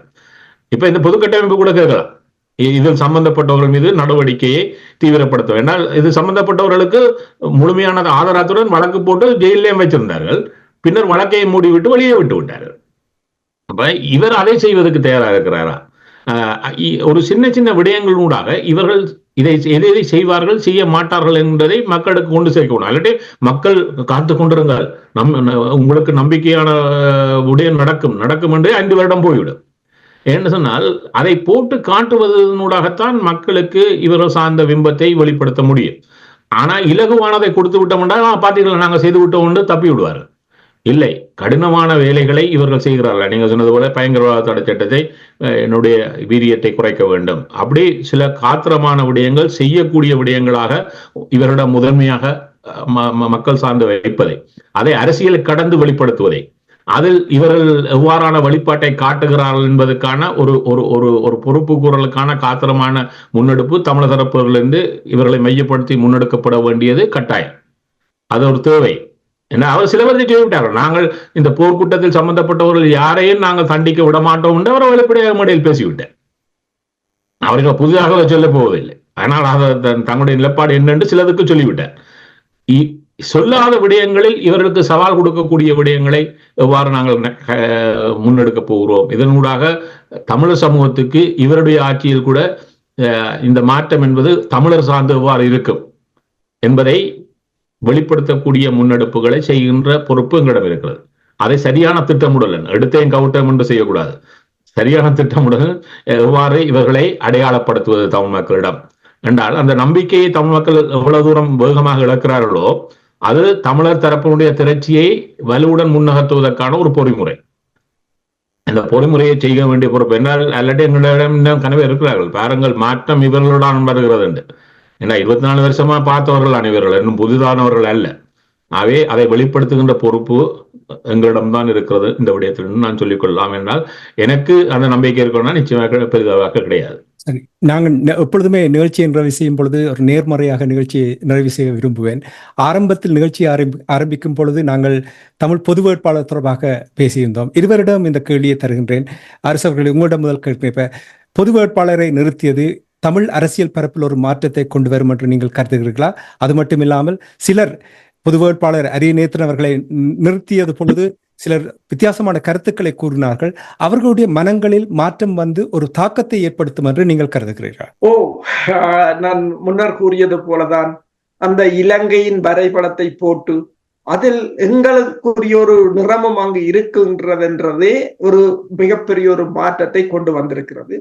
C: இப்ப இந்த பொதுக்கட்டமைப்பு கூட கேட்கலாம், இதில் சம்பந்தப்பட்டவர்கள் மீது நடவடிக்கையை தீவிரப்படுத்த வேண்டாம். இது சம்பந்தப்பட்டவர்களுக்கு முழுமையான ஆதாரத்துடன் வழக்கு போட்டு ஜெயிலையும் வச்சிருந்தார்கள். பின்னர் வழக்கையை மூடிவிட்டு வெளியே விட்டு விட்டார்கள். அப்ப இவர் அதை செய்வதற்கு தயாராக இருக்கிறாரா? ஒரு சின்ன சின்ன விடயங்களூடாக இவர்கள் எதை செய்வார்கள் செய்ய மாட்டார்கள் என்பதை மக்களுக்கு கொண்டு சேர்க்கணும். அல்லது மக்கள் காத்து கொண்டிருந்தால் உங்களுக்கு நம்பிக்கையான விடயம் நடக்கும் என்று 5 வருடம் போய்விடும். என்ன சொன்னால், அதை போட்டு காட்டுவதனூடாகத்தான் மக்களுக்கு இவர்கள் சார்ந்த பிம்பத்தை வெளிப்படுத்த முடியும். ஆனா இலகுவானதை கொடுத்து விட்டோம் என்றால் பார்த்தீர்கள் நாங்கள் செய்து விட்டோம் என்று தப்பி விடுவார்கள். இல்லை, கடினமான வேலைகளை இவர்கள் செய்கிறார்கள். நீங்க சொன்னது போல பயங்கரவாத தடை சட்டத்தை என்னுடைய வீரியத்தை குறைக்க வேண்டும், அப்படி சில காத்திரமான விடயங்கள் செய்யக்கூடிய விடயங்களாக இவரிடம் முதன்மையாக மக்கள் சார்ந்து வைப்பதை, அதை அரசியலை கடந்து வெளிப்படுத்துவதை, அதில் இவர்கள் எவ்வாறான வழிபாட்டை காட்டுகிறார்கள் என்பதற்கான ஒரு பொறுப்பு கூறலுக்கான காத்திரமான முன்னெடுப்பு தமிழர் தரப்புகளிலிருந்து இவர்களை மையப்படுத்தி முன்னெடுக்கப்பட வேண்டியது கட்டாயம். அது ஒரு தேவை. ஏன்னா அவர் சிலவரை சொல்லிவிட்டார்கள், நாங்கள் இந்த போர்க்குற்றத்தில் சம்பந்தப்பட்டவர்கள் யாரையும் நாங்கள் தண்டிக்க விட மாட்டோம் என்று அவர் வெளிப்படையாக மேடையில் பேசிவிட்டார். அவர்கள் புதிதாக சொல்ல போவதில்லை. ஆனால் தங்களுடைய நிலப்பாடு என்னென்று சிலருக்கு சொல்லிவிட்டார். சொல்லாத விடயங்களில் இவர்களுக்கு சவால் கொடுக்கக்கூடிய விடயங்களை எவ்வாறு நாங்கள் முன்னெடுக்க போகிறோம். இதனூடாக தமிழர் சமூகத்துக்கு இவருடைய ஆட்சியில் கூட இந்த மாற்றம் என்பது தமிழர் சார்ந்து எவ்வாறு இருக்கும் என்பதை வெளிப்படுத்தக்கூடிய முன்னெடுப்புகளை செய்கின்ற பொறுப்பு எங்களிடம் இருக்கிறது. அதை சரியான திட்டமிடல் எடுத்தேன் கவுட்டம் என்று செய்யக்கூடாது. சரியான திட்டமிடல் எவ்வாறு இவர்களை அடையாளப்படுத்துவது தமிழ் மக்களிடம் என்றால், அந்த நம்பிக்கையை தமிழ் மக்கள் எவ்வளவு தூரம் வேகமாக இழக்கிறார்களோ அது தமிழர் தரப்பினுடைய திரட்சியை வலுவுடன் முன்னகர்த்துவதற்கான ஒரு பொறிமுறை. இந்த பொறிமுறையை செய்ய வேண்டிய பொறுப்பு என்னால் அல்லது எங்களிடம் கனவே இருக்கிறார்கள். பாருங்கள், மாற்றம் இவர்களுடன் வருகிறது என்று. ஏன்னா 24 வருஷமா பார்த்தவர்கள் இவர்கள், இன்னும் புதிதானவர்கள் அல்ல. ஆகவே அதை வெளிப்படுத்துகின்ற பொறுப்பு எங்களிடம்தான் இருக்கிறது. இந்த விடயத்தில் நான் சொல்லிக் கொள்ளலாம் என்றால் எனக்கு அந்த நம்பிக்கை இருக்கணும்னா நிச்சயமாக பெரிதாக கிடையாது.
A: சரி, நாங்கள் எப்பொழுதுமே நிகழ்ச்சியை நிறைவு செய்யும் பொழுது ஒரு நேர்மறையாக நிகழ்ச்சியை நிறைவு செய்ய விரும்புவேன். ஆரம்பத்தில் நிகழ்ச்சியை ஆரம்பிக்கும் பொழுது நாங்கள் தமிழ் பொது வேட்பாளர் தொடர்பாக பேசியிருந்தோம். இருவரிடம் இந்த கேள்வியை தருகின்றேன். அரசு அவர்கள், உங்களிடம் முதல் கேட்கிறேன். பொது வேட்பாளரை நிறுத்தியது தமிழ் அரசியல் பரப்பில் ஒரு மாற்றத்தை கொண்டு வரும் என்று நீங்கள் கருதுகிறீர்களா? அது மட்டும் இல்லாமல் சிலர் பொது வேட்பாளர் அரியநேத்திரன் அவர்களை நிறுத்தியது பொழுது சிலர் வித்தியாசமான கருத்துக்களை கூறினார்கள். அவர்களுடைய மனங்களில் மாற்றம் வந்து ஒரு தாக்கத்தை ஏற்படுத்தும் என்று நீங்கள் கருதுகிறீர்கள்?
B: நான் முன்னர் கூறியது போலதான் அந்த இலங்கையின் வரைபடத்தை போட்டு அதில் எங்களுக்குரிய ஒரு நிறமும் அங்கு இருக்கின்றதென்றதே ஒரு மிகப்பெரிய ஒரு மாற்றத்தை கொண்டு வந்திருக்கிறது.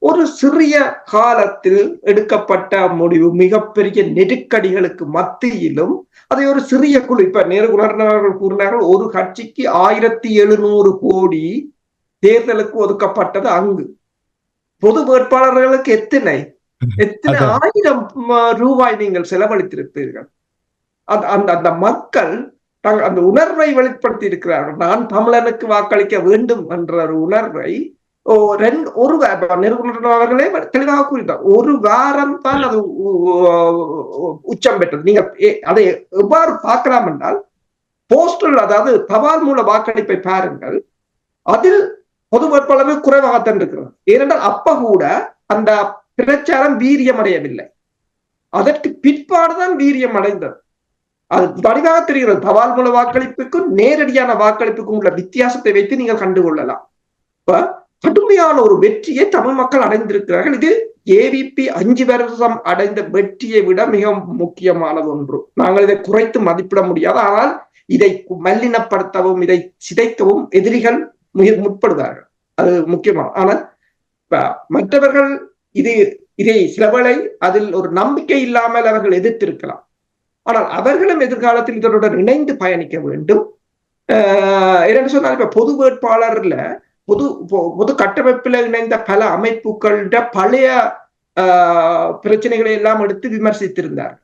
B: ஒரு சிறிய காலத்தில் எடுக்கப்பட்ட முடிவு மிகப்பெரிய நெருக்கடிகளுக்கு மத்தியிலும் அதை ஒரு சிறிய குழு, இப்ப நேருகுணர்ந்தவர்கள் கூறினார்கள், ஒரு கட்சிக்கு 1700 கோடி தேர்தலுக்கு ஒதுக்கப்பட்டது. அங்கு பொது வேட்பாளர்களுக்கு எத்தனை 1000 ரூபாய் நீங்கள் செலவழித்திருப்பீர்கள். அந்த மக்கள் அந்த உணர்வை வெளிப்படுத்தி இருக்கிறார்கள். நான் தமிழனுக்கு வாக்களிக்க வேண்டும் என்ற ஒரு உணர்வை அவர்களே தெளிவாக கூறினார். ஒரு வாரம் தான் அது உச்சம் பெற்றது. நீங்க அதை எவ்வாறு பார்க்கலாம் என்றால், போஸ்டல், அதாவது தபால் மூல வாக்களிப்பை பாருங்கள். அதில் பொது வேட்பாளர்கள் குறைவாகத்தான் இருக்கிறது. ஏனென்றால் அப்ப கூட அந்த பிரச்சாரம் வீரியம் அடையவில்லை. அதற்கு பிற்பாடுதான் வீரியம் அடைந்தது. அது வடிவாக தெரிகிறது. தபால் மூல வாக்களிப்புக்கும் நேரடியான வாக்களிப்புக்கும் உள்ள வித்தியாசத்தை வைத்து நீங்கள் கண்டுகொள்ளலாம். இப்ப கடுமையான ஒரு வெற்றியை தமிழ் மக்கள் அடைந்திருக்கிறார்கள். இது ஏவிபி 5 வருஷம் அடைந்த வெற்றியை விட மிக முக்கியமானது ஒன்று. நாங்கள் இதை குறைத்து மதிப்பிட முடியாது. ஆனால் இதை மல்லினப்படுத்தவும் இதை சிதைக்கவும் எதிரிகள் முற்படுவார்கள். அது முக்கியமான. ஆனால் மற்றவர்கள் இதை சிலவேளை அதில் ஒரு நம்பிக்கை இல்லாமல் அவர்கள் எதிர்த்திருக்கலாம். ஆனால் அவர்களும் எதிர்காலத்தில் இதனுடன் இணைந்து பயணிக்க வேண்டும். என்னென்னு சொன்னால், இப்ப பொது வேட்பாளர்ல பொது கட்டமைப்பில் இணைந்த பல அமைப்புகள பழைய பிரச்சனைகளை எல்லாம் எடுத்து விமர்சித்திருந்தார்.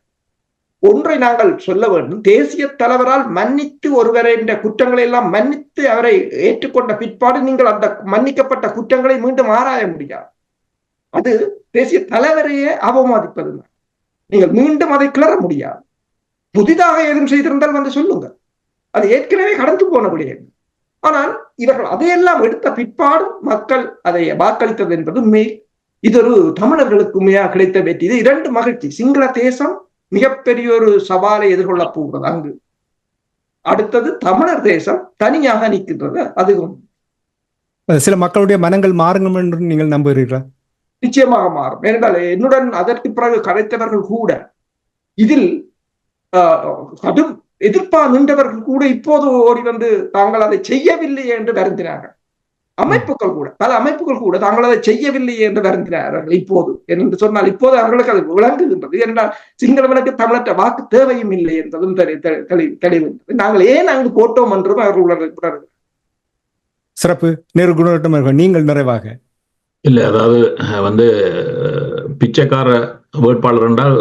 B: ஒன்றை நாங்கள் சொல்ல வேண்டும், தேசிய தலைவரால் மன்னித்து ஒருவரை குற்றங்களை எல்லாம் மன்னித்து அவரை ஏற்றுக்கொண்ட பிற்பாடு நீங்கள் அந்த மன்னிக்கப்பட்ட குற்றங்களை மீண்டும் ஆராய முடியாது. அது தேசிய தலைவரையே அவமதிப்பது. நீங்கள் மீண்டும் அதை கிளற முடியாது. புதிதாக ஏதும் செய்திருந்தால் வந்து சொல்லுங்கள். அது ஏற்கனவே கடந்து போன விடயம். ஆனால் இவர்கள் அதையெல்லாம் எடுத்த பிற்பாடு மக்கள் அதை வாக்களித்தது என்பது இது ஒரு தமிழர்களுக்கு உண்மையாக கிடைத்த வெற்றி. இது 2 மகிழ்ச்சி. சிங்கள தேசம் மிகப்பெரிய ஒரு சவாலை எதிர்கொள்ள போகிறது. அங்கு அடுத்தது தமிழர் தேசம் தனியாக நிற்கின்றது. அதுவும்
A: சில மக்களுடைய மனங்கள் மாறும் என்று நீங்கள் நம்புகிறீர்களா?
B: நிச்சயமாக மாறும். ஏனென்றால் என்னுடன் அதற்கு பிறகு கதைத்தவர்கள் கூட, இதில் கடும் நின்றவர்கள் கூட இப்போது ஓடி வந்து தாங்கள் அதை செய்யவில்லை என்று வருந்தினார்கள். அமைப்புகள் கூட, பல அமைப்புகள் கூட தாங்கள் அதை செய்யவில்லை என்று வருந்தினார்கள். இப்போது என்று சொன்னால் இப்போது அவர்களுக்கு அது விளங்குகின்றது. என்றால் சிங்களவனுக்கு தமிழற்ற வாக்கு தேவையும் இல்லை என்பதும் தெளிவுகின்றது. நாங்கள் ஏன் அங்கு போட்டோம் என்றும் அவர்கள் உணர்கிறார்கள்.
A: சிறப்பு. நேருகுணரட்னம் அவர்கள், நீங்கள் நிறைவாக.
C: இல்லை, அதாவது வந்து பிச்சைக்கார வேட்பாளர் என்றால்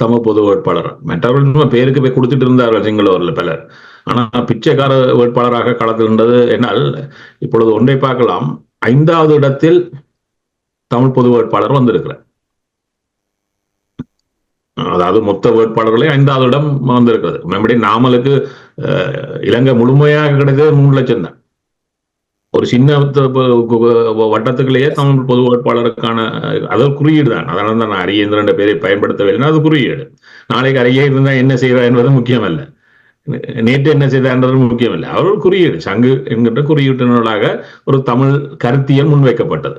C: தமிழ் பொது வேட்பாளர். மற்றவர்கள் பேருக்கு போய் கொடுத்துட்டு இருந்தார்கள் சிங்களவர்கள் பலர். ஆனா பிச்சைக்கார வேட்பாளராக களத்திருந்தது என்னால் இப்பொழுது ஒன்றை பார்க்கலாம். 5வது இடத்தில் தமிழ் பொது வேட்பாளர் வந்திருக்கிறார். அதாவது மொத்த வேட்பாளர்களே 5வது இடம் வந்திருக்கிறது. மறுபடியும் நாமலுக்கு இலங்கை முழுமையாக கிடைத்தது 3 லட்சம் தான். ஒரு சின்ன வட்டத்துக்குள்ளேயே தமிழ் பொது வேட்பாளருக்கான அது குறியீடு தான். அதனால தான் நான் அரியேந்திரன் பேரை பயன்படுத்தவில்லை. அது குறியீடு. நாளைக்கு அரிய இருந்தா என்ன செய்வார் என்பது முக்கியம் அல்ல, நேற்று என்ன செய்தார்ன்றது முக்கியம் இல்லை. அவர் ஒரு குறியீடு, சங்கு என்கின்ற குறியீட்டினர்களாக ஒரு தமிழ் கருத்தியல் முன்வைக்கப்பட்டது.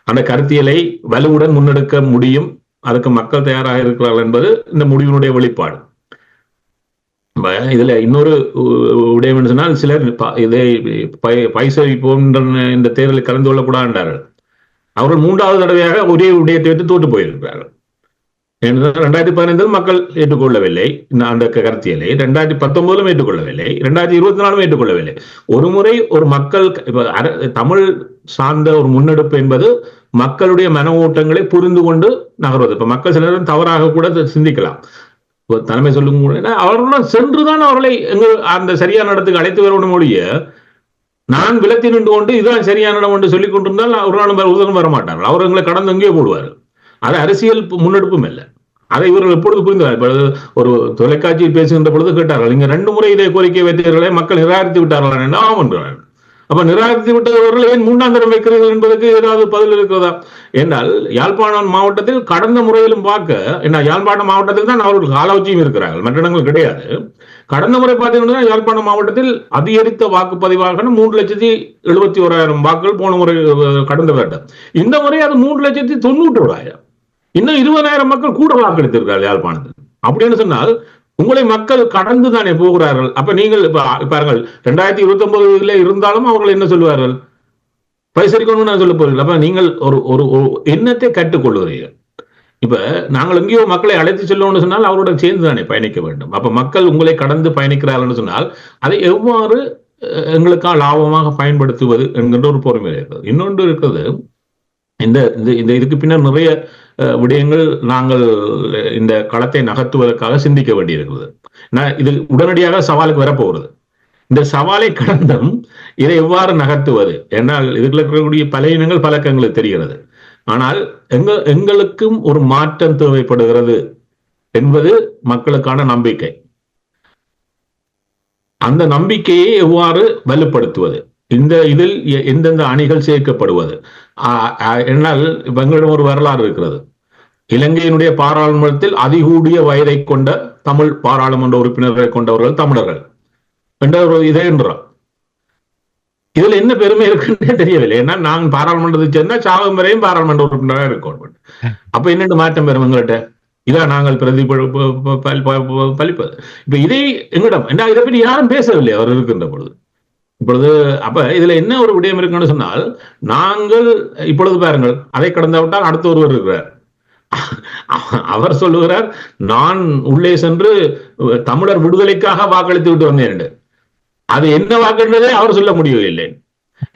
C: அந்த கருத்தியலை வலுவுடன் முன்னெடுக்க முடியும், அதுக்கு மக்கள் தயாராக இருக்கிறார்கள் என்பது இந்த முடிவினுடைய வெளிப்பாடு. இதுல இன்னொரு விடயம் சொன்னால், சிலர் இதை பைசை போன்ற இந்த தேர்தலில் கலந்து கொள்ளக்கூடாது என்றார்கள். அவர்கள் 3வது தடவையாக ஒரே விடயத்தை வைத்து தோற்று போயிருக்கிறார்கள். 2015 மக்கள் ஏற்றுக்கொள்ளவில்லை அந்த கருத்தியலை, 2019 ஏற்றுக்கொள்ளவில்லை, 2024 ஏற்றுக்கொள்ளவில்லை. ஒரு முறை ஒரு மக்கள் தமிழ் சார்ந்த ஒரு முன்னெடுப்பு என்பது மக்களுடைய மன ஓட்டங்களை புரிந்து கொண்டு நகர்வது. இப்ப மக்கள் சில நேரம் தவறாக கூட சிந்திக்கலாம். தலைமை சொல்லும் அவர்களுடன் சென்றுதான் அவர்களை அந்த சரியான இடத்துக்கு அழைத்து வரணும் ஒழிய, நான் விலத்தி நின்று கொண்டு இதுதான் சரியான இடம் என்று சொல்லிக் கொண்டிருந்தால் ஒரு நாளும் உதவும் வர மாட்டார்கள். அவர் எங்களை கடந்து எங்கே போடுவார்கள். அது அரசியல் முன்னெடுப்பும் இல்லை. அதை இவர்கள் எப்பொழுது புரிந்தார்கள்? ஒரு தொலைக்காட்சியில் பேசுகின்ற பொழுது கேட்டார்கள், நீங்க 2 முறை இதை கோரிக்கை வைத்தீர்களே, மக்கள் நிராகரித்து விட்டார்கள் என்று. ஆம் என்றார்கள். அப்ப நிராகரித்து விட்டவர்கள் ஏன் 3ஆம் தரம் வைக்கிறீர்கள் என்பதற்கு ஏதாவது பதில் இருக்கிறதா என்றால், யாழ்ப்பாணம் மாவட்டத்தில் கடந்த முறையிலும் பார்க்க, என்ன யாழ்ப்பாணம் மாவட்டத்தில் தான் அவர்கள் ஆலோசனையும் இருக்கிறார்கள், மற்ற இடங்கள் கிடையாது. கடந்த முறை பார்த்தீங்கன்னா யாழ்ப்பாணம் மாவட்டத்தில் அதிகரித்த வாக்குப்பதிவாக 3,71,000 வாக்குகள் போன முறை கடந்த வருடம். இந்த முறை அது 3,91,000. இன்னும் 20,000 மக்கள் கூட வாக்களித்திருக்கிறார்கள் யாழ்ப்பாணத்தில். அப்படின்னு சொன்னால் உங்களை மக்கள் கடந்து தானே போகிறார்கள். அப்ப நீங்கள் பாருங்கள், 2029 இருந்தாலும் அவர்கள் என்ன சொல்லுவார்கள்? பைசரிக்கணும்னு சொல்ல போறீர்கள். அப்ப நீங்கள் ஒரு எண்ணத்தை கற்றுக்கொள்கிறீர்கள். இப்ப நாங்கள் எங்கேயோ மக்களை அழைத்து செல்லணும்னு சொன்னால் அவருடன் சேர்ந்து தானே பயணிக்க வேண்டும். அப்ப மக்கள் உங்களை கடந்து பயணிக்கிறார்கள் சொன்னால் அதை எவ்வாறு எங்களுக்காக லாபமாக பயன்படுத்துவது என்கின்ற ஒரு பொறுமை இருக்கிறது. இன்னொன்று இருக்கிறது, இந்த இதுக்கு பின்னர் நிறைய விடயங்கள் நாங்கள் இந்த களத்தை நகர்த்துவதற்காக சிந்திக்க வேண்டியிருக்கிறது. இது உடனடியாக சவாலுக்கு வரப்போகிறது. இந்த சவாலை கடந்தும் இதை எவ்வாறு நகர்த்துவது என்றால், இதுக்குள்ள இருக்கக்கூடிய பல பழக்கங்களுக்கு தெரிகிறது. ஆனால் எங்களுக்கும் ஒரு மாற்றம் தேவைப்படுகிறது என்பது மக்களுக்கான நம்பிக்கை. அந்த நம்பிக்கையை எவ்வாறு வலுப்படுத்துவது, இதில் எந்தெந்த அணிகள் சேர்க்கப்படுவது என்னால் எங்களிடம் ஒரு வரலாறு இருக்கிறது. இலங்கையினுடைய பாராளுமன்றத்தில் அதிகூடிய வயதை கொண்ட தமிழ் பாராளுமன்ற உறுப்பினர்களை கொண்டவர்கள் தமிழர்கள் என்ற ஒரு இதை என்றோம். இதுல என்ன பெருமை இருக்குன்னே தெரியவில்லை. ஏன்னா நான் பாராளுமன்றத்தை சேர்ந்தா சாகும் வரையும் பாராளுமன்ற உறுப்பினராக இருக்கணும். அப்ப என்னென்று மாற்றம் பெறும் எங்கள்கிட்ட? இதான் நாங்கள் பலிப்பது. இப்ப இதை எங்களிடம் என்ன, இதை பற்றி யாரும் பேசவில்லை அவர் இருக்கின்ற பொழுது. இப்பொழுது அப்ப இதுல என்ன ஒரு விடயம் இருக்குன்னு சொன்னால், நாங்கள் இப்பொழுது பாருங்கள், அதை கடந்து விட்டால் அடுத்த ஒருவர் இருக்கிறார். அவர் சொல்லுகிறார், நான் உள்ளே சென்று தமிழர் விடுதலைக்காக வாக்களித்து விட்டு வந்தேன். அது என்ன வாக்குன்றதே அவர் சொல்ல முடியவில்லை.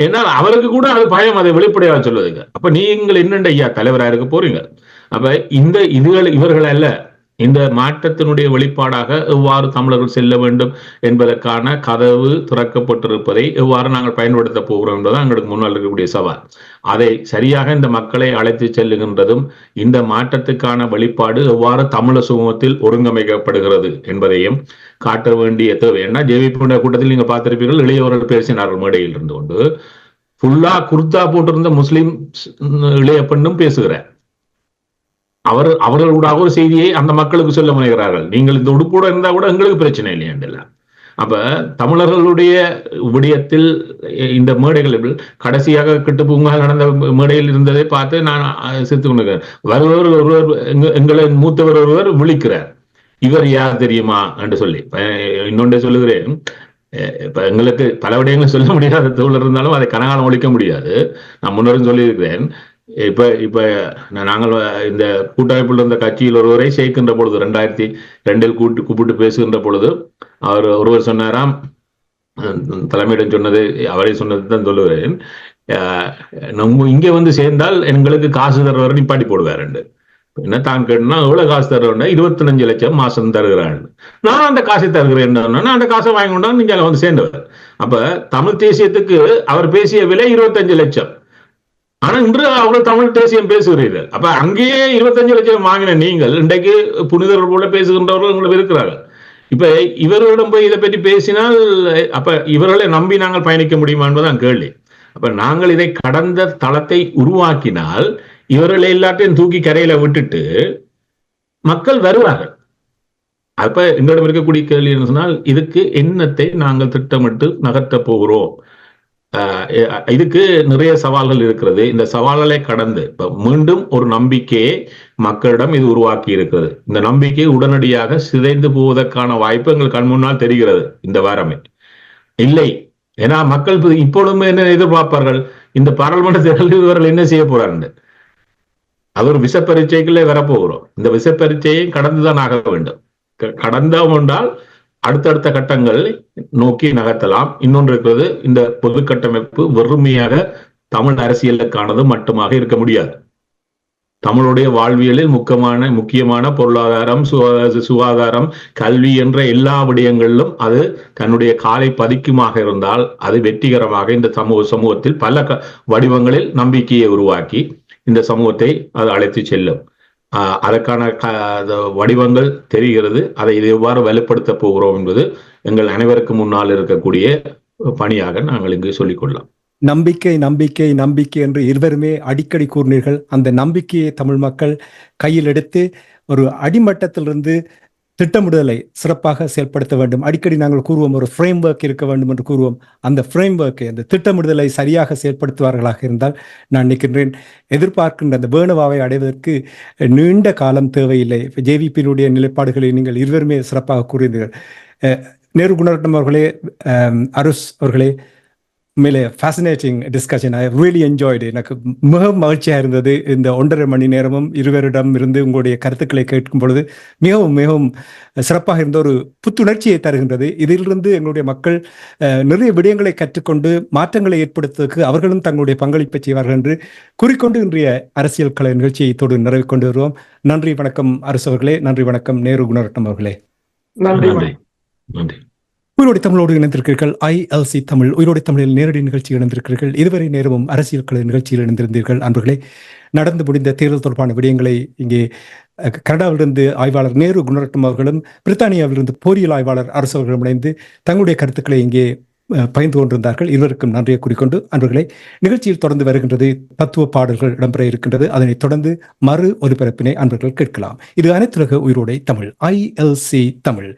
C: ஏன்னால் அவருக்கு கூட அது பயம், அதை வெளிப்படையாக சொல்லுவதுங்க. அப்ப நீங்கள் என்னென்ன ஐயா தலைவராக இருக்க போறீங்க? அப்ப இவர்கள் அல்ல, இந்த மாற்றத்தினுடைய வெளிப்பாடாக எவ்வாறு தமிழர்கள் செல்ல வேண்டும் என்பதற்கான கதவு திறக்கப்பட்டிருப்பதை எவ்வாறு நாங்கள் பயன்படுத்த போகிறோம் என்பதுதான் எங்களுக்கு முன்னால் இருக்கக்கூடிய சவால். அதை சரியாக இந்த மக்களை அழைத்து செல்லுகின்றதும், இந்த மாற்றத்துக்கான வெளிப்பாடு எவ்வாறு தமிழர் சமூகத்தில் ஒருங்கமைக்கப்படுகிறது என்பதையும் காட்ட வேண்டிய தேவை. ஏன்னா ஜேவிபி கூட்டத்தில் நீங்க பார்த்திருப்பீர்கள், இளையவர்கள் பேசினார்கள் மேடையில் இருந்து கொண்டு. ஃபுல்லா குர்தா போட்டிருந்த முஸ்லிம் இளைய பெண்ணும் பேசுகிறார். அவர்களோட ஒரு செய்தியை அந்த மக்களுக்கு சொல்ல முனைகிறார்கள். நீங்கள் இந்த உடுப்போட இருந்தா கூட எங்களுக்கு பிரச்சனை இல்லையா? அப்ப தமிழர்களுடைய விடயத்தில் இந்த மேடைகள் கடைசியாக கிட்டுப்பூங்கா நடந்த மேடையில் இருந்ததை பார்த்து நான் சிரித்து கொண்டிருக்கிறேன். ஒருவர் எங்களை மூத்தவர் ஒருவர் விழிக்கிறார், இவர் யார் தெரியுமா என்று சொல்லி. இன்னொன்றே சொல்லுகிறேன், இப்ப எங்களுக்கு பல விடயங்கள் சொல்ல முடியாத தோழர் இருந்தாலும் அதை கனகாலம் ஒழிக்க முடியாது. நான் முன்னரும் சொல்லியிருக்கிறேன். இப்ப நாங்கள் இந்த கூட்டமைப்பில் இருந்த கட்சியில் ஒருவரை சேர்க்கின்ற பொழுது 2002 கூப்பிட்டு பேசுகின்ற பொழுது அவர் ஒருவர் சொன்னாராம், தலைமையிடம் சொன்னது, அவரை சொன்னது தான் சொல்லுகிறேன், நம்ம இங்க வந்து சேர்ந்தால் எங்களுக்கு காசு தருவார் நிப்பாட்டி போடுவார். என்ன தான் கேட்டா, எவ்வளவு காசு தருவேன்? 25 லட்சம் மாசம் தருகிறான். நான் அந்த காசை தருகிறேன், அந்த காசை வாங்கி கொண்டா நீங்க வந்து சேர்ந்தவர். அப்ப தமிழ் தேசியத்துக்கு அவர் பேசிய விலை 25 லட்சம். ஆனா இன்று அவர்கள் தமிழ் தேசியம் பேசுகிறீர்கள். அப்ப அங்கேயே 25 லட்சம் வாங்கின நீங்கள் இன்றைக்கு புனிதர்கள் போல பேசுகின்றவர்கள் உங்களுக்கு இருக்கிறார்கள். இப்ப இவர்களிடம் போய் இதை பற்றி பேசினால் அப்ப இவர்களை நம்பி நாங்கள் பயணிக்க முடியுமா என்பதுதான் கேள்வி. அப்ப நாங்கள் இதை கடந்த தளத்தை உருவாக்கினால் இவர்களை எல்லாத்தையும் தூக்கி கரையில விட்டுட்டு மக்கள் வருவார்கள். அப்ப எங்களிடம் இருக்கக்கூடிய கேள்வி என்ன சொன்னால், இதுக்கு என்னத்தை நாங்கள் திட்டமிட்டு நகர்த்த போகிறோம்? இதுக்கு நிறைய சவால்கள் இருக்கிறது. இந்த சவால்களை கடந்து மீண்டும் ஒரு நம்பிக்கையை மக்களிடம் இது உருவாக்கி இருக்கிறது. இந்த நம்பிக்கை உடனடியாக சிதைந்து போவதற்கான வாய்ப்பு எங்கள் கண் முன்னால் தெரிகிறது இந்த வாரமே. இல்லை, ஏன்னா மக்கள் இப்பொழுதுமே என்ன எதிர்பார்ப்பார்கள், இந்த பாராளுமன்ற தேர்தலில் இவர்கள் என்ன செய்ய போறாங்க? அது ஒரு விச பரீட்சைக்குள்ளே வரப்போகிறோம். இந்த விச பரீட்சையை கடந்துதான் ஆக வேண்டும். கடந்தோம் என்றால் அடுத்தடுத்த கட்டங்களை நோக்கி நகர்த்தலாம். இன்னொன்று இருக்கிறது, இந்த பொது கட்டமைப்பு வெறுமையாக தமிழ் அரசியலுக்கானது மட்டுமாக இருக்க முடியாது. தமிழுடைய வாழ்வியலில் முக்கியமான பொருளாதாரம், சுகாதாரம், கல்வி என்ற எல்லா விடயங்களிலும் அது தன்னுடைய காலை பதிக்குமாக இருந்தால் அது வெற்றிகரமாக இந்த சமூகத்தில் பல வடிவங்களில் நம்பிக்கையை உருவாக்கி இந்த சமூகத்தை அது அழைத்து செல்லும். அதற்கான வடிவங்கள் தெரிகிறது. அதை இது எவ்வாறு வலுப்படுத்த போகிறோம் என்பது எங்கள் அனைவருக்கு முன்னால் இருக்கக்கூடிய பணியாக நாங்கள் இங்கு சொல்லிக்கொள்ளலாம்.
A: நம்பிக்கை நம்பிக்கை நம்பிக்கை என்று இருவருமே அடிக்கடி கூறினீர்கள். அந்த நம்பிக்கையை தமிழ் மக்கள் கையில் எடுத்து ஒரு அடிமட்டத்திலிருந்து திட்டமிடுதலை சிறப்பாக செயல்படுத்த வேண்டும். அடிக்கடி நாங்கள் கூறுவோம், ஒரு ஃப்ரேம் ஒர்க் இருக்க வேண்டும் என்று கூறுவோம். அந்த ஃப்ரேம் ஒர்க்கை, அந்த திட்டமிடுதலை சரியாக செயல்படுத்துவார்களாக இருந்தால் நான் நினைக்கின்றேன் எதிர்பார்க்கின்ற அந்த வேணுவாவை அடைவதற்கு நீண்ட காலம் தேவையில்லை. ஜேவிபியினுடைய நிலைப்பாடுகளை நீங்கள் இருவருமே சிறப்பாக கூறினீர்கள். நேரு குணரட்னம் அவர்களே, அருஸ் அவர்களே, உண்மையிலே fascinating discussion. I really enjoyed. எனக்கு மிக மகிழ்ச்சியாக இருந்தது. இந்த 1.5 மணி நேரமும் இருவரிடம் இருந்து உங்களுடைய கருத்துக்களை கேட்கும் பொழுது மிகவும் மிகவும் சிறப்பாக இருந்த ஒரு புத்துணர்ச்சியை தருகின்றது. இதிலிருந்து எங்களுடைய மக்கள் நிறைய விடயங்களை கற்றுக்கொண்டு மாற்றங்களை ஏற்படுத்துவதற்கு அவர்களும் தங்களுடைய பங்களிப்பை செய்வார்கள் என்று கூறிக்கொண்டு இன்றைய அரசியல் கலை நிகழ்ச்சியை தொடர்ந்து நிறைவு கொண்டு வருவோம். நன்றி, வணக்கம் அரசு அவர்களே. நன்றி, வணக்கம் நேரு குணரட்னம் அவர்களே.
B: நன்றி.
C: நன்றி.
A: உயிரோடு தமிழோடு இணைந்திருக்கிறீர்கள். ILC தமிழ் உயிரோடு தமிழில் நேரடி நிகழ்ச்சியில் இணைந்திருக்கிறீர்கள். இதுவரை நேரமும் அரசியல் கலை நிகழ்ச்சியில் இணைந்திருந்தீர்கள். அன்பர்களே, நடந்து முடிந்த தேர்தல் தொடர்பான விடயங்களை இங்கே கனடாவிலிருந்து ஆய்வாளர் நேரு குணரட்னம் அவர்களும் பிரித்தானியாவிலிருந்து போரியல் ஆய்வாளர் அரசு அவர்களும் இணைந்து தங்களுடைய கருத்துக்களை இங்கே பகிர்ந்து கொண்டிருந்தார்கள். இருவருக்கும் நன்றியை கூறிக்கொண்டு அன்பர்களே, நிகழ்ச்சியில் தொடர்ந்து வருகின்றது தத்துவ பாடல்கள் இடம்பெற இருக்கின்றது. அதனைத் தொடர்ந்து மறு ஒலிபரப்பினை அன்பர்கள் கேட்கலாம். இது அனைத்துலக உயிரோடை தமிழ் ILC தமிழ்.